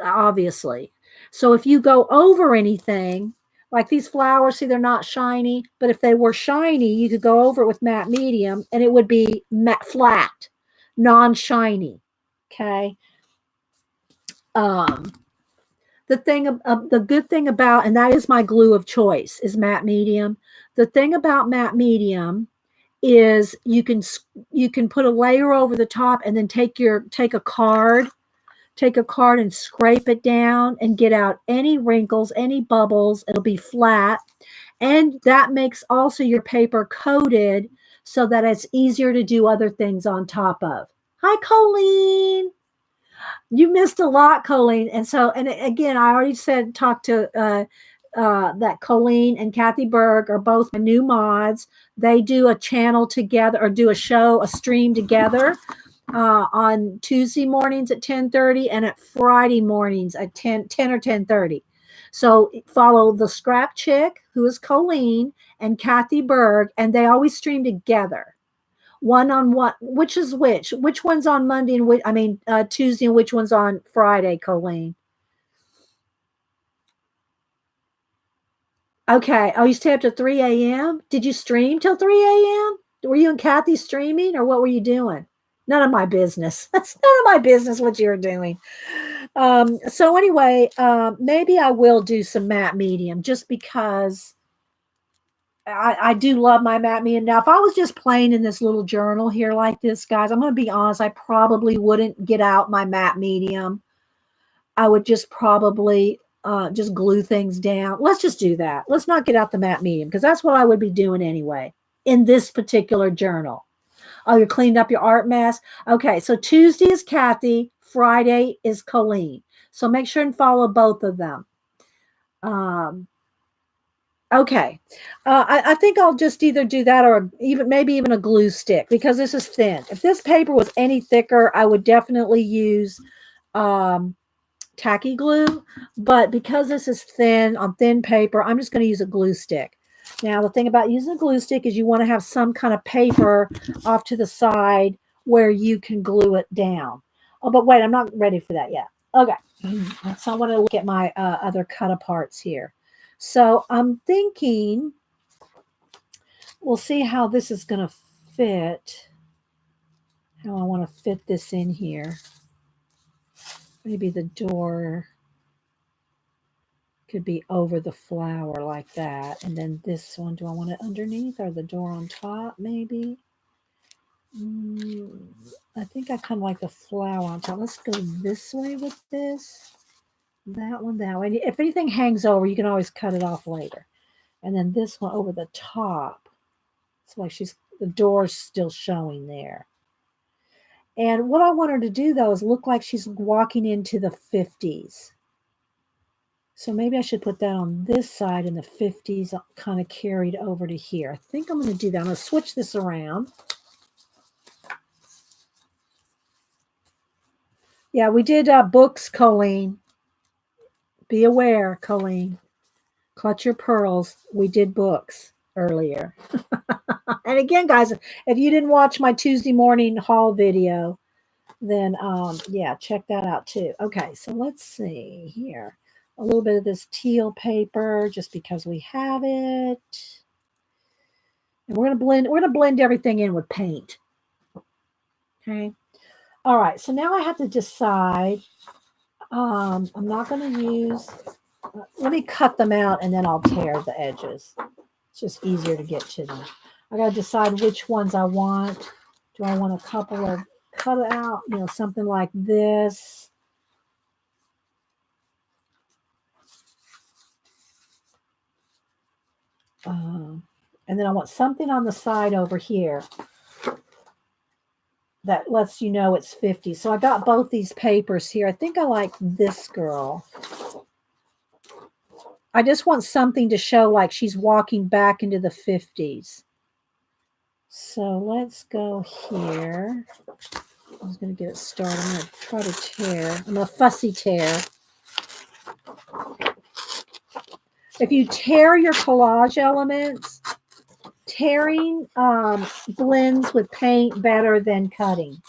obviously. So if you go over anything, like these flowers, see, they're not shiny, but if they were shiny, you could go over it with matte medium and it would be matte flat, non-shiny. Okay. The good thing about, and that is my glue of choice, is matte medium. The thing about matte medium is you can put a layer over the top and then take a card and scrape it down and get out any wrinkles, any bubbles. It'll be flat. And that makes also your paper coated so that it's easier to do other things on top of. Hi, Colleen. You missed a lot, Colleen. And so, and again, I already said, talk to that Colleen and Kathy Berg are both my new mods. They do a channel together or do a stream together. On Tuesday mornings at 10:30 and at Friday mornings at 10 or 10:30. So follow the Scrap Chick, who is Colleen, and Kathy Berg, and they always stream together. One on one, which is which? Which one's on Monday and which, Tuesday, and which one's on Friday, Colleen? Okay. Oh, you stay up to 3 a.m.? Did you stream till 3 a.m.? Were you and Kathy streaming, or what were you doing? None of my business. That's none of my business what you're doing. So anyway, maybe I will do some matte medium just because I do love my matte medium. Now, if I was just playing in this little journal here like this, guys, I'm going to be honest, I probably wouldn't get out my matte medium. I would just probably just glue things down. Let's just do that. Let's not get out the matte medium because that's what I would be doing anyway in this particular journal. Oh, you cleaned up your art mess? Okay, so Tuesday is Kathy, Friday is Colleen. So make sure and follow both of them. Okay, I think I'll just either do that or maybe even a glue stick because this is thin. If this paper was any thicker, I would definitely use tacky glue. But because this is thin on thin paper, I'm just going to use a glue stick. Now, the thing about using a glue stick is you want to have some kind of paper off to the side where you can glue it down. Oh, but wait, I'm not ready for that yet. Okay, so I want to look at my other cut aparts here. So I'm thinking, we'll see how this is going to fit, how I want to fit this in here. Maybe the door could be over the flower like that. And then this one, do I want it underneath or the door on top maybe? I think I kind of like the flower on top. Let's go this way with this. That one, that way. If anything hangs over, you can always cut it off later. And then this one over the top. It's like the door's still showing there. And what I want her to do, though, is look like she's walking into the 50s. So maybe I should put that on this side and the 50s kind of carried over to here. I think I'm going to do that. I'm going to switch this around. Yeah, we did books, Colleen. Be aware, Colleen. Clutch your pearls. We did books earlier. And again, guys, if you didn't watch my Tuesday morning haul video, then yeah, check that out too. Okay, so let's see here. A little bit of this teal paper just because we have it. And we're gonna blend everything in with paint. Okay. All right, so now I have to decide. I'm not gonna use, let me cut them out and then I'll tear the edges. It's just easier to get to them. I gotta decide which ones I want. Do I want a couple of cut out, something like this? And then I want something on the side over here that lets you know it's 50. So I got both these papers here. I think I like this girl. I just want something to show like she's walking back into the 50s. So let's go here. I was going to get it started. I'm going to try to tear. I'm going to fussy tear. If you tear your collage elements, tearing blends with paint better than cutting.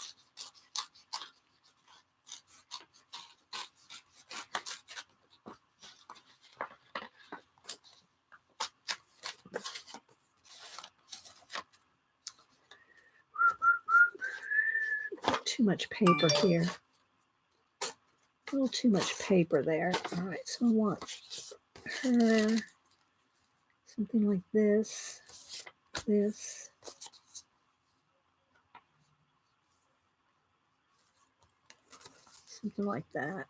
Too much paper here. A little too much paper there. All right, so I want her something like this, this. Something like that.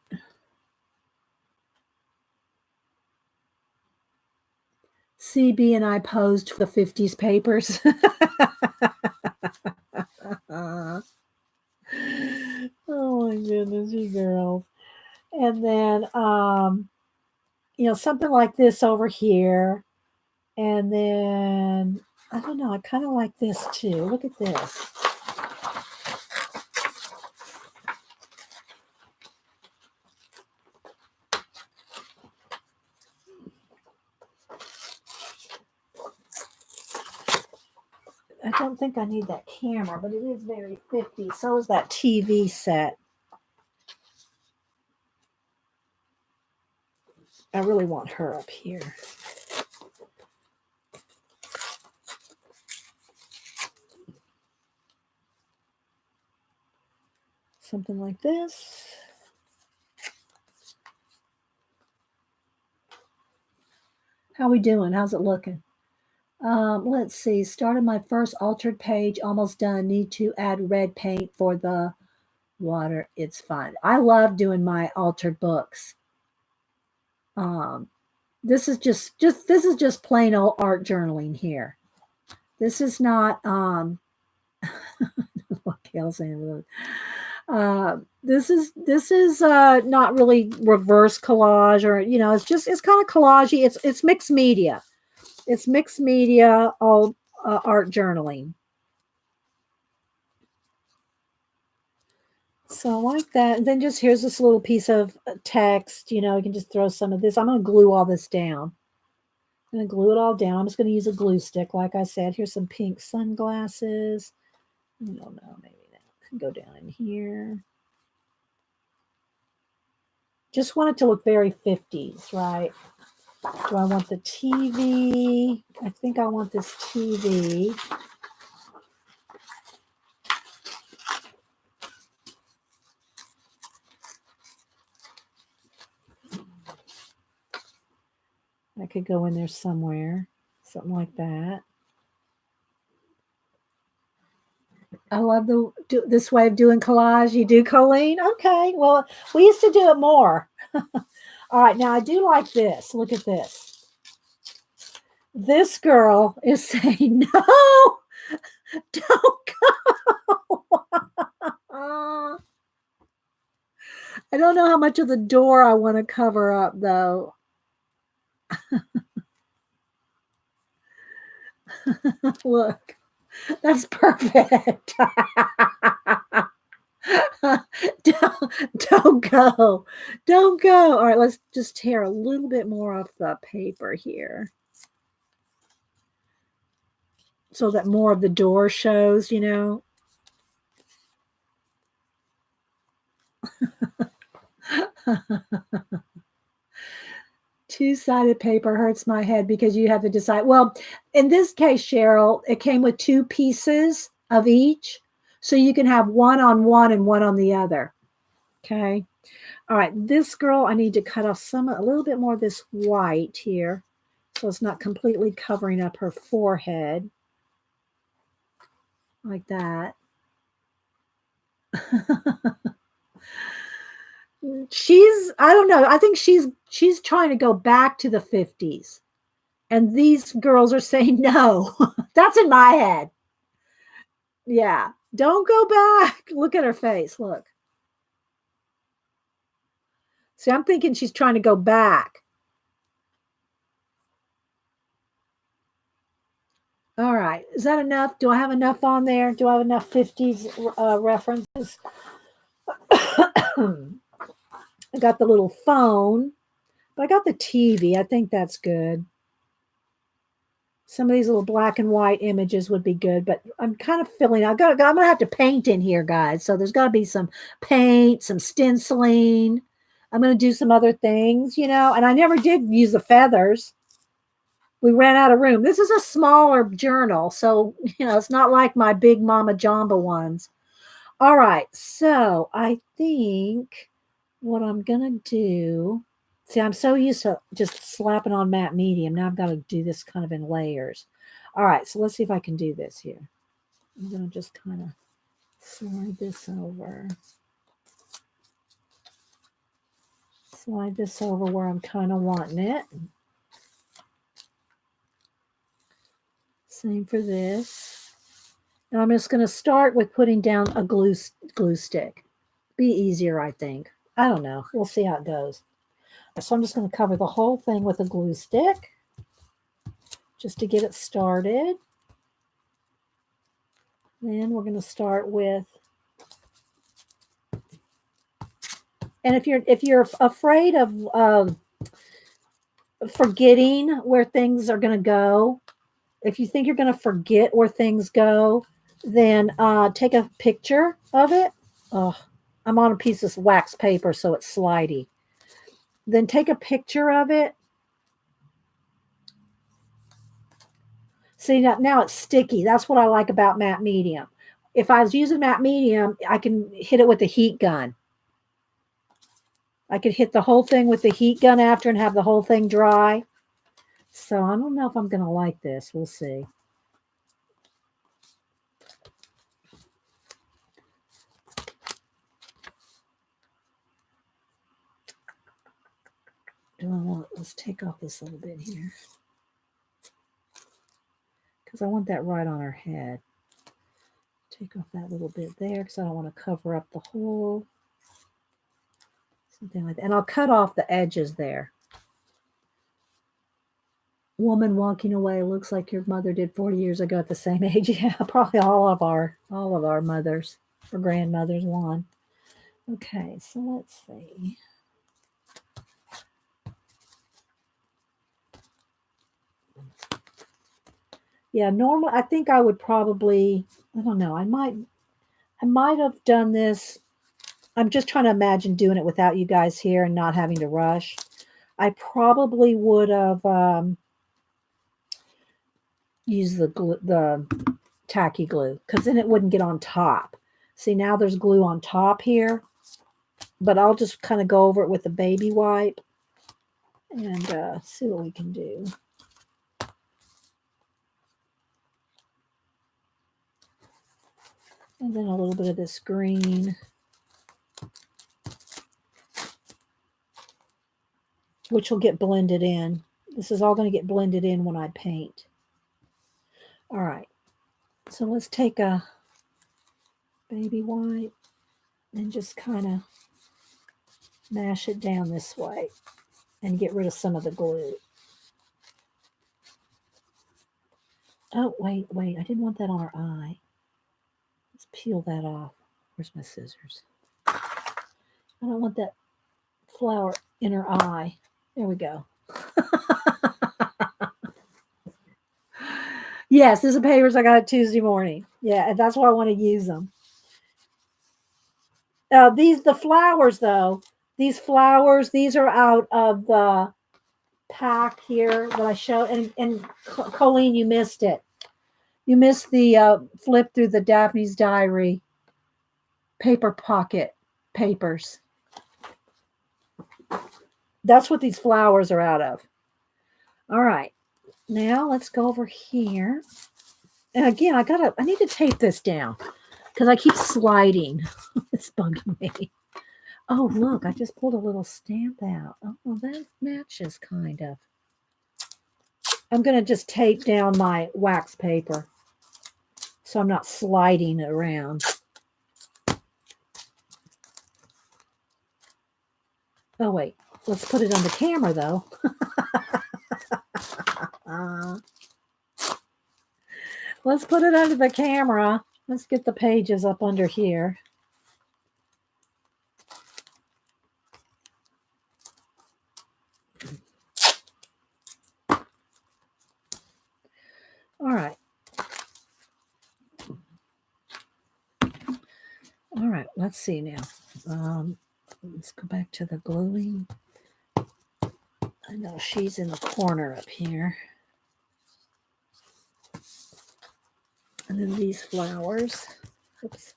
CB and I posed for the 50s papers. Oh my goodness, you girls. And then, something like this over here. And then, I don't know, I kind of like this too. Look at this. I don't think I need that camera, but it is very 50s. So is that TV set. I really want her up here. Something like this. How we doing? How's it looking? Let's see. Started my first altered page. Almost done. Need to add red paint for the water. It's fun. I love doing my altered books. This is just plain old art journaling here. This is not what Gail's saying. This is not really reverse collage, or it's kind of collagey. It's mixed media. It's mixed media, all art journaling. So like that. And then just here's this little piece of text. You can just throw some of this. I'm going to glue all this down. I'm going to glue it all down. I'm just going to use a glue stick. Like I said, here's some pink sunglasses. I don't know. Maybe that can go down in here. Just want it to look very 50s, right? Do I want the TV? I think I want this TV. I could go in there somewhere, something like that. I love this way of doing collage. You do, Colleen? Okay. Well, we used to do it more. All right. Now, I do like this. Look at this. This girl is saying, no, don't go. I don't know how much of the door I want to cover up, though. Look. That's perfect. Don't go. Don't go. All right, let's just tear a little bit more off the paper here so that more of the door shows, Two-sided paper hurts my head because you have to decide. Well, in this case, Cheryl, it came with 2 pieces of each. So you can have one on one and one on the other. Okay. All right. This girl, I need to cut off a little bit more of this white here, so it's not completely covering up her forehead. Like that. I don't know. I think she's trying to go back to the 50s. And these girls are saying no. That's in my head. Yeah. Don't go back. Look at her face. Look. See, I'm thinking she's trying to go back. All right. Is that enough? Do I have enough on there? Do I have enough 50s references? I got the little phone, but I got the TV. I think that's good. Some of these little black and white images would be good, but I'm kind of feeling I'm going to have to paint in here, guys. So there's got to be some paint, some stenciling. I'm going to do some other things, and I never did use the feathers. We ran out of room. This is a smaller journal, so, it's not like my big Mama Jamba ones. All right, so I think what I'm going to do, see, I'm so used to just slapping on matte medium. Now I've got to do this kind of in layers. All right, so let's see if I can do this here. I'm going to just kind of slide this over. Slide this over where I'm kind of wanting it. Same for this. And I'm just going to start with putting down a glue stick. Be easier, I think. I don't know. We'll see how it goes. So I'm just going to cover the whole thing with a glue stick just to get it started. Then we're going to start with, and if you're afraid of forgetting where things are going to go, If you think you're going to forget where things go, then take a picture of it. Oh, I'm on a piece of wax paper, so it's slidey. Then take a picture of it. See, now it's sticky. That's what I like about matte medium. If I was using matte medium, I can hit it with the heat gun. I could hit the whole thing with the heat gun after and have the whole thing dry. So I don't know if I'm going to like this. We'll see. Let's take off this little bit here. Because I want that right on her head. Take off that little bit there because I don't want to cover up the hole. Something like that. And I'll cut off the edges there. Woman walking away looks like your mother did 40 years ago at the same age. Yeah, probably all of our mothers or grandmothers won. Okay, so let's see. Yeah, normally I think I would probably, I don't know, I might have done this. I'm just trying to imagine doing it without you guys here and not having to rush. I probably would have used the tacky glue because then it wouldn't get on top. See, now there's glue on top here, but I'll just kind of go over it with a baby wipe and see what we can do. And then a little bit of this green. Which will get blended in. This is all going to get blended in when I paint. All right. So let's take a baby wipe and just kind of mash it down this way and get rid of some of the glue. Oh, wait. I didn't want that on her eye. Let's peel that off. Where's my scissors? I don't want that flower in her eye. There we go. Yes, these are papers I got Tuesday morning. Yeah, and that's why I want to use them. The flowers, though, these are out of the pack here that I showed. And Colleen, you missed it. You missed the flip through the Daphne's Diary paper pocket papers. That's what these flowers are out of. All right. Now let's go over here. And again, I need to tape this down because I keep sliding. It's bugging me. Oh, look, I just pulled a little stamp out. Oh, that matches kind of. I'm going to just tape down my wax paper so I'm not sliding it around. Oh, wait. Let's put it on the camera, though. Let's put it under the camera. Let's get the pages up under here. All right. All right, let's see now. Let's go back to the gluing. I know she's in the corner up here. And then these flowers. Oops.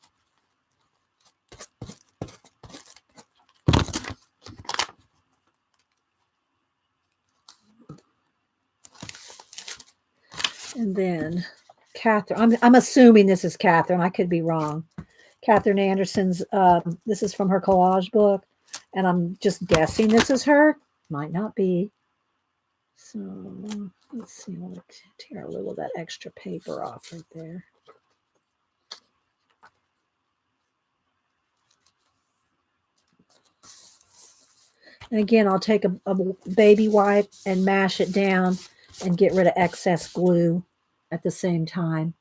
And then Catherine. I'm assuming this is Catherine. I could be wrong. Catherine Anderson's. This is from her collage book, and I'm just guessing this is her. Might not be. So let's see. I'll tear a little of that extra paper off right there. And again, I'll take a baby wipe and mash it down and get rid of excess glue at the same time.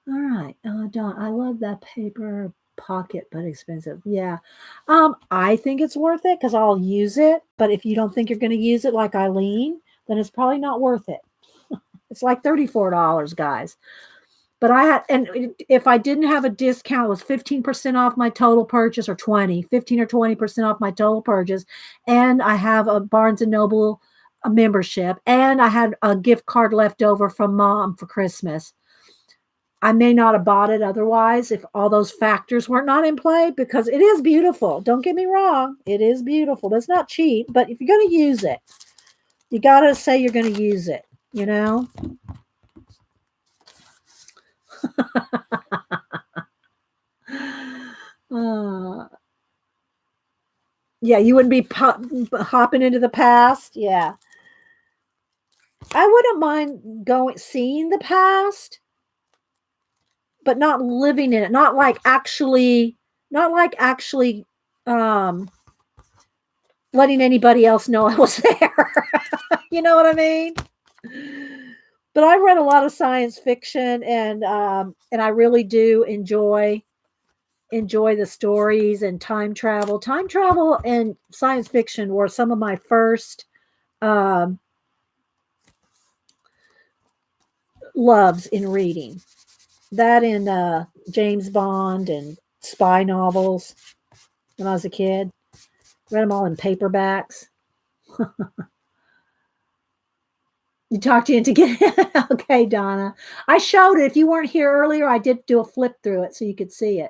All right. Dawn, I love that paper pocket, but expensive. Yeah. I think it's worth it because I'll use it. But if you don't think you're going to use it like Eileen, then it's probably not worth it. It's like $34, guys. But I had, and if I didn't have a discount, it was 15% off my total purchase, or 15 or 20% off my total purchase. And I have a Barnes and Noble membership, and I had a gift card left over from Mom for Christmas. I may not have bought it otherwise if all those factors were not in play, because it is beautiful. Don't get me wrong. It is beautiful. But it's not cheap, but if you're going to use it, you got to say you're going to use it, you know? Yeah, you wouldn't be hopping into the past. Yeah. I wouldn't mind seeing the past, but not living in it. Not like actually letting anybody else know I was there. You know what I mean? But I read a lot of science fiction, and I really do enjoy the stories and time travel. Time travel and science fiction were some of my first loves in reading. That and James Bond and spy novels when I was a kid. Read them all in paperbacks. You talked you into getting okay, Donna. I showed it. If you weren't here earlier, I did do a flip through it so you could see it.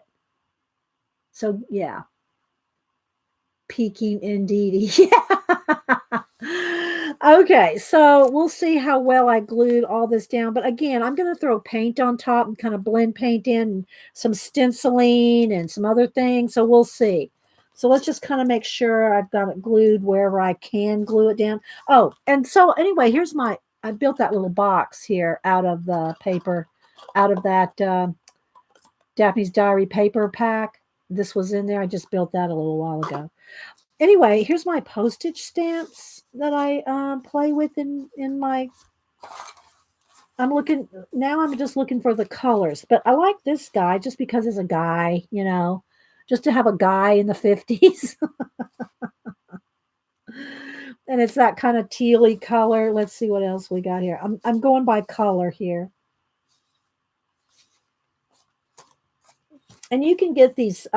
So yeah. Peeking indeed. Yeah. Okay, so we'll see how well I glued all this down. But again, I'm going to throw paint on top and kind of blend paint in, and some stenciling and some other things. So we'll see. So let's just kind of make sure I've got it glued wherever I can glue it down. Oh, and so anyway, here's I built that little box here out of the paper, out of that Daphne's Diary paper pack. This was in there. I just built that a little while ago. Anyway, here's my postage stamps that I play with in my. I'm just looking for the colors, but I like this guy just because he's a guy, you know, just to have a guy in the 50s. And it's that kind of tealy color. Let's see what else we got here. I'm going by color here. And you can get these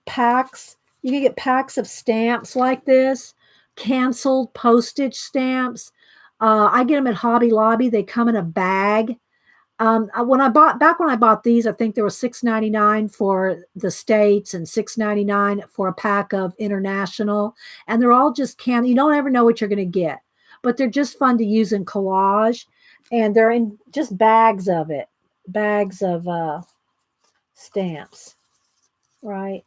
packs. You can get packs of stamps like this, canceled postage stamps. I get them at Hobby Lobby. They come in a bag. When I bought these, I think there was $6.99 for the States and $6.99 for a pack of international. And they're all just you don't ever know what you're going to get, but they're just fun to use in collage. And they're in just bags of stamps, right?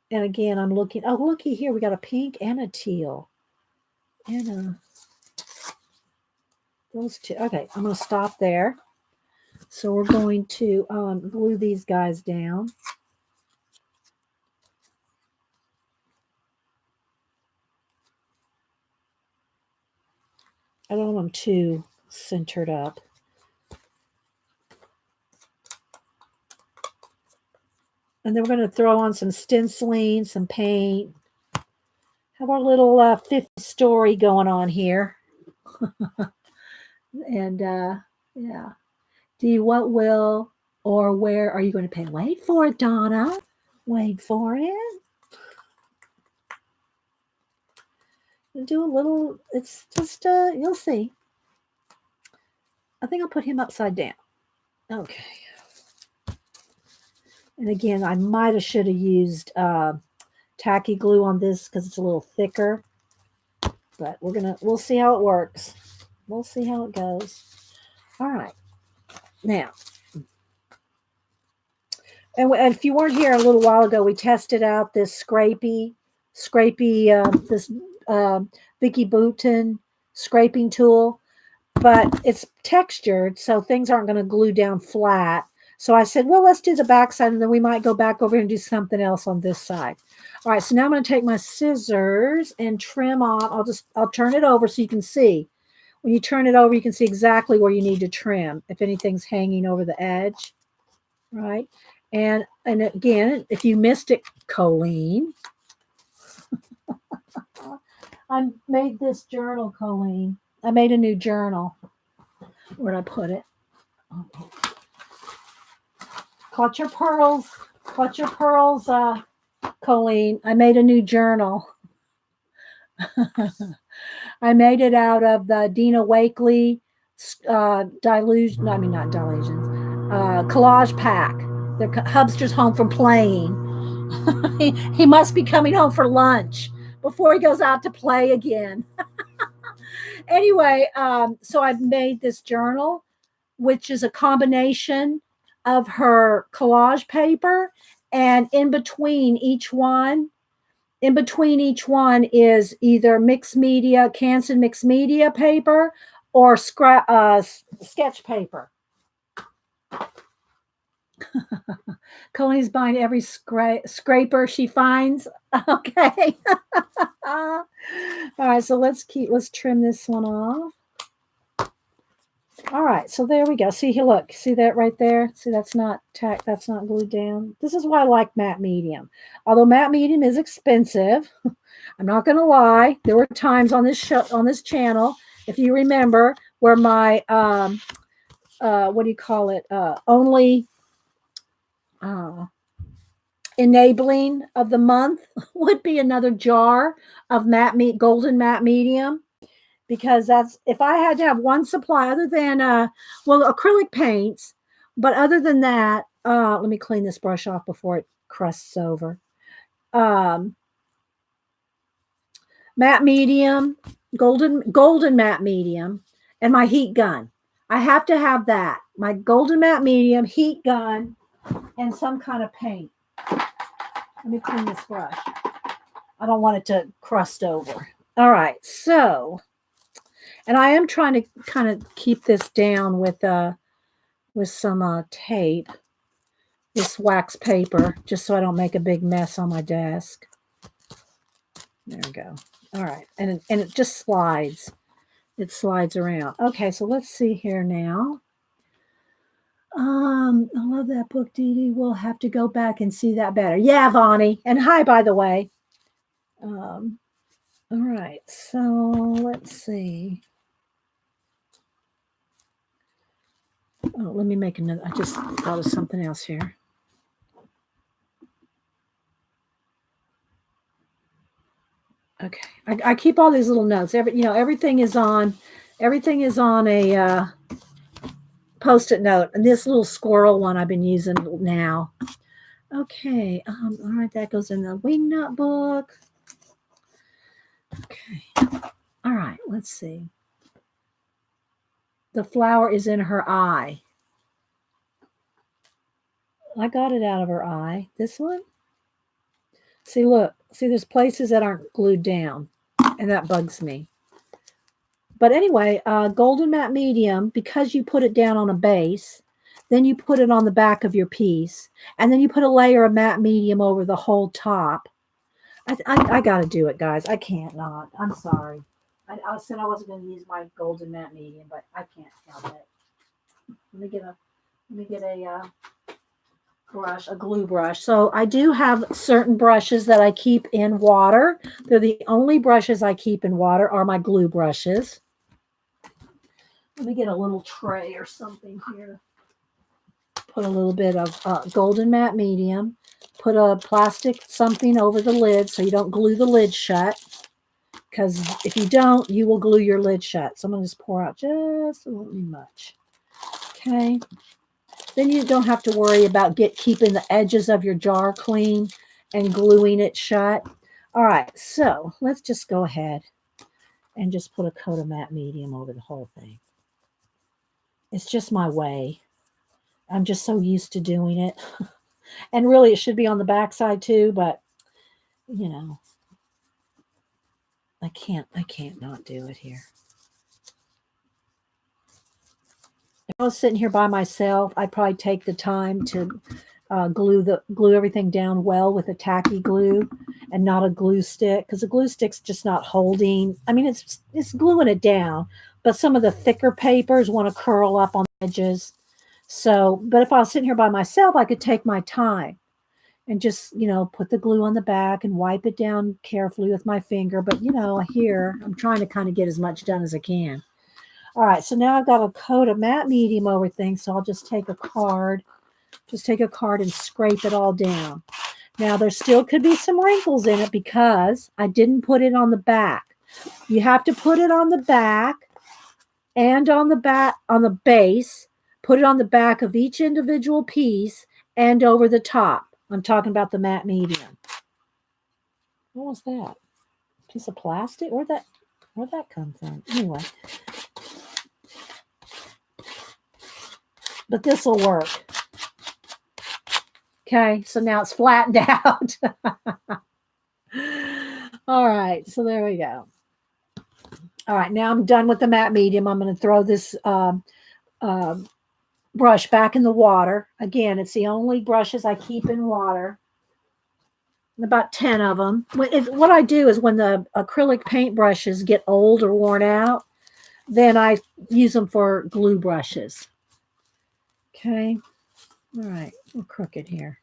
And again, I'm looking. Oh, looky here. We got a pink and a teal. And those two. Okay, I'm going to stop there. So we're going to glue these guys down. I don't want them too centered up. And then we're going to throw on some stenciling, some paint. Have our little fifth story going on here. And yeah. What will or where are you going to pay? Wait for it, Donna. Wait for it. Do a little, it's just, you'll see. I think I'll put him upside down. Okay. And again, I should have used tacky glue on this because it's a little thicker. But we'll see how it works. We'll see how it goes. All right. Now, and if you weren't here a little while ago, we tested out this scrapey, this Vicky Bouton scraping tool, but it's textured, so things aren't going to glue down flat. So I said, well, let's do the back side, and then we might go back over here and do something else on this side. All right, so now I'm going to take my scissors and trim off. I'll turn it over so you can see. When you turn it over, you can see exactly where you need to trim if anything's hanging over the edge, right? And again, if you missed it, Colleen, I made this journal, Colleen. I made a new journal. Where'd I put it? Clutch your pearls. Clutch your pearls, Colleen. I made a new journal. I made it out of the Dina Wakley delusion. I mean, not delusions. Collage pack. The hubster's home from playing. he must be coming home for lunch before he goes out to play again. Anyway, so I've made this journal, which is a combination of her collage paper, and in between each one is either mixed media, Canson mixed media paper, or sketch paper. Colleen's buying every scraper she finds. Okay. All right, so let's trim this one off. All right, so there we go. See here, look, see that right there? See, that's not glued down. This is why I like matte medium. Although matte medium is expensive, I'm not going to lie. There were times on this channel, if you remember, where my what do you call it? Only enabling of the month would be another jar of golden matte medium, because that's, if I had to have one supply other than acrylic paints, but other than that, let me clean this brush off before it crusts over. Matte medium, golden matte medium, and my heat gun. I have to have that. My golden matte medium, heat gun, and some kind of paint. Let me clean this brush. I don't want it to crust over. All right, so, and I am trying to kind of keep this down with some tape, this wax paper, just so I don't make a big mess on my desk. There we go. All right, and it just slides. It slides around. Okay, so let's see here now. I love that book, Dee Dee. We'll have to go back and see that better. Yeah, Vonnie. And hi, by the way. All right, so let's see. Oh, let me make another. I just thought of something else here. Okay, I keep all these little notes. Everything is on a Post-it note, and this little squirrel one I've been using now. Okay, all right, that goes in the wingnut book. Okay, all right, let's see. The flower is in her eye. I got it out of her eye. This one. See, look. See, there's places that aren't glued down, and that bugs me. But anyway, golden matte medium, because you put it down on a base, then you put it on the back of your piece, and then you put a layer of matte medium over the whole top. I got to do it, guys. I can't not. I'm sorry. I said I wasn't going to use my golden matte medium, but I can't help it. Let me get a brush, a glue brush. So I do have certain brushes that I keep in water. They're the only brushes I keep in water are my glue brushes. Let me get a little tray or something here. Put a little bit of golden matte medium. Put a plastic something over the lid so you don't glue the lid shut. Because if you don't, you will glue your lid shut. So I'm going to just pour out just a little much. Okay. Then you don't have to worry about keeping the edges of your jar clean and gluing it shut. All right. So let's just go ahead and just put a coat of matte medium over the whole thing. It's just my way. I'm just so used to doing it. And really, it should be on the back side too, but I can't not do it here. If I was sitting here by myself, I'd probably take the time to glue everything down well with a tacky glue and not a glue stick, because the glue stick's just not holding. I mean, it's gluing it down, but some of the thicker papers want to curl up on the edges. So, but if I was sitting here by myself, I could take my time and just, put the glue on the back and wipe it down carefully with my finger. But, here I'm trying to kind of get as much done as I can. All right, so now I've got a coat of matte medium over things, so I'll just take a card. Just take a card and scrape it all down. Now, there still could be some wrinkles in it because I didn't put it on the back. You have to put it on the back and on the base. Put it on the back of each individual piece and over the top. I'm talking about the matte medium. What was that? Piece of plastic? Where'd that come from? Anyway. But this will work. Okay, so now it's flattened out. All right, so there we go. All right, now I'm done with the matte medium. I'm going to throw this brush back in the water. Again, it's the only brushes I keep in water. About 10 of them. What I do is when the acrylic paint brushes get old or worn out, then I use them for glue brushes. Okay. All right, we're crooked here.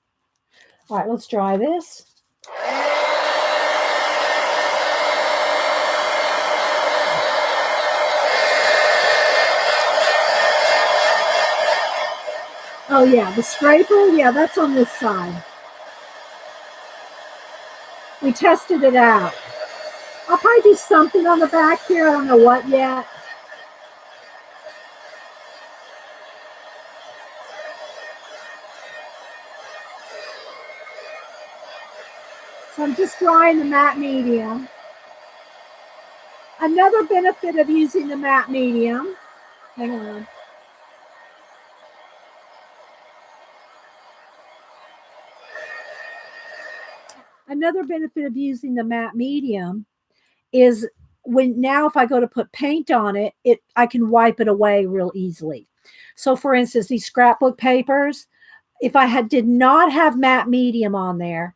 All right, let's dry this. Oh, yeah, the scraper, yeah, that's on this side. We tested it out. I'll probably do something on the back here. I don't know what yet. So I'm just drying the matte medium. Another benefit of using the matte medium, hang on. Another benefit of using the matte medium is if I go to put paint on it, I can wipe it away real easily. So for instance, these scrapbook papers, if I did not have matte medium on there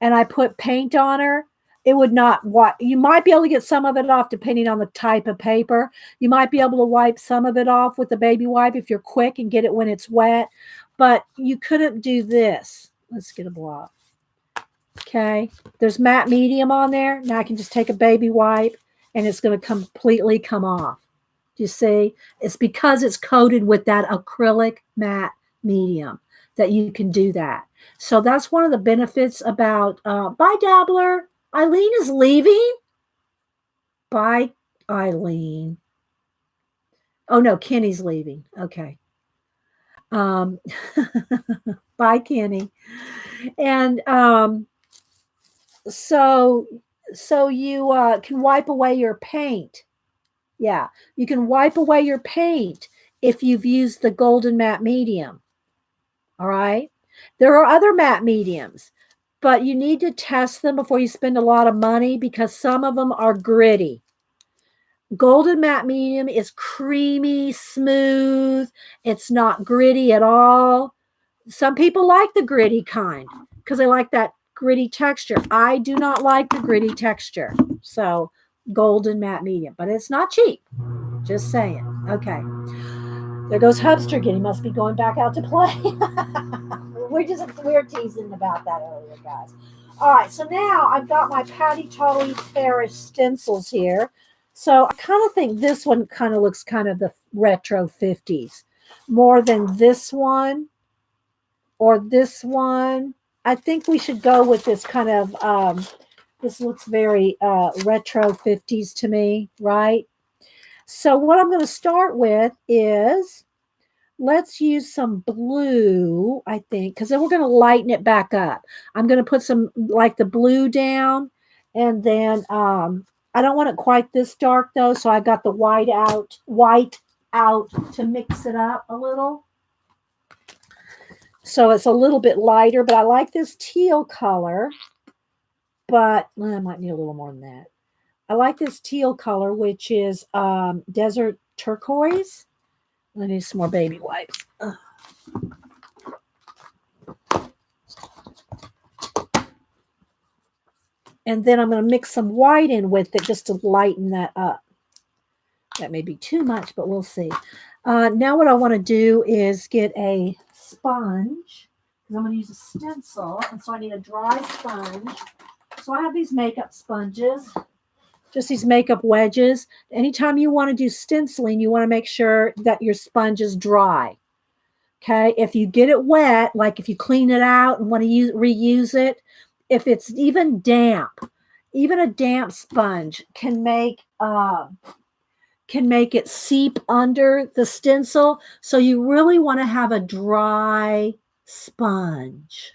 and I put paint on her, it would not wipe. You might be able to get some of it off depending on the type of paper. You might be able to wipe some of it off with the baby wipe if you're quick and get it when it's wet, but you couldn't do this. Let's get a block. Okay, there's matte medium on there. Now I can just take a baby wipe and it's going to completely come off. Do you see? It's because it's coated with that acrylic matte medium that you can do that. So that's one of the benefits about, bye Dabbler. Eileen is leaving. Bye, Eileen. Oh no, Kenny's leaving. Okay. Bye, Kenny. And, so you can wipe away your paint. Yeah, you can wipe away your paint if you've used the golden matte medium. All right. There are other matte mediums, but you need to test them before you spend a lot of money because some of them are gritty. Golden matte medium is creamy, smooth. It's not gritty at all. Some people like the gritty kind because they like that gritty texture. I do not like the gritty texture. So golden matte medium, but it's not cheap. Just saying. Okay. There goes Hubster again. He must be going back out to play. We're teasing about that earlier, guys. All right. So now I've got my Patty Tolly Parish stencils here. So I kind of think this one kind of looks kind of the retro 50s more than this one or this one. I think we should go with this kind of, this looks very retro 50s to me, right? So what I'm going to start with is, let's use some blue, I think, because then we're going to lighten it back up. I'm going to put some, like the blue down, and then I don't want it quite this dark, though, so I got the white out to mix it up a little. So it's a little bit lighter, but I like this teal color, but I might need a little more than that. I like this teal color, which is desert turquoise. I need some more baby wipes. And then I'm going to mix some white in with it just to lighten that up. That may be too much, but we'll see. Now what I want to do is get a sponge. because I'm going to use a stencil, and so I need a dry sponge. So I have these makeup sponges, just these makeup wedges. Anytime you want to do stenciling, you want to make sure that your sponge is dry. Okay, if you get it wet, like if you clean it out and want to reuse it, if it's even damp, even a damp sponge can make it seep under the stencil. So you really want to have a dry sponge.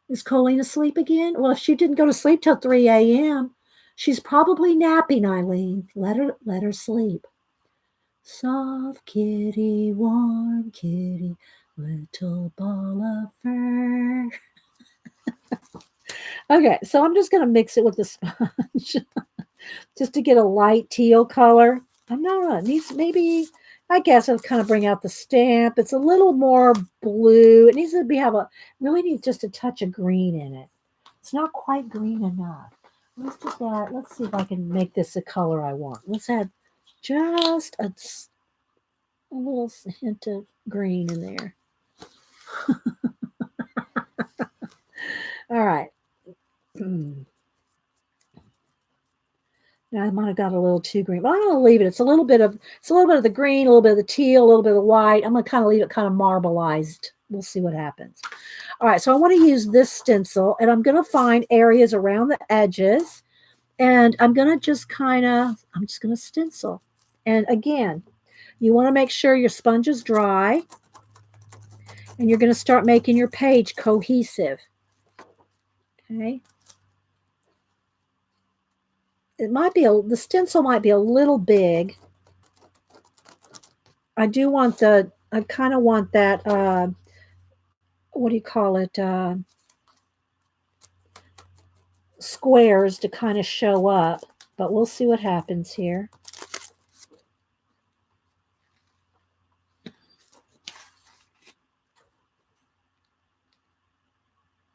Is Colleen asleep again? Well, if she didn't go to sleep till 3 a.m., she's probably napping, Eileen. Let her sleep. Soft kitty, warm kitty, little ball of fur. Okay, so I'm just going to mix it with the sponge just to get a light teal color. I'm not, it needs maybe, I guess it'll kind of bring out the stamp. It's a little more blue. It needs to really needs just a touch of green in it. It's not quite green enough. Let's see if I can make this the color I want. Let's add just a little hint of green in there. All right. Now I might have got a little too green, but I'm going to leave it. It's a little bit of the green, a little bit of the teal, a little bit of the white. I'm going to kind of leave it kind of marbleized. We'll see what happens. All right, so I want to use this stencil, and I'm going to find areas around the edges, and I'm just going to stencil. And again, you want to make sure your sponge is dry, and you're going to start making your page cohesive. Okay. The stencil might be a little big. I kind of want that, what do you call it? Squares to kind of show up, but we'll see what happens here.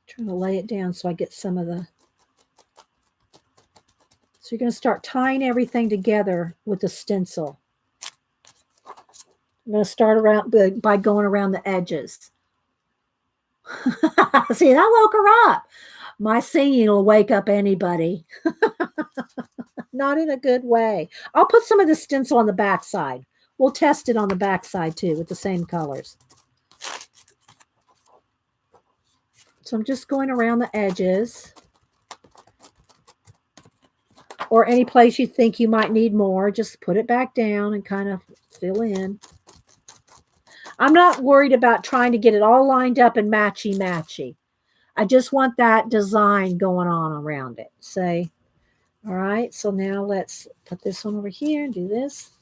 Trying to lay it down so I get some of the. So you're going to start tying everything together with the stencil. I'm going to start around by going around the edges. See, that woke her up. My singing will wake up anybody. Not in a good way. I'll put some of the stencil on the back side. We'll test it on the back side too with the same colors. So I'm just going around the edges. Or any place you think you might need more, just put it back down and kind of fill in. I'm not worried about trying to get it all lined up and matchy-matchy. I just want that design going on around it. Say, all right, so now let's put this one over here and do this.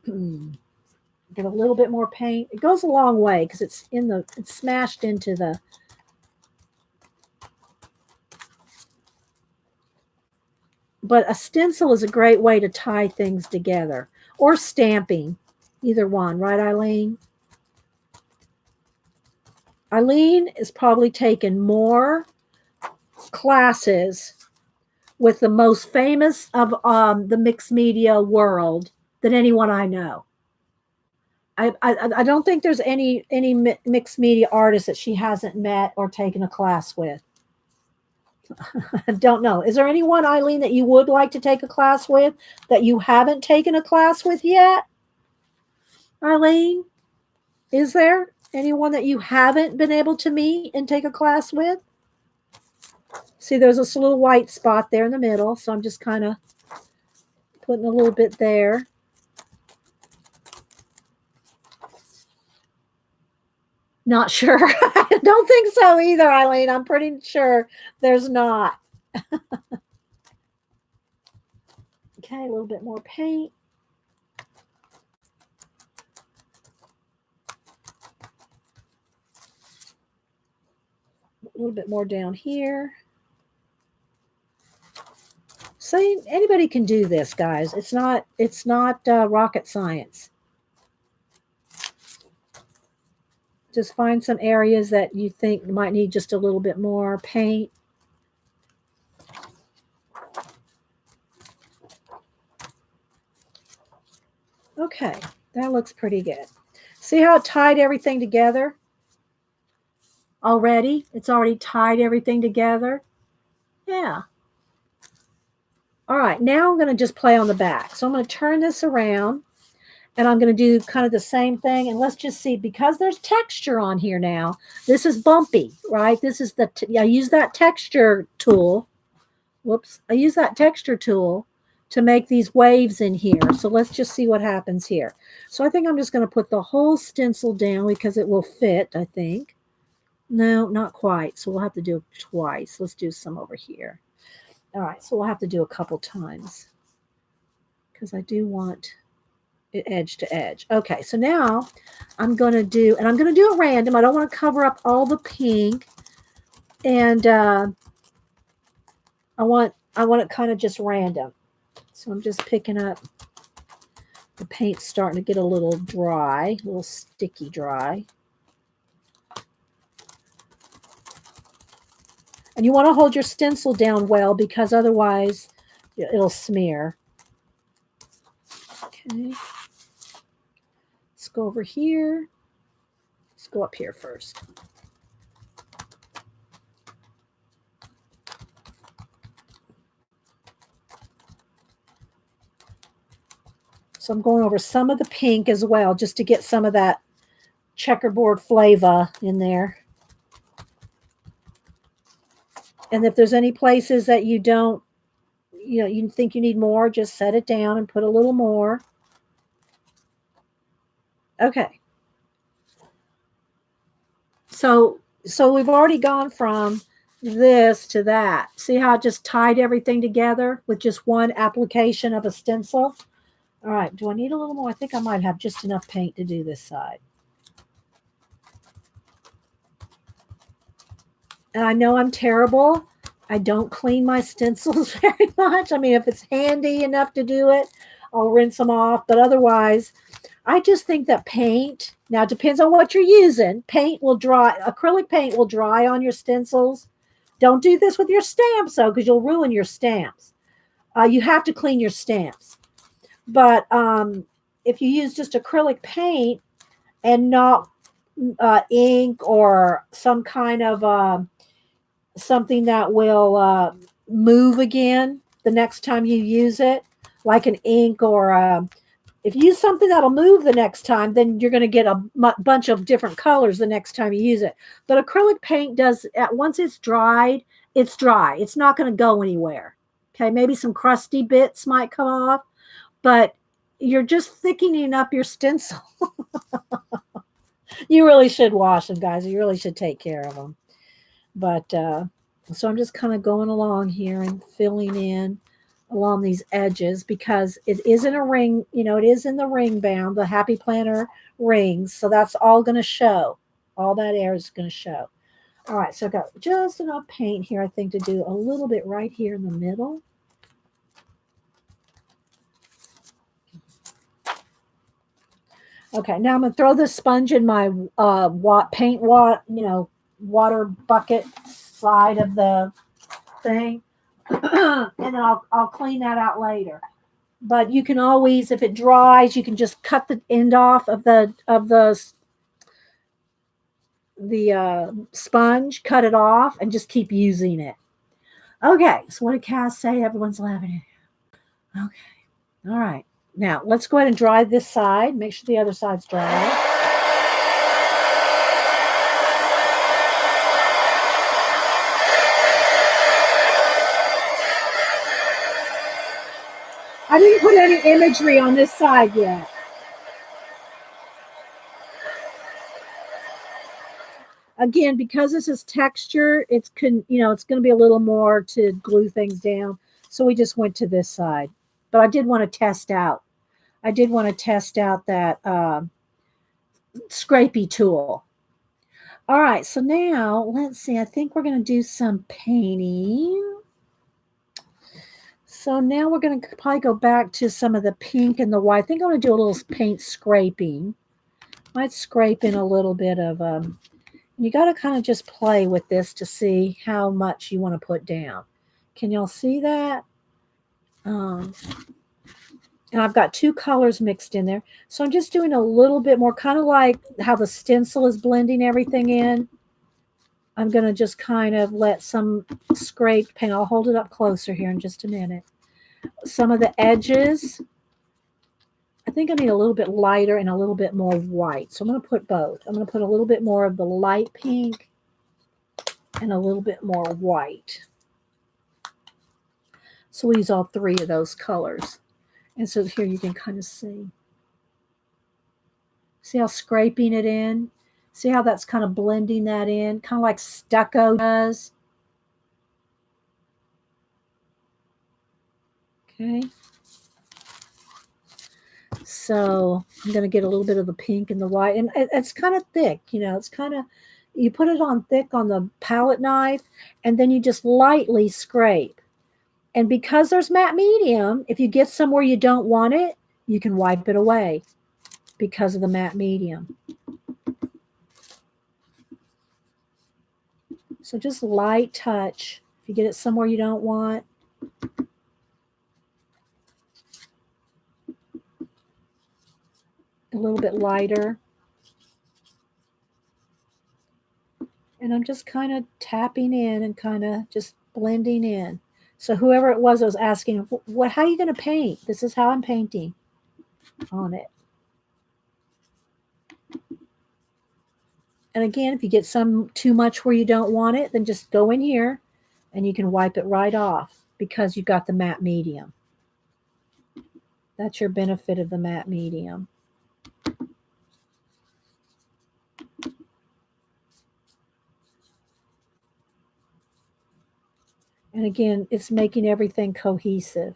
Get a little bit more paint. It goes a long way because it's smashed into the. But a stencil is a great way to tie things together, or stamping, either one, right, Eileen? Eileen has probably taken more classes with the most famous of the mixed media world than anyone I know. I don't think there's any mixed media artist that she hasn't met or taken a class with. I don't know. Is there anyone, Eileen, that you would like to take a class with that you haven't taken a class with yet? Eileen, is there anyone that you haven't been able to meet and take a class with? See, there's this little white spot there in the middle, so I'm just kind of putting a little bit there. Not sure. I don't think so either, Eileen. I'm pretty sure there's not. Okay, a little bit more paint. A little bit more down here. So anybody can do this, guys. It's not rocket science. Just find some areas that you think might need just a little bit more paint. Okay, that looks pretty good. See how it tied everything together? Already? It's already tied everything together. Yeah. All right, now I'm going to just play on the back. So I'm going to turn this around and I'm going to do kind of the same thing. And let's just see, because there's texture on here now, this is bumpy, right? This is I use that texture tool. Whoops. I use that texture tool to make these waves in here. So let's just see what happens here. So I think I'm just going to put the whole stencil down because it will fit, I think. No, not quite. So we'll have to do it twice. Let's do some over here. All right, so we'll have to do a couple times because I do want it edge to edge. Okay, so now I'm going to do, and I'm going to do it random. I don't want to cover up all the pink, and I want it kind of just random. So I'm just picking up. The paint's starting to get a little dry, a little sticky dry. And you want to hold your stencil down well because otherwise it'll smear. Okay. Let's go over here. Let's go up here first. So I'm going over some of the pink as well just to get some of that checkerboard flavor in there. And if there's any places that you don't, you think you need more, just set it down and put a little more. Okay. So we've already gone from this to that. See how it just tied everything together with just one application of a stencil? All right. Do I need a little more? I think I might have just enough paint to do this side. And I know I'm terrible. I don't clean my stencils very much. I mean, if it's handy enough to do it, I'll rinse them off. But otherwise, I just think that paint, now it depends on what you're using. Paint will dry, acrylic paint will dry on your stencils. Don't do this with your stamps, though, because you'll ruin your stamps. You have to clean your stamps. But if you use just acrylic paint and not ink or some kind of something that will move again the next time you use it, like an ink or if you use something that'll move the next time, then you're going to get a bunch of different colors the next time you use it. But acrylic paint does, once it's dried, it's dry. It's not going to go anywhere. Okay, maybe some crusty bits might come off, but you're just thickening up your stencil. You really should wash them, guys. You really should take care of them. But so I'm just kind of going along here and filling in along these edges because it is in a ring, it is in the ring bound, the Happy Planner rings. So that's all going to show. All that air is going to show. All right, so I've got just enough paint here, I think, to do a little bit right here in the middle. Okay, now I'm going to throw the sponge in my water bucket side of the thing. And then I'll clean that out later. But you can always, if it dries, you can just cut the end off of the sponge, cut it off, and just keep using it. Okay, so what did Cass say? Everyone's laughing. Okay, all right. Now let's go ahead and dry this side. Make sure the other side's dry. I didn't put any imagery on this side yet. Again, because this is texture, it's going to be a little more to glue things down. So we just went to this side. But I did want to test out. I did want to test out that scrapey tool. All right, so now let's see. I think we're going to do some painting. So now we're going to probably go back to some of the pink and the white. I think I'm going to do a little paint scraping. Might scrape in a little bit of, you got to kind of just play with this to see how much you want to put down. Can y'all see that? And I've got two colors mixed in there. So I'm just doing a little bit more, kind of like how the stencil is blending everything in. I'm going to just kind of let some scraped paint. I'll hold it up closer here in just a minute. Some of the edges, I think I need a little bit lighter and a little bit more white. So I'm going to put both. I'm going to put a little bit more of the light pink and a little bit more white. So we'll use all three of those colors. And so here you can kind of see. See how scraping it in? See how that's kind of blending that in? Kind of like stucco does. Okay. So I'm going to get a little bit of the pink and the white. And it's kind of thick, you know. It's kind of, you put it on thick on the palette knife, and then you just lightly scrape. And because there's matte medium, if you get somewhere you don't want it, you can wipe it away because of the matte medium. So just light touch. If you get it somewhere you don't want, a little bit lighter. And I'm just kind of tapping in and kind of just blending in. So whoever it was asking, "What? How are you going to paint?" This is how I'm painting on it. And again, if you get some too much where you don't want it, then just go in here and you can wipe it right off because you've got the matte medium. That's your benefit of the matte medium. And again, it's making everything cohesive.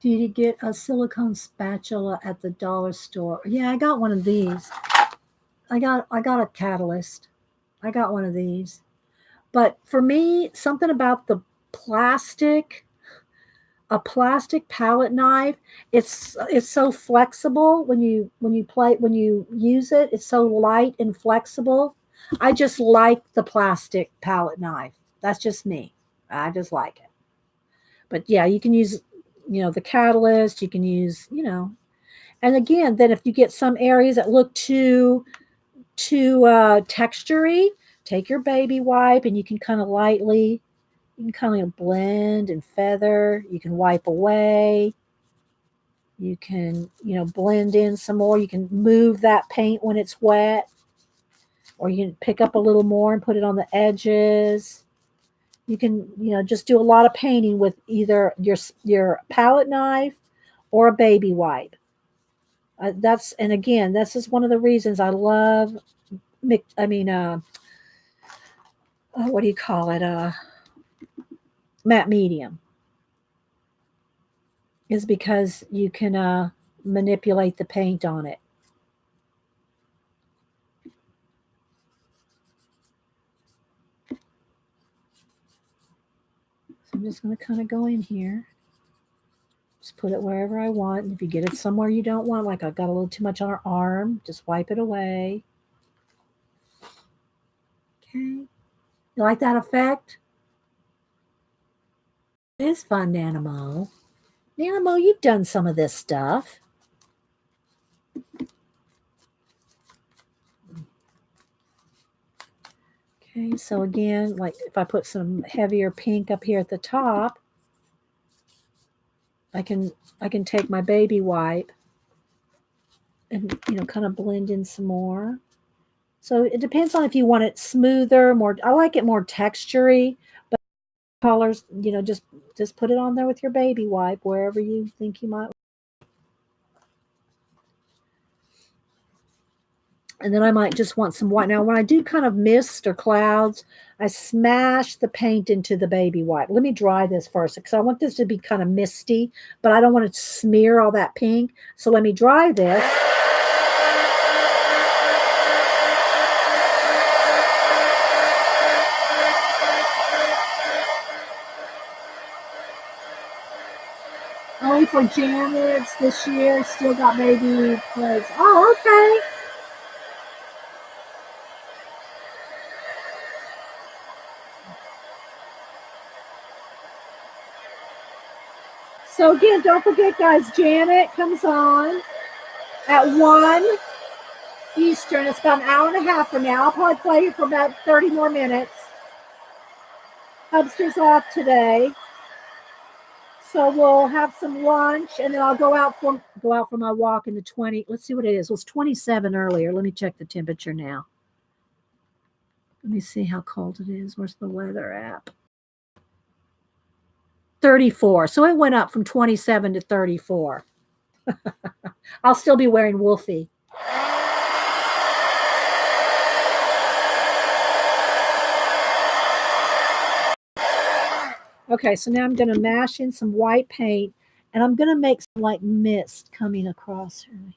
Did you get a silicone spatula at the dollar store? Yeah, I got one of these. I got a catalyst. I got one of these. But for me, something about the plastic, a plastic palette knife, it's so flexible when you use it. It's so light and flexible. I just like the plastic palette knife. That's just me. I just like it. But yeah, you can use, the catalyst. You can use, and again, then if you get some areas that look too textury, take your baby wipe and you can kind of lightly, blend and feather. You can wipe away. You can, blend in some more. You can move that paint when it's wet, or you can pick up a little more and put it on the edges. You can, just do a lot of painting with either your palette knife or a baby wipe. And again, this is one of the reasons I love, what do you call it? Matte medium. Is because you can manipulate the paint on it. So I'm just going to kind of go in here. Just put it wherever I want. And if you get it somewhere you don't want, like I got a little too much on her arm, just wipe it away. Okay. You like that effect? It is fun, Nanamo. Nanamo, you've done some of this stuff. Okay, so again, like if I put some heavier pink up here at the top, I can take my baby wipe and kind of blend in some more. So it depends on if you want it smoother, more. I like it more textury, but colors, just put it on there with your baby wipe wherever you think you might. And then I might just want some white. Now, when I do kind of mist or clouds, I smash the paint into the baby wipe. Let me dry this first because I want this to be kind of misty, but I don't want to smear all that pink. So let me dry this. Only for Janet's this year. Still got baby clothes. Oh, okay. So again, don't forget, guys, Janet comes on at 1 Eastern. It's about an hour and a half from now. I'll probably play it for about 30 more minutes. Hubster's off today. So we'll have some lunch, and then I'll go out for my walk in the 20. Let's see what it is. It was 27 earlier. Let me check the temperature now. Let me see how cold it is. Where's the weather app? 34. So it went up from 27 to 34. I'll still be wearing Wolfie. Okay, so now I'm going to mash in some white paint, and I'm going to make some like mist coming across her.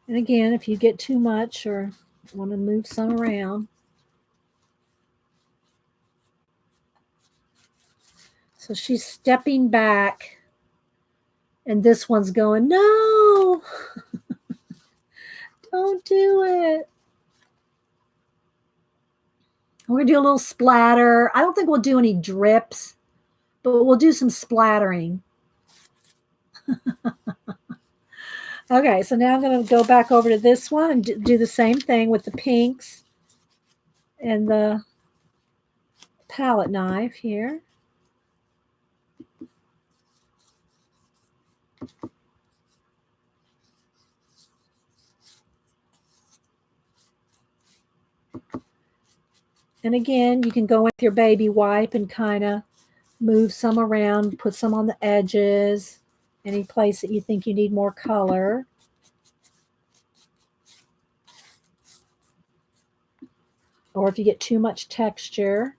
And again, if you get too much or want to move some around. So she's stepping back, and this one's going, no, don't do it. We're going to do a little splatter. I don't think we'll do any drips, but we'll do some splattering. Okay, so now I'm going to go back over to this one and do the same thing with the pinks and the palette knife here. And again, you can go with your baby wipe and kind of move some around, put some on the edges, any place that you think you need more color. Or if you get too much texture.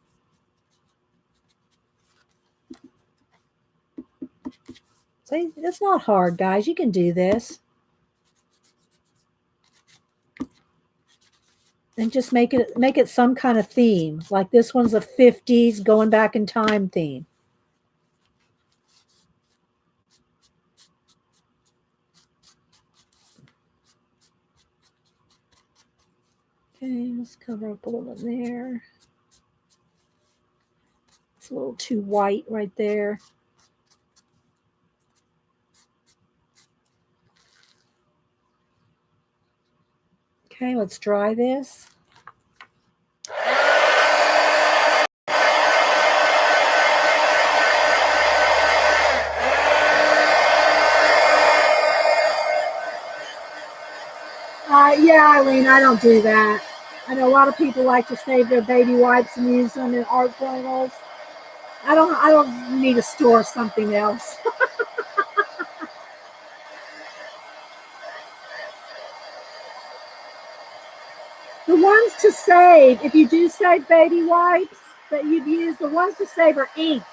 So it's not hard, guys. You can do this. And just make it some kind of theme. Like this one's a 50s going back in time theme. Okay, let's cover up a little bit there. It's a little too white right there. Okay, let's dry this. Yeah, Eileen, I don't do that. I know a lot of people like to save their baby wipes and use them in art journals. I don't need to store something else. The ones to save, if you do save baby wipes that you've used, the ones to save are ink,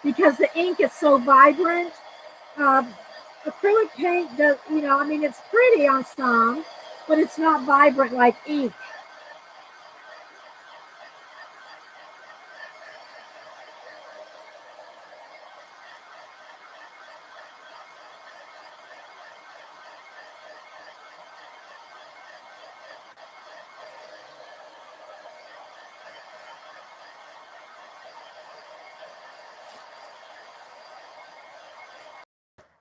because the ink is so vibrant. Acrylic paint does, it's pretty on some, but it's not vibrant like ink.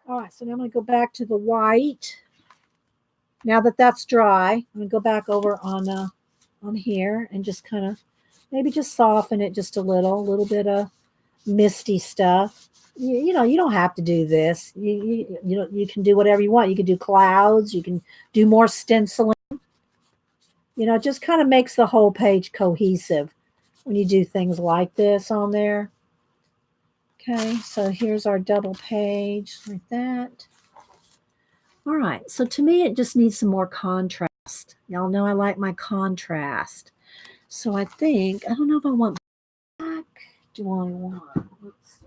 All right, so now I'm going to go back to the white. Now that that's dry, I'm going to go back over on here and just kind of maybe just soften it just a little bit of misty stuff. You don't have to do this. You can do whatever you want. You can do clouds. You can do more stenciling. It just kind of makes the whole page cohesive when you do things like this on there. Okay, so here's our double page like that. All right, so to me, it just needs some more contrast. Y'all know I like my contrast. So I don't know if I want black. Do I want, let's see.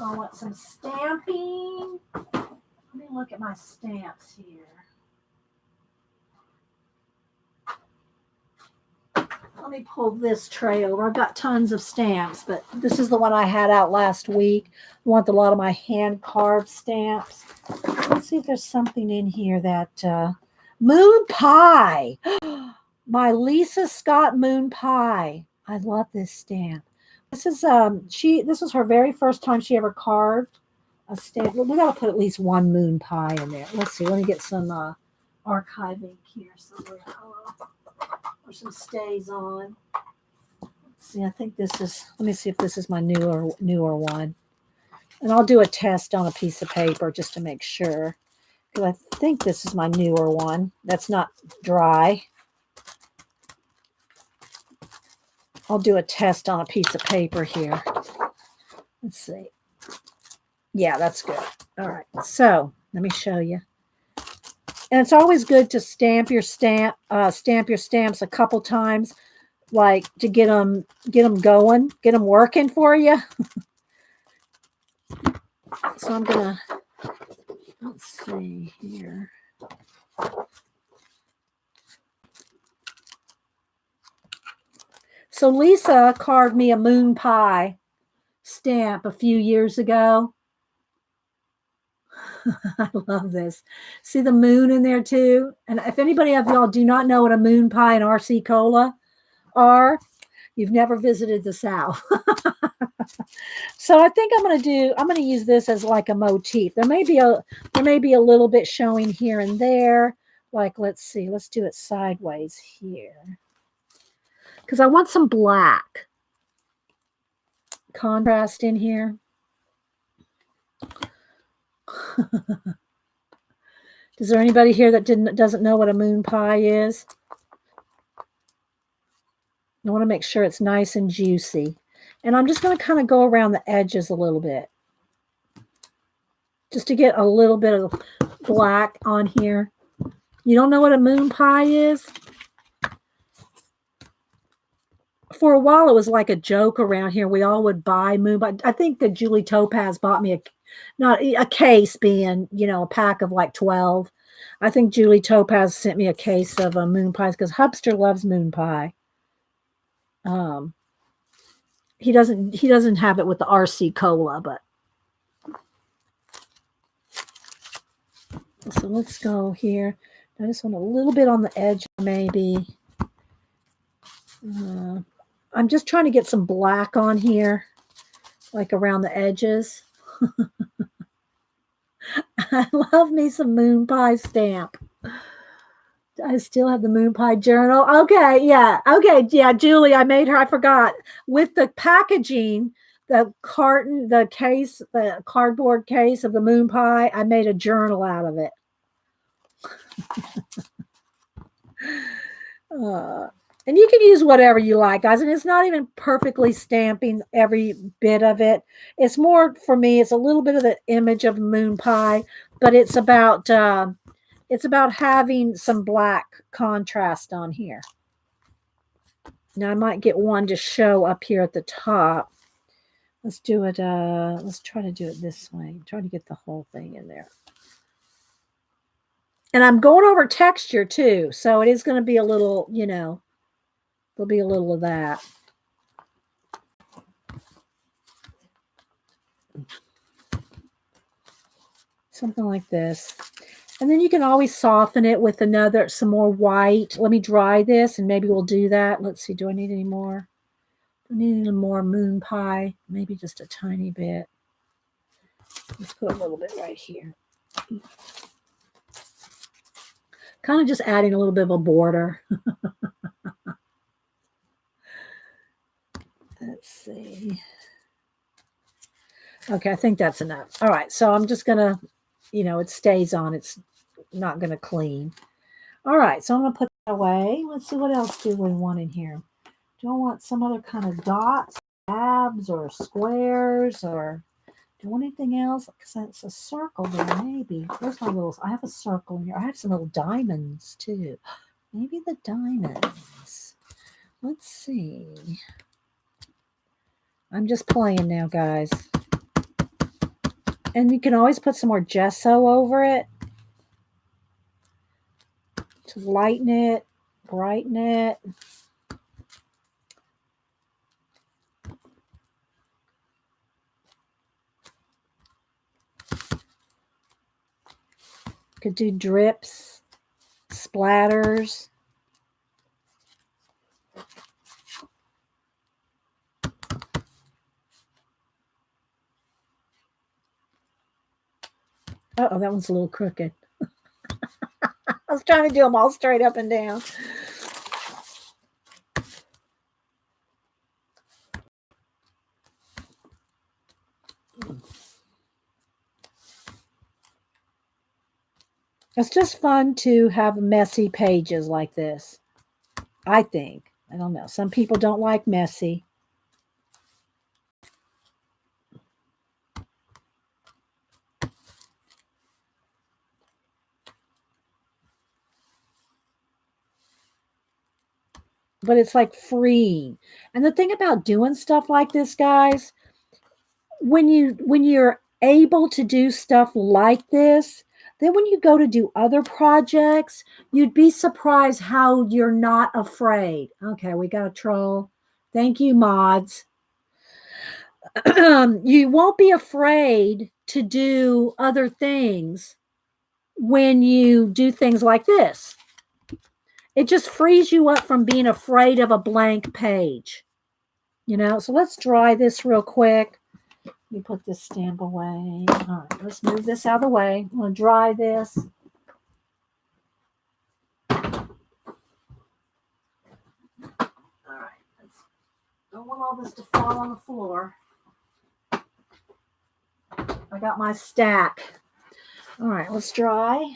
I want some stamping. Let me look at my stamps here. Let me pull this tray over. I've got tons of stamps, but this is the one I had out last week. I want a lot of my hand-carved stamps. Let's see if there's something in here that... Moon Pie! My Lisa Scott Moon Pie. I love this stamp. This is this was her very first time she ever carved a stamp. We gotta put at least one moon pie in there. Let's see. Let me get some archive ink here somewhere. Or some stays on. Let's see. I think this is. Let me see if this is my newer one. And I'll do a test on a piece of paper just to make sure, because I think this is my newer one. That's not dry. I'll do a test on a piece of paper here. Let's see. Yeah, that's good. All right. So let me show you. And it's always good to stamp your stamps a couple times, like to get them going, get them working for you. So I'm gonna, let's see here. So Lisa carved me a moon pie stamp a few years ago. I love this. See the moon in there too? And if anybody of y'all do not know what a moon pie and RC Cola are, you've never visited the South. So I think I'm going to use this as like a motif. There may be a little bit showing here and there. Like, let's see, let's do it sideways here. Because I want some black contrast in here. Is there anybody here that doesn't know what a moon pie is? I want to make sure it's nice and juicy. And I'm just going to kind of go around the edges a little bit, just to get a little bit of black on here. You don't know what a moon pie is? For a while, it was like a joke around here. We all would buy moon pie. I think that Julie Topaz bought me not a case, being, a pack of like 12. I think Julie Topaz sent me a case of moon pies because Hubster loves moon pie. He doesn't have it with the RC Cola, but so let's go here. I just want a little bit on the edge, maybe. I'm just trying to get some black on here, like around the edges. I love me some moon pie stamp. I still have the moon pie journal. Okay, yeah. Julie, I forgot. With the packaging, the carton, the case, the cardboard case of the moon pie, I made a journal out of it. And you can use whatever you like, guys. And it's not even perfectly stamping every bit of it. It's more, for me, it's a little bit of the image of moon pie, but it's about having some black contrast on here. Now I might get one to show up here at the top. Let's do it. Let's try to do it this way. Try to get the whole thing in there. And I'm going over texture too. So it is going to be a little, there'll be a little of that. Something like this. And then you can always soften it with some more white. Let me dry this and maybe we'll do that. Let's see. Do I need any more? I need any more moon pie. Maybe just a tiny bit. Let's put a little bit right here. Kind of just adding a little bit of a border. Let's see. Okay, I think that's enough. All right, so I'm just going to, it stays on. It's not going to clean. All right, so I'm going to put that away. Let's see, what else do we want in here? Do I want some other kind of dots, tabs, or squares, or do I want anything else? Because it's a circle there, maybe. Where's my little, I have a circle in here. I have some little diamonds, too. Maybe the diamonds. Let's see. I'm just playing now, guys. And you can always put some more gesso over it to lighten it, brighten it. Could do drips, splatters. Uh-oh, that one's a little crooked. I was trying to do them all straight up and down. It's just fun to have messy pages like this, I think. I don't know. Some people don't like messy. But it's like freeing. And the thing about doing stuff like this, guys, when you're able to do stuff like this, then when you go to do other projects, you'd be surprised how you're not afraid. Okay, we got a troll. Thank you, mods. You won't be afraid to do other things when you do things like this. It just frees you up from being afraid of a blank page. You know, so let's dry this real quick. Let me put this stamp away. All right, let's move this out of the way. I'm going to dry this. All right, don't want all this to fall on the floor. I got my stack. All right, let's dry.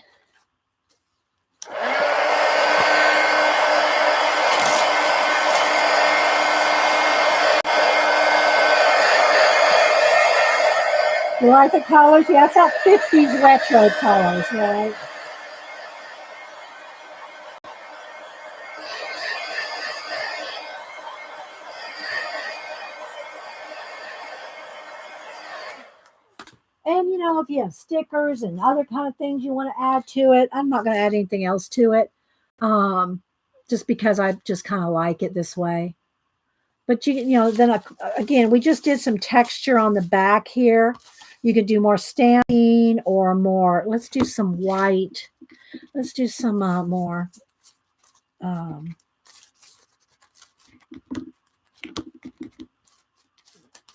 You like the colors? Yeah, it's that 50s retro colors, right? And, you know, if you have stickers and other kind of things you want to add to it, I'm not going to add anything else to it, just because I just kind of like it this way. But, you know, then again, we just did some texture on the back here. You could do more stamping or more. Let's do some white. Let's do some more.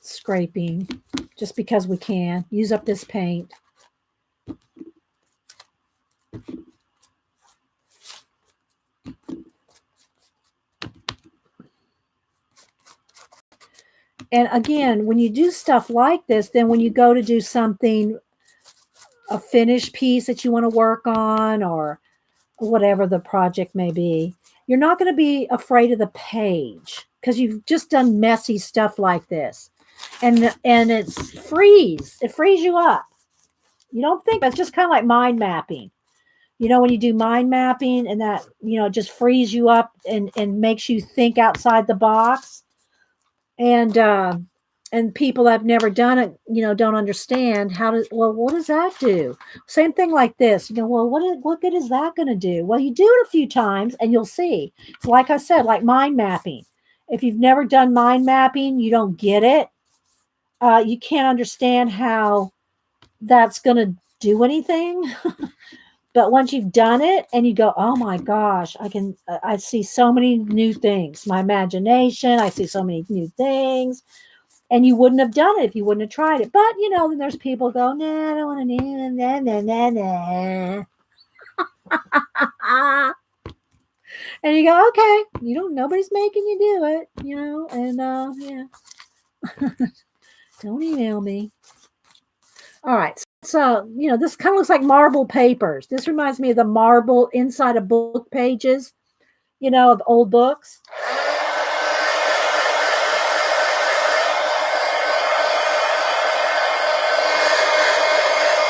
Scraping, just because we can. Use up this paint. And again, when you do stuff like this, then when you go to do something, a finished piece that you want to work on or whatever the project may be, you're not going to be afraid of the page because you've just done messy stuff like this. And it frees you up. You don't think it's just kind of like mind mapping. You know, when you do mind mapping and that, you know, it just frees you up and makes you think outside the box. And people that have never done it, you know, don't understand what does that do? Same thing like this, you know, well, what good is that going to do? Well, you do it a few times and you'll see. It's like I said, like mind mapping. If you've never done mind mapping, you don't get it. You can't understand how that's going to do anything. But once you've done it and you go, oh my gosh, I see so many new things. My imagination, I see so many new things. And you wouldn't have done it if you wouldn't have tried it. But, you know, then there's people go, nah, I don't want to do that, nah. And you go, okay, nobody's making you do it, you know, and yeah. Don't email me. All right. So, you know, this kind of looks like marble papers. This reminds me of the marble inside of book pages, you know, of old books.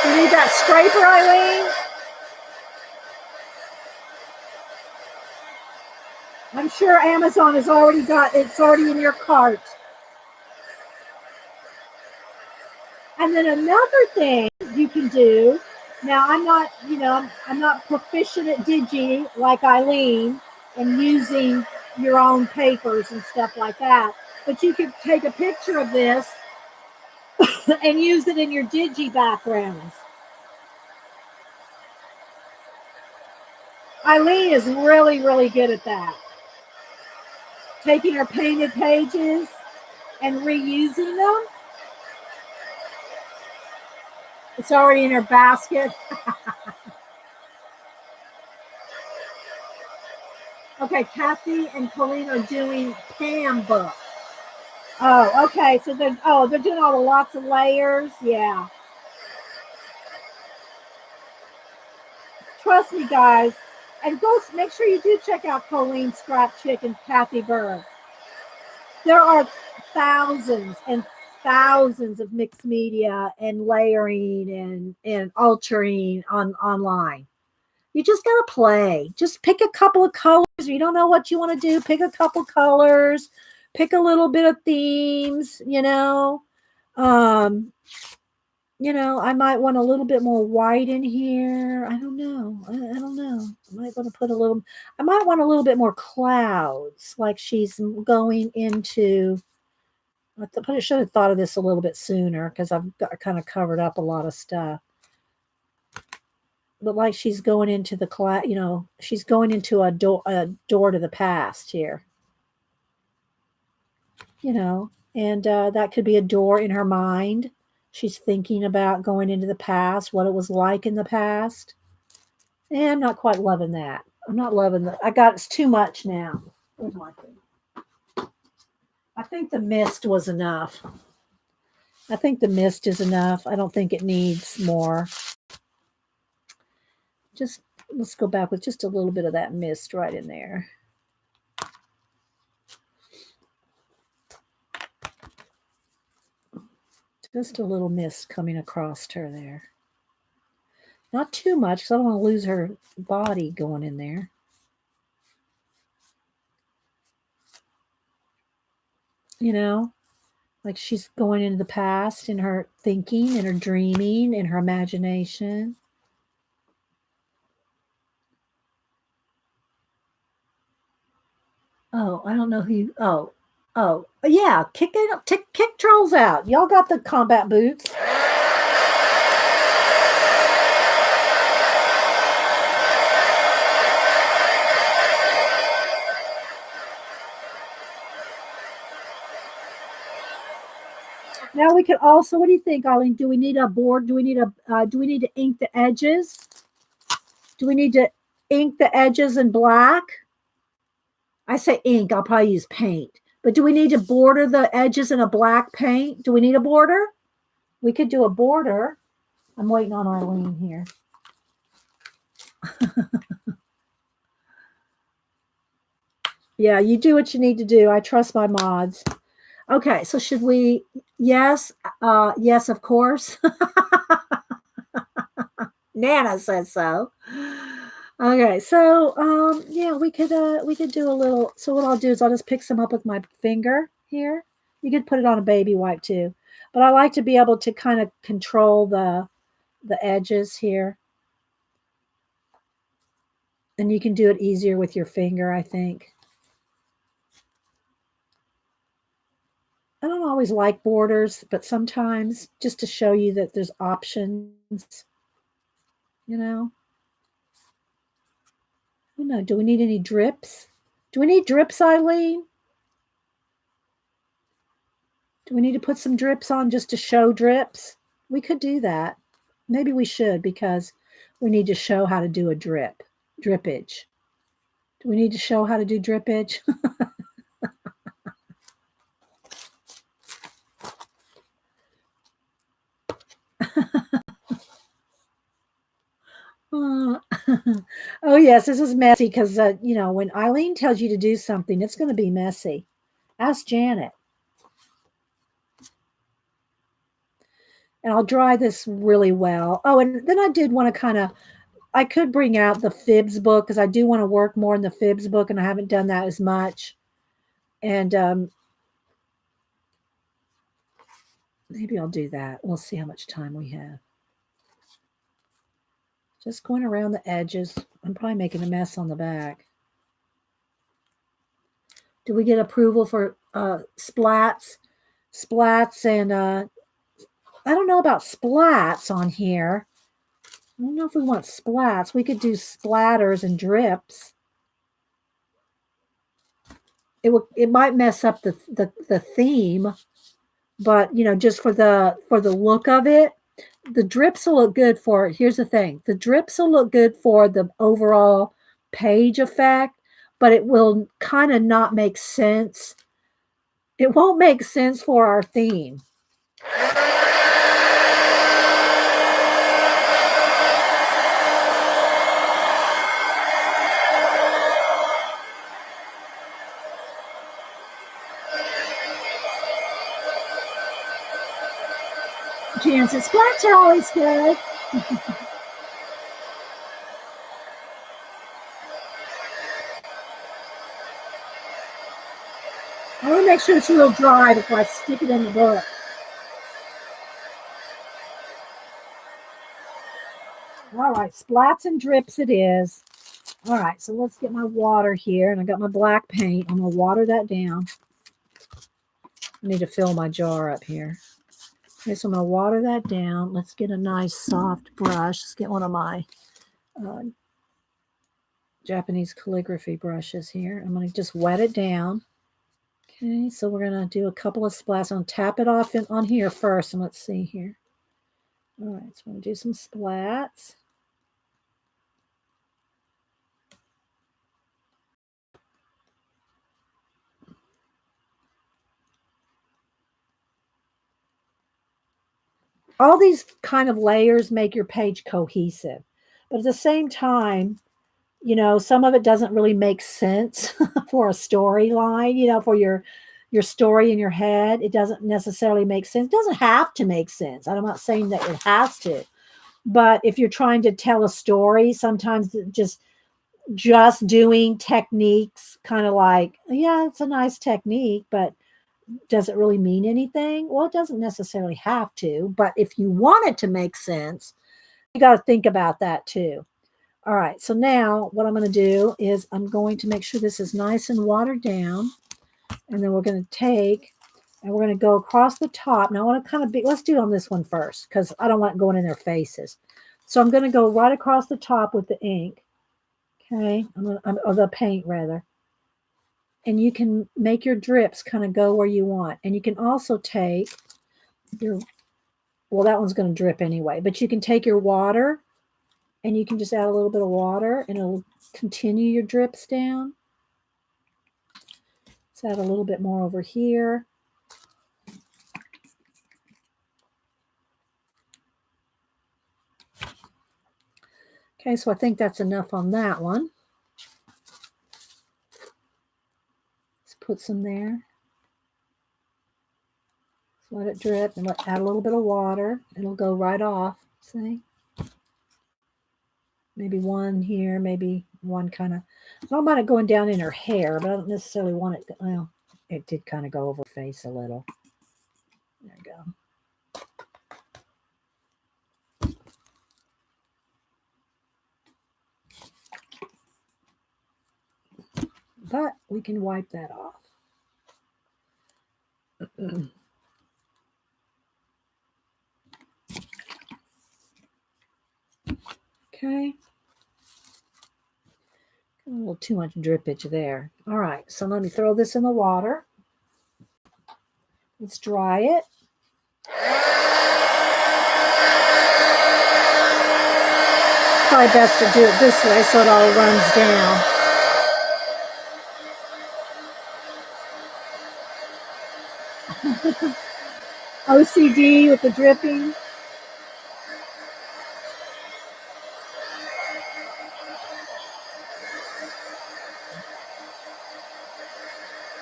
You need that scraper, Eileen? I'm sure Amazon has already it's already in your cart. And then another thing you can do. Now I'm not, I'm not proficient at digi like Eileen and using your own papers and stuff like that. But you could take a picture of this and use it in your digi backgrounds. Eileen is really, really good at that. Taking her painted pages and reusing them. It's already in her basket. Okay, Kathy and Colleen are doing Pam book. Oh, okay. So they're doing all the lots of layers. Yeah. Trust me, guys. And go make sure you do check out Colleen Scrap Chick and Kathy Bird. There are thousands and thousands of mixed media and layering and altering online. You just gotta play. Just pick a couple of colors. If you don't know what you want to do, pick a couple colors, pick a little bit of themes, I might want a little bit more white in here. I don't know. I don't know. I might want a little bit more clouds, like she's going into. I should have thought of this a little bit sooner because I've kind of covered up a lot of stuff. But like she's going into the cloud, she's going into a door to the past here. And that could be a door in her mind. She's thinking about going into the past, what it was like in the past. And I'm not quite loving that. I'm not loving that. It's too much now. Where's my thing? I think the mist was enough. I think the mist is enough. I don't think it needs more. Let's go back with just a little bit of that mist right in there. Just a little mist coming across her there. Not too much because I don't want to lose her body going in there. Like she's going into the past in her thinking, in her dreaming, in her imagination. Oh, I don't know who you. Oh, yeah. Kick trolls out. Y'all got the combat boots. Now we could also. What do you think, Eileen? Do we need a board? Do we need to ink the edges? Do we need to ink the edges in black? I say ink. I'll probably use paint. But do we need to border the edges in a black paint? Do we need a border? We could do a border. I'm waiting on Eileen here. Yeah, you do what you need to do. I trust my mods. Okay, so should we? Yes, yes, of course. Nana says so. Okay, so yeah, we could do a little. So what I'll do is I'll just pick some up with my finger here. You could put it on a baby wipe too, but I like to be able to kind of control the edges here, and you can do it easier with your finger, I think. I don't always like borders, but sometimes just to show you that there's options, I don't know. Do we need any drips? Do we need drips, Eileen? Do we need to put some drips on just to show drips? We could do that. Maybe we should because we need to show how to do a drippage. Do we need to show how to do drippage? Oh, yes, this is messy because, when Eileen tells you to do something, it's going to be messy. Ask Janet. And I'll dry this really well. Oh, and then I did want to I could bring out the Fibs book because I do want to work more in the Fibs book, and I haven't done that as much. And Maybe I'll do that. We'll see how much time we have. Just going around the edges. I'm probably making a mess on the back. Do we get approval for splats? Splats and I don't know about splats on here. I don't know if we want splats. We could do splatters and drips. It might mess up the theme, but you know, just for the look of it, the drips will look good for. Here's the thing: the drips will look good for the overall page effect, but it will kind of not make sense. It won't make sense for our theme. Jansen, splats are always good. I want to make sure it's real dry before I stick it in the book. All right, splats and drips it is. All right, so let's get my water here, and I got my black paint. I'm going to water that down. I need to fill my jar up here. Okay, so I'm going to water that down. Let's get a nice soft brush. Let's get one of my Japanese calligraphy brushes here. I'm going to just wet it down. Okay, so we're going to do a couple of splats. I'm going to tap it off on here first, and let's see here. All right, so I'm going to do some splats. All these kind of layers make your page cohesive. But at the same time, you know, some of it doesn't really make sense for a storyline, you know, for your story in your head. It doesn't necessarily make sense. It doesn't have to make sense. I'm not saying that it has to. But if you're trying to tell a story, sometimes just doing techniques, kind of like, yeah, it's a nice technique, but does it really mean anything? Well, it doesn't necessarily have to, but if you want it to make sense, you got to think about that too. All right, so now what I'm going to do is I'm going to make sure this is nice and watered down, and then we're going to take and we're going to go across the top. Now I want to kind of let's do it on this one first because I don't want it going in their faces. So I'm going to go right across the top with the ink. Okay, or the paint rather. And you can make your drips kind of go where you want. And you can also take your, well, that one's going to drip anyway, but you can take your water and you can just add a little bit of water and it'll continue your drips down. Let's add a little bit more over here. Okay, so I think that's enough on that one. Put some there. So let it drip and add a little bit of water. It'll go right off. See? Maybe one here, maybe one kind of. I don't mind it going down in her hair, but I don't necessarily want it. Well, it did kind of go over her face a little. There you go. But we can wipe that off. Okay. A little too much drippage there. All right, so let me throw this in the water. Let's dry it. Probably best to do it this way so it all runs down. OCD with the dripping.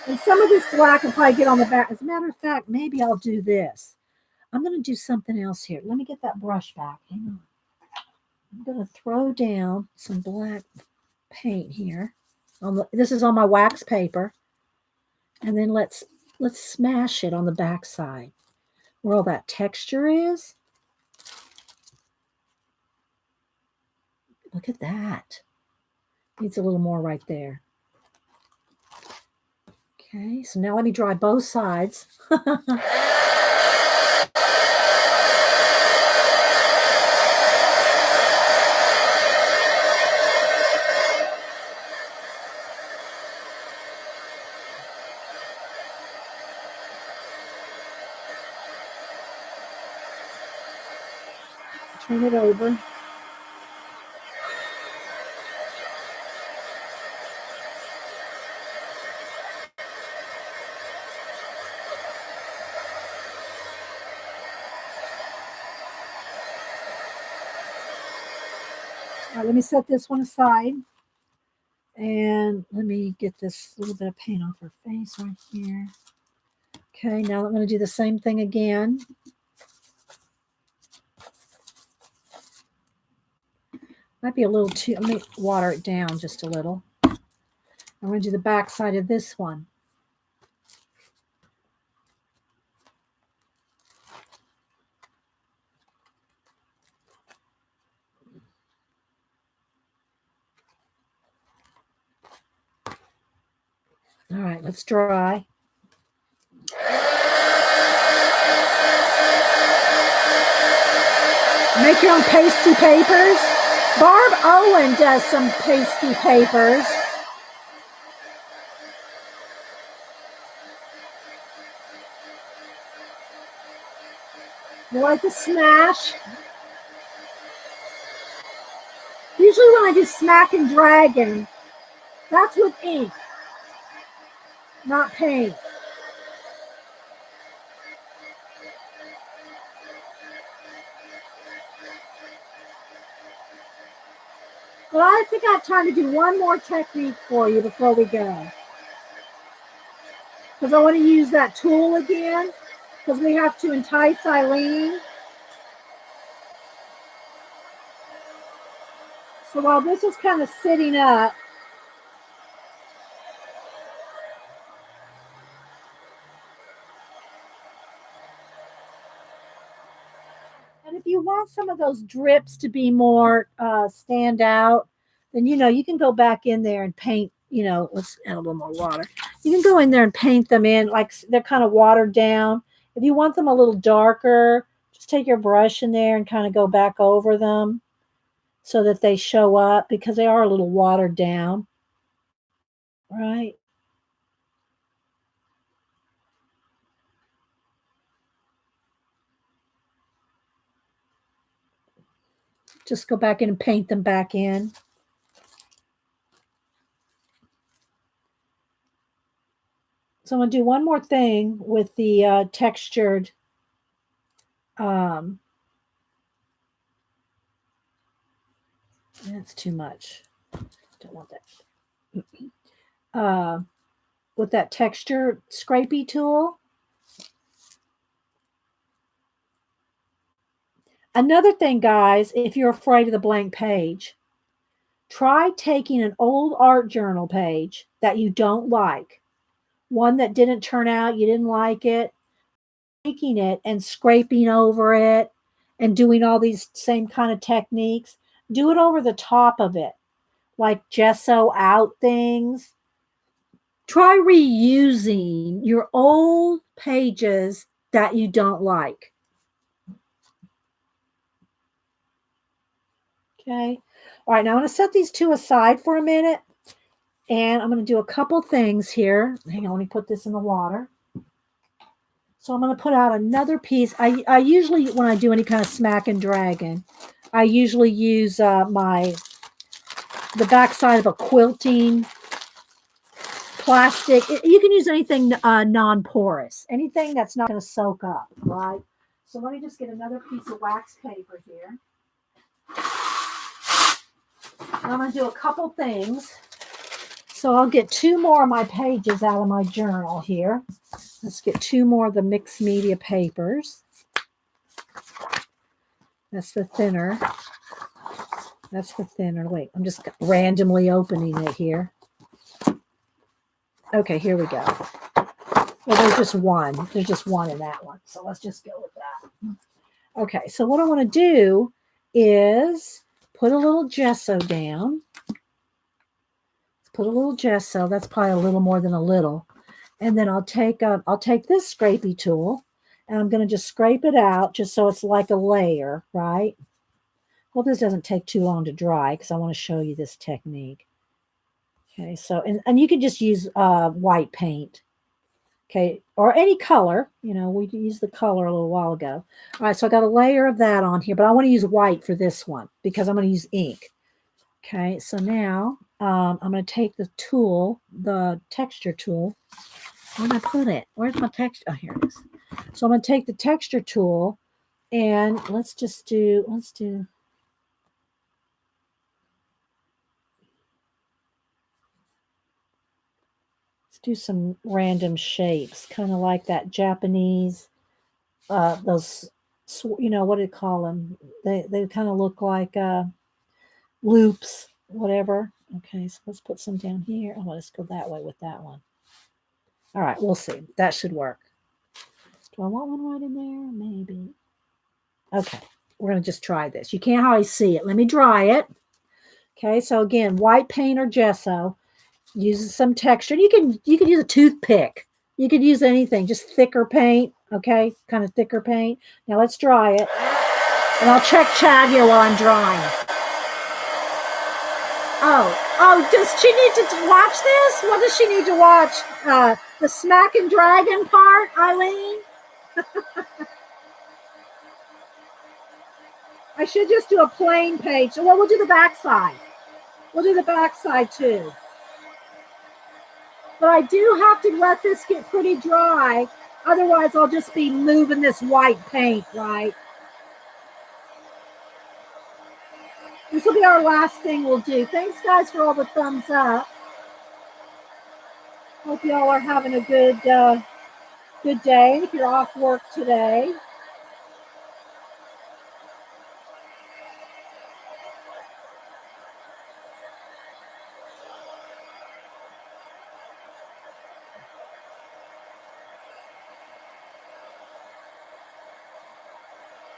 And some of this black will probably get on the back. As a matter of fact, maybe I'll do this. I'm going to do something else here. Let me get that brush back. Hang on. I'm going to throw down some black paint here. This is on my wax paper. And then let's smash it on the back side. where all that texture is. Look at that. Needs a little more right there. Okay, so now let me dry both sides. Turn it over. All right, let me set this one aside. And let me get this little bit of paint off her face right here. Okay, now I'm going to do the same thing again. Might be a little too, let me water it down just a little. I'm going to do the back side of this one. All right, let's dry. Make your own pasty papers. Barb Owen does some pasty papers. You like to smash? Usually when I do Smack and Dragon, that's with ink, not paint. Well, I think I have time to do one more technique for you before we go. Because I want to use that tool again, because we have to entice Eileen. So while this is kind of sitting up, and if you want some of those drips to be more stand out, then, you can go back in there and paint, let's add a little more water. You can go in there and paint them in like they're kind of watered down. If you want them a little darker, just take your brush in there and kind of go back over them so that they show up, because they are a little watered down, right? Just go back in and paint them back in. So I'm going to do one more thing with the textured that's too much. Don't want that. With that texture scrapey tool. Another thing, guys, if you're afraid of the blank page, try taking an old art journal page that you don't like, one that didn't turn out, you didn't like it, taking it and scraping over it and doing all these same kind of techniques. Do it over the top of it, like gesso out things. Try reusing your old pages that you don't like. Okay. All right. Now I'm going to set these two aside for a minute. And I'm going to do a couple things here. Hang on. Let me put this in the water. So I'm going to put out another piece. I usually, when I do any kind of Smack and Dragon, I usually use the backside of a quilting plastic. You can use anything non-porous, anything that's not going to soak up, right? So let me just get another piece of wax paper here. I'm going to do a couple things. So I'll get two more of my pages out of my journal here. Let's get two more of the mixed media papers. That's the thinner. That's the thinner. Wait, I'm just randomly opening it here. Okay, here we go. Well, there's just one. There's just one in that one. So let's just go with that. Okay, so what I want to do is put a little gesso down. Put a little gesso. That's probably a little more than a little. And then I'll take this scrapey tool, and I'm going to just scrape it out just so it's like a layer, right? Hope this doesn't take too long to dry because I want to show you this technique. Okay, so, and you can just use white paint, okay, or any color. You know, we used the color a little while ago. All right, so I got a layer of that on here, but I want to use white for this one because I'm going to use ink. Okay, so now I'm going to take the tool, the texture tool. Where did I put it? Where's my texture? Oh, here it is. So I'm going to take the texture tool and let's do some random shapes, kind of like that Japanese, those, you know, what do you call them? They kind of look like loops, whatever. Okay, so let's put some down here. Oh, let's go that way with that one. All right, we'll see. That should work. Do I want one right in there? Maybe. Okay, we're going to just try this. You can't hardly see it. Let me dry it. Okay, so again, white paint or gesso. Use some texture. You can use a toothpick. You could use anything, just thicker paint. Okay, kind of thicker paint. Now let's dry it. And I'll check Chad here while I'm drying. Oh, does she need to watch this? What does she need to watch? The Smack and Dragon part, Eileen? I should just do a plain page. Well, we'll do the back side. We'll do the back side too. But I do have to let this get pretty dry. Otherwise, I'll just be moving this white paint, right? This will be our last thing we'll do. Thanks, guys, for all the thumbs up. Hope y'all are having a good day if you're off work today.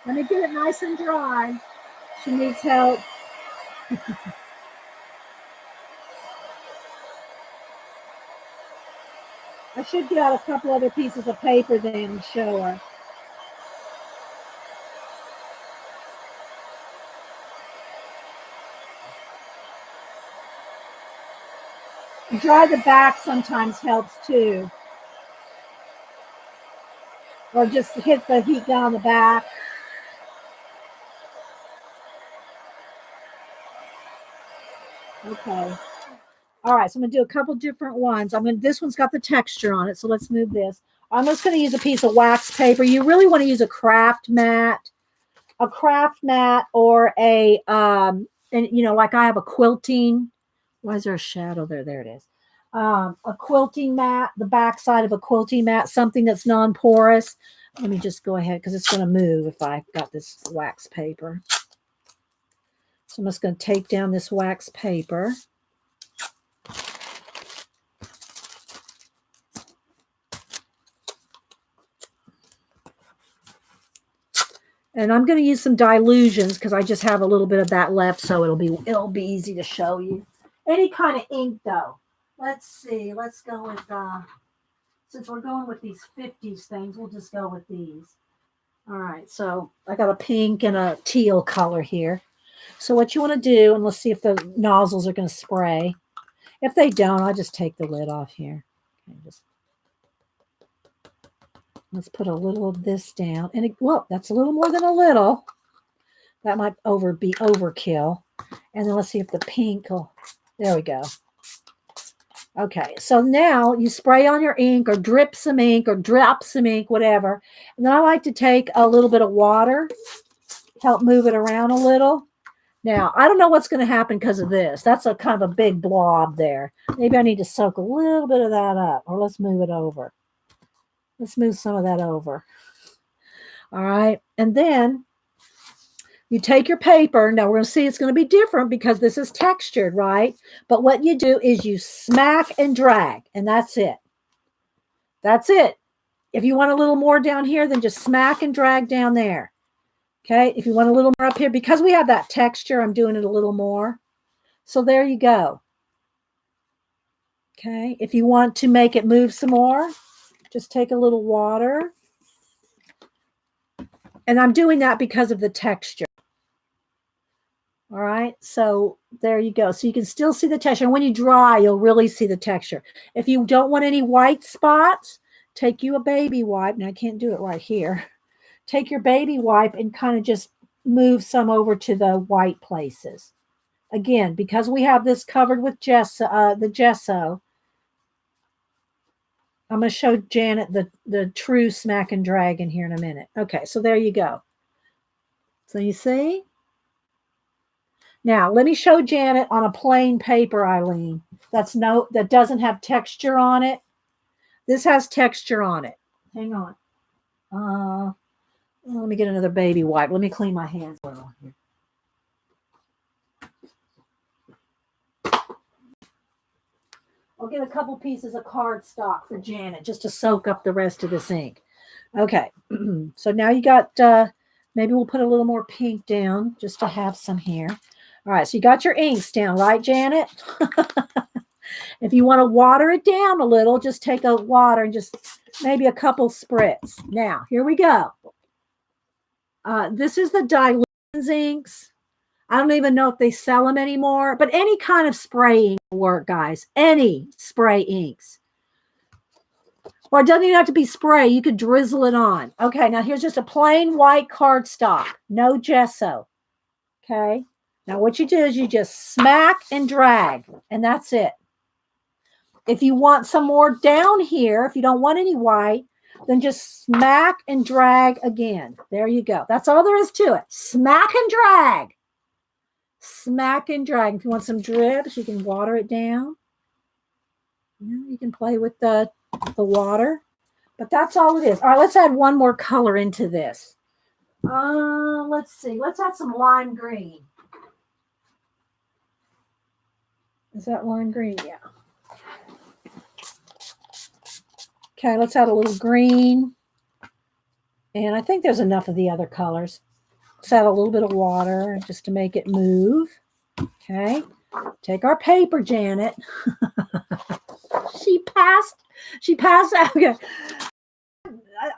Let me get it nice and dry. She needs help. I should get out a couple other pieces of paper then and show her. Dry the back sometimes helps too. Or just hit the heat gun on the back. Okay. All right, so I'm going to do a couple different ones. This one's got the texture on it, so let's move this. I'm just going to use a piece of wax paper. You really want to use a craft mat or a, and you know, like I have a quilting. Why is there a shadow there? There it is. A quilting mat, the back side of a quilting mat, something that's non-porous. Let me just go ahead because it's going to move if I got this wax paper. So I'm just going to take down this wax paper. And I'm going to use some dilutions because I just have a little bit of that left, so it'll be easy to show you. Any kind of ink though. Let's see. Let's go with since we're going with these 50s things, we'll just go with these. All right. So I got a pink and a teal color here. So what you want to do, and let's see if the nozzles are going to spray. If they don't, I'll just take the lid off here. Okay, let's put a little of this down. And whoa, that's a little more than a little. That might be overkill. And then let's see if the pink will, there we go. Okay, so now you spray on your ink or drip some ink or drop some ink, whatever. And then I like to take a little bit of water, help move it around a little. Now, I don't know what's going to happen because of this. That's a kind of a big blob there. Maybe I need to soak a little bit of that up, or let's move it over. Let's move some of that over. All right, and then you take your paper. Now we're going to see it's going to be different because this is textured, right? But what you do is you smack and drag, and that's it. That's it. If you want a little more down here, then just smack and drag down there. Okay. If you want a little more up here, because we have that texture, I'm doing it a little more. So there you go. Okay. If you want to make it move some more, just take a little water. And I'm doing that because of the texture. All right. So there you go. So you can still see the texture. And when you dry, you'll really see the texture. If you don't want any white spots, take you a baby wipe. Now I can't do it right here. Take your baby wipe and kind of just move some over to the white places. Again, because we have this covered with the gesso, I'm going to show Janet the true smack and drag in here in a minute. Okay, so there you go. So you see? Now, let me show Janet on a plain paper, Eileen. That doesn't have texture on it. This has texture on it. Hang on. Let me get another baby wipe. Let me clean my hands a little here. I'll get a couple pieces of cardstock for Janet just to soak up the rest of this ink. Okay, so now you got, maybe we'll put a little more pink down just to have some here. All right, so you got your inks down, right, Janet? If you want to water it down a little, just take a water and just maybe a couple spritz. Now, here we go. This is the Dilutions inks. I don't even know if they sell them anymore, but any kind of spray ink will work, guys. Any spray inks. Or it doesn't even have to be spray. You could drizzle it on. Okay, now here's just a plain white cardstock. No gesso. Okay. Now what you do is you just smack and drag, and that's it. If you want some more down here, if you don't want any white, then just smack and drag again. There you go. That's all there is to it. Smack and drag. Smack and drag. If you want some drips, you can water it down. You can play with the water. But that's all it is. All right, let's add one more color into this. Let's see. Let's add some lime green. Is that lime green? Yeah. Okay, let's add a little green. And I think there's enough of the other colors. Let's add a little bit of water just to make it move. Okay. Take our paper, Janet. She passed out. Okay.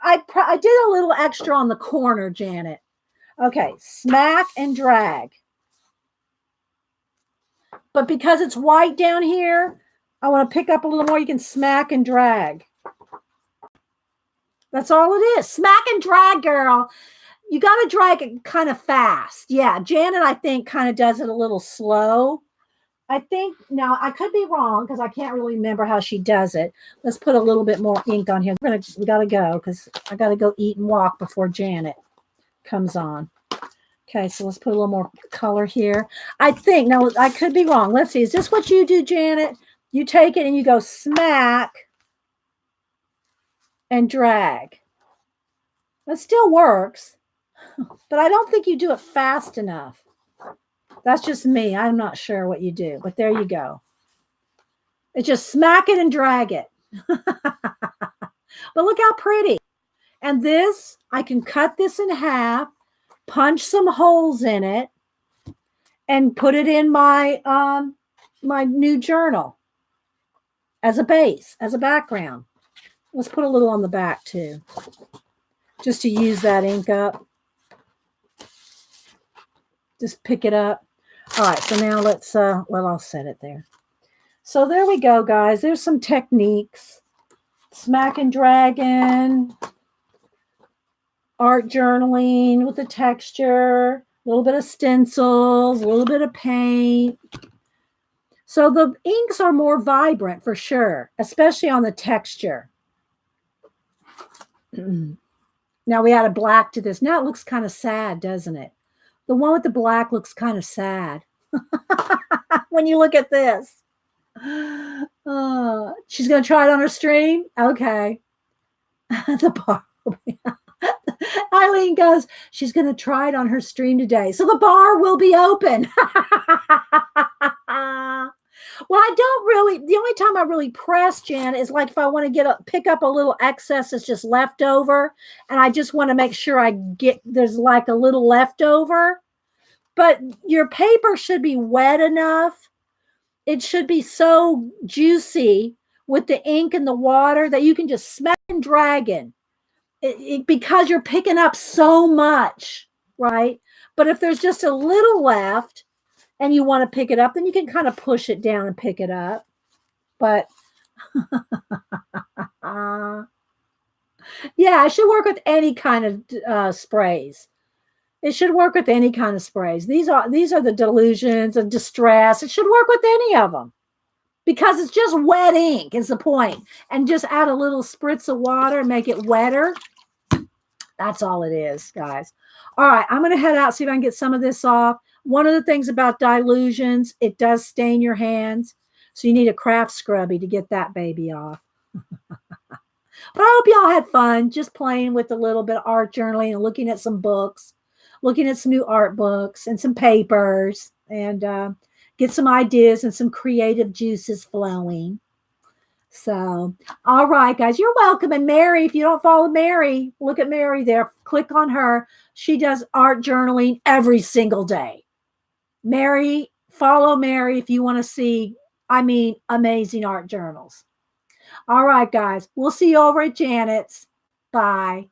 I did a little extra on the corner, Janet. Okay, smack and drag. But because it's white down here, I want to pick up a little more. You can smack and drag. That's all it is. Smack and drag, girl. You got to drag it kind of fast. Yeah, Janet, I think, kind of does it a little slow. I think, now, I could be wrong because I can't really remember how she does it. Let's put a little bit more ink on here. We got to go because I got to go eat and walk before Janet comes on. Okay, so let's put a little more color here. I think, now, I could be wrong. Let's see. Is this what you do, Janet? You take it and you go smack and drag. That still works, but I don't think you do it fast enough. That's just me. I'm not sure what you do, but there you go. It's just smack it and drag it. But look how pretty. And this, I can cut this in half, punch some holes in it, and put it in my my new journal as a base, as a background. Let's put a little on the back too, just to use that ink up. Just pick it up. All right, so now let's, well, I'll set it there. So there we go, guys. There's some techniques. Smack and dragging, art journaling with the texture, a little bit of stencils, a little bit of paint. So the inks are more vibrant for sure, especially on the texture. Now we add a black to this. Now it looks kind of sad, doesn't it? The one with the black looks kind of sad when you look at this. She's going to try it on her stream? Okay. The bar. Eileen goes, she's going to try it on her stream today. So the bar will be open. Well, I don't really, the only time I really press, Jan, is like if I want to pick up a little excess that's just left over, and I just want to make sure there's like a little leftover. But your paper should be wet enough. It should be so juicy with the ink and the water that you can just smack and drag in. Because you're picking up so much, right? But if there's just a little left and you want to pick it up, then you can kind of push it down and pick it up. But yeah, it should work with any kind of sprays. It should work with any kind of sprays. These are the delusions and distress. It should work with any of them because it's just wet ink is the point. And just add a little spritz of water and make it wetter. That's all it is, guys. All right, I'm going to head out, see if I can get some of this off. One of the things about dilutions, it does stain your hands. So you need a craft scrubby to get that baby off. But I hope y'all had fun just playing with a little bit of art journaling and looking at some books, looking at some new art books and some papers, and get some ideas and some creative juices flowing. So, all right, guys, you're welcome. And Mary, if you don't follow Mary, look at Mary there. Click on her. She does art journaling every single day. Mary, follow Mary if you want to see, amazing art journals. All right, guys, we'll see you over at Janet's. Bye.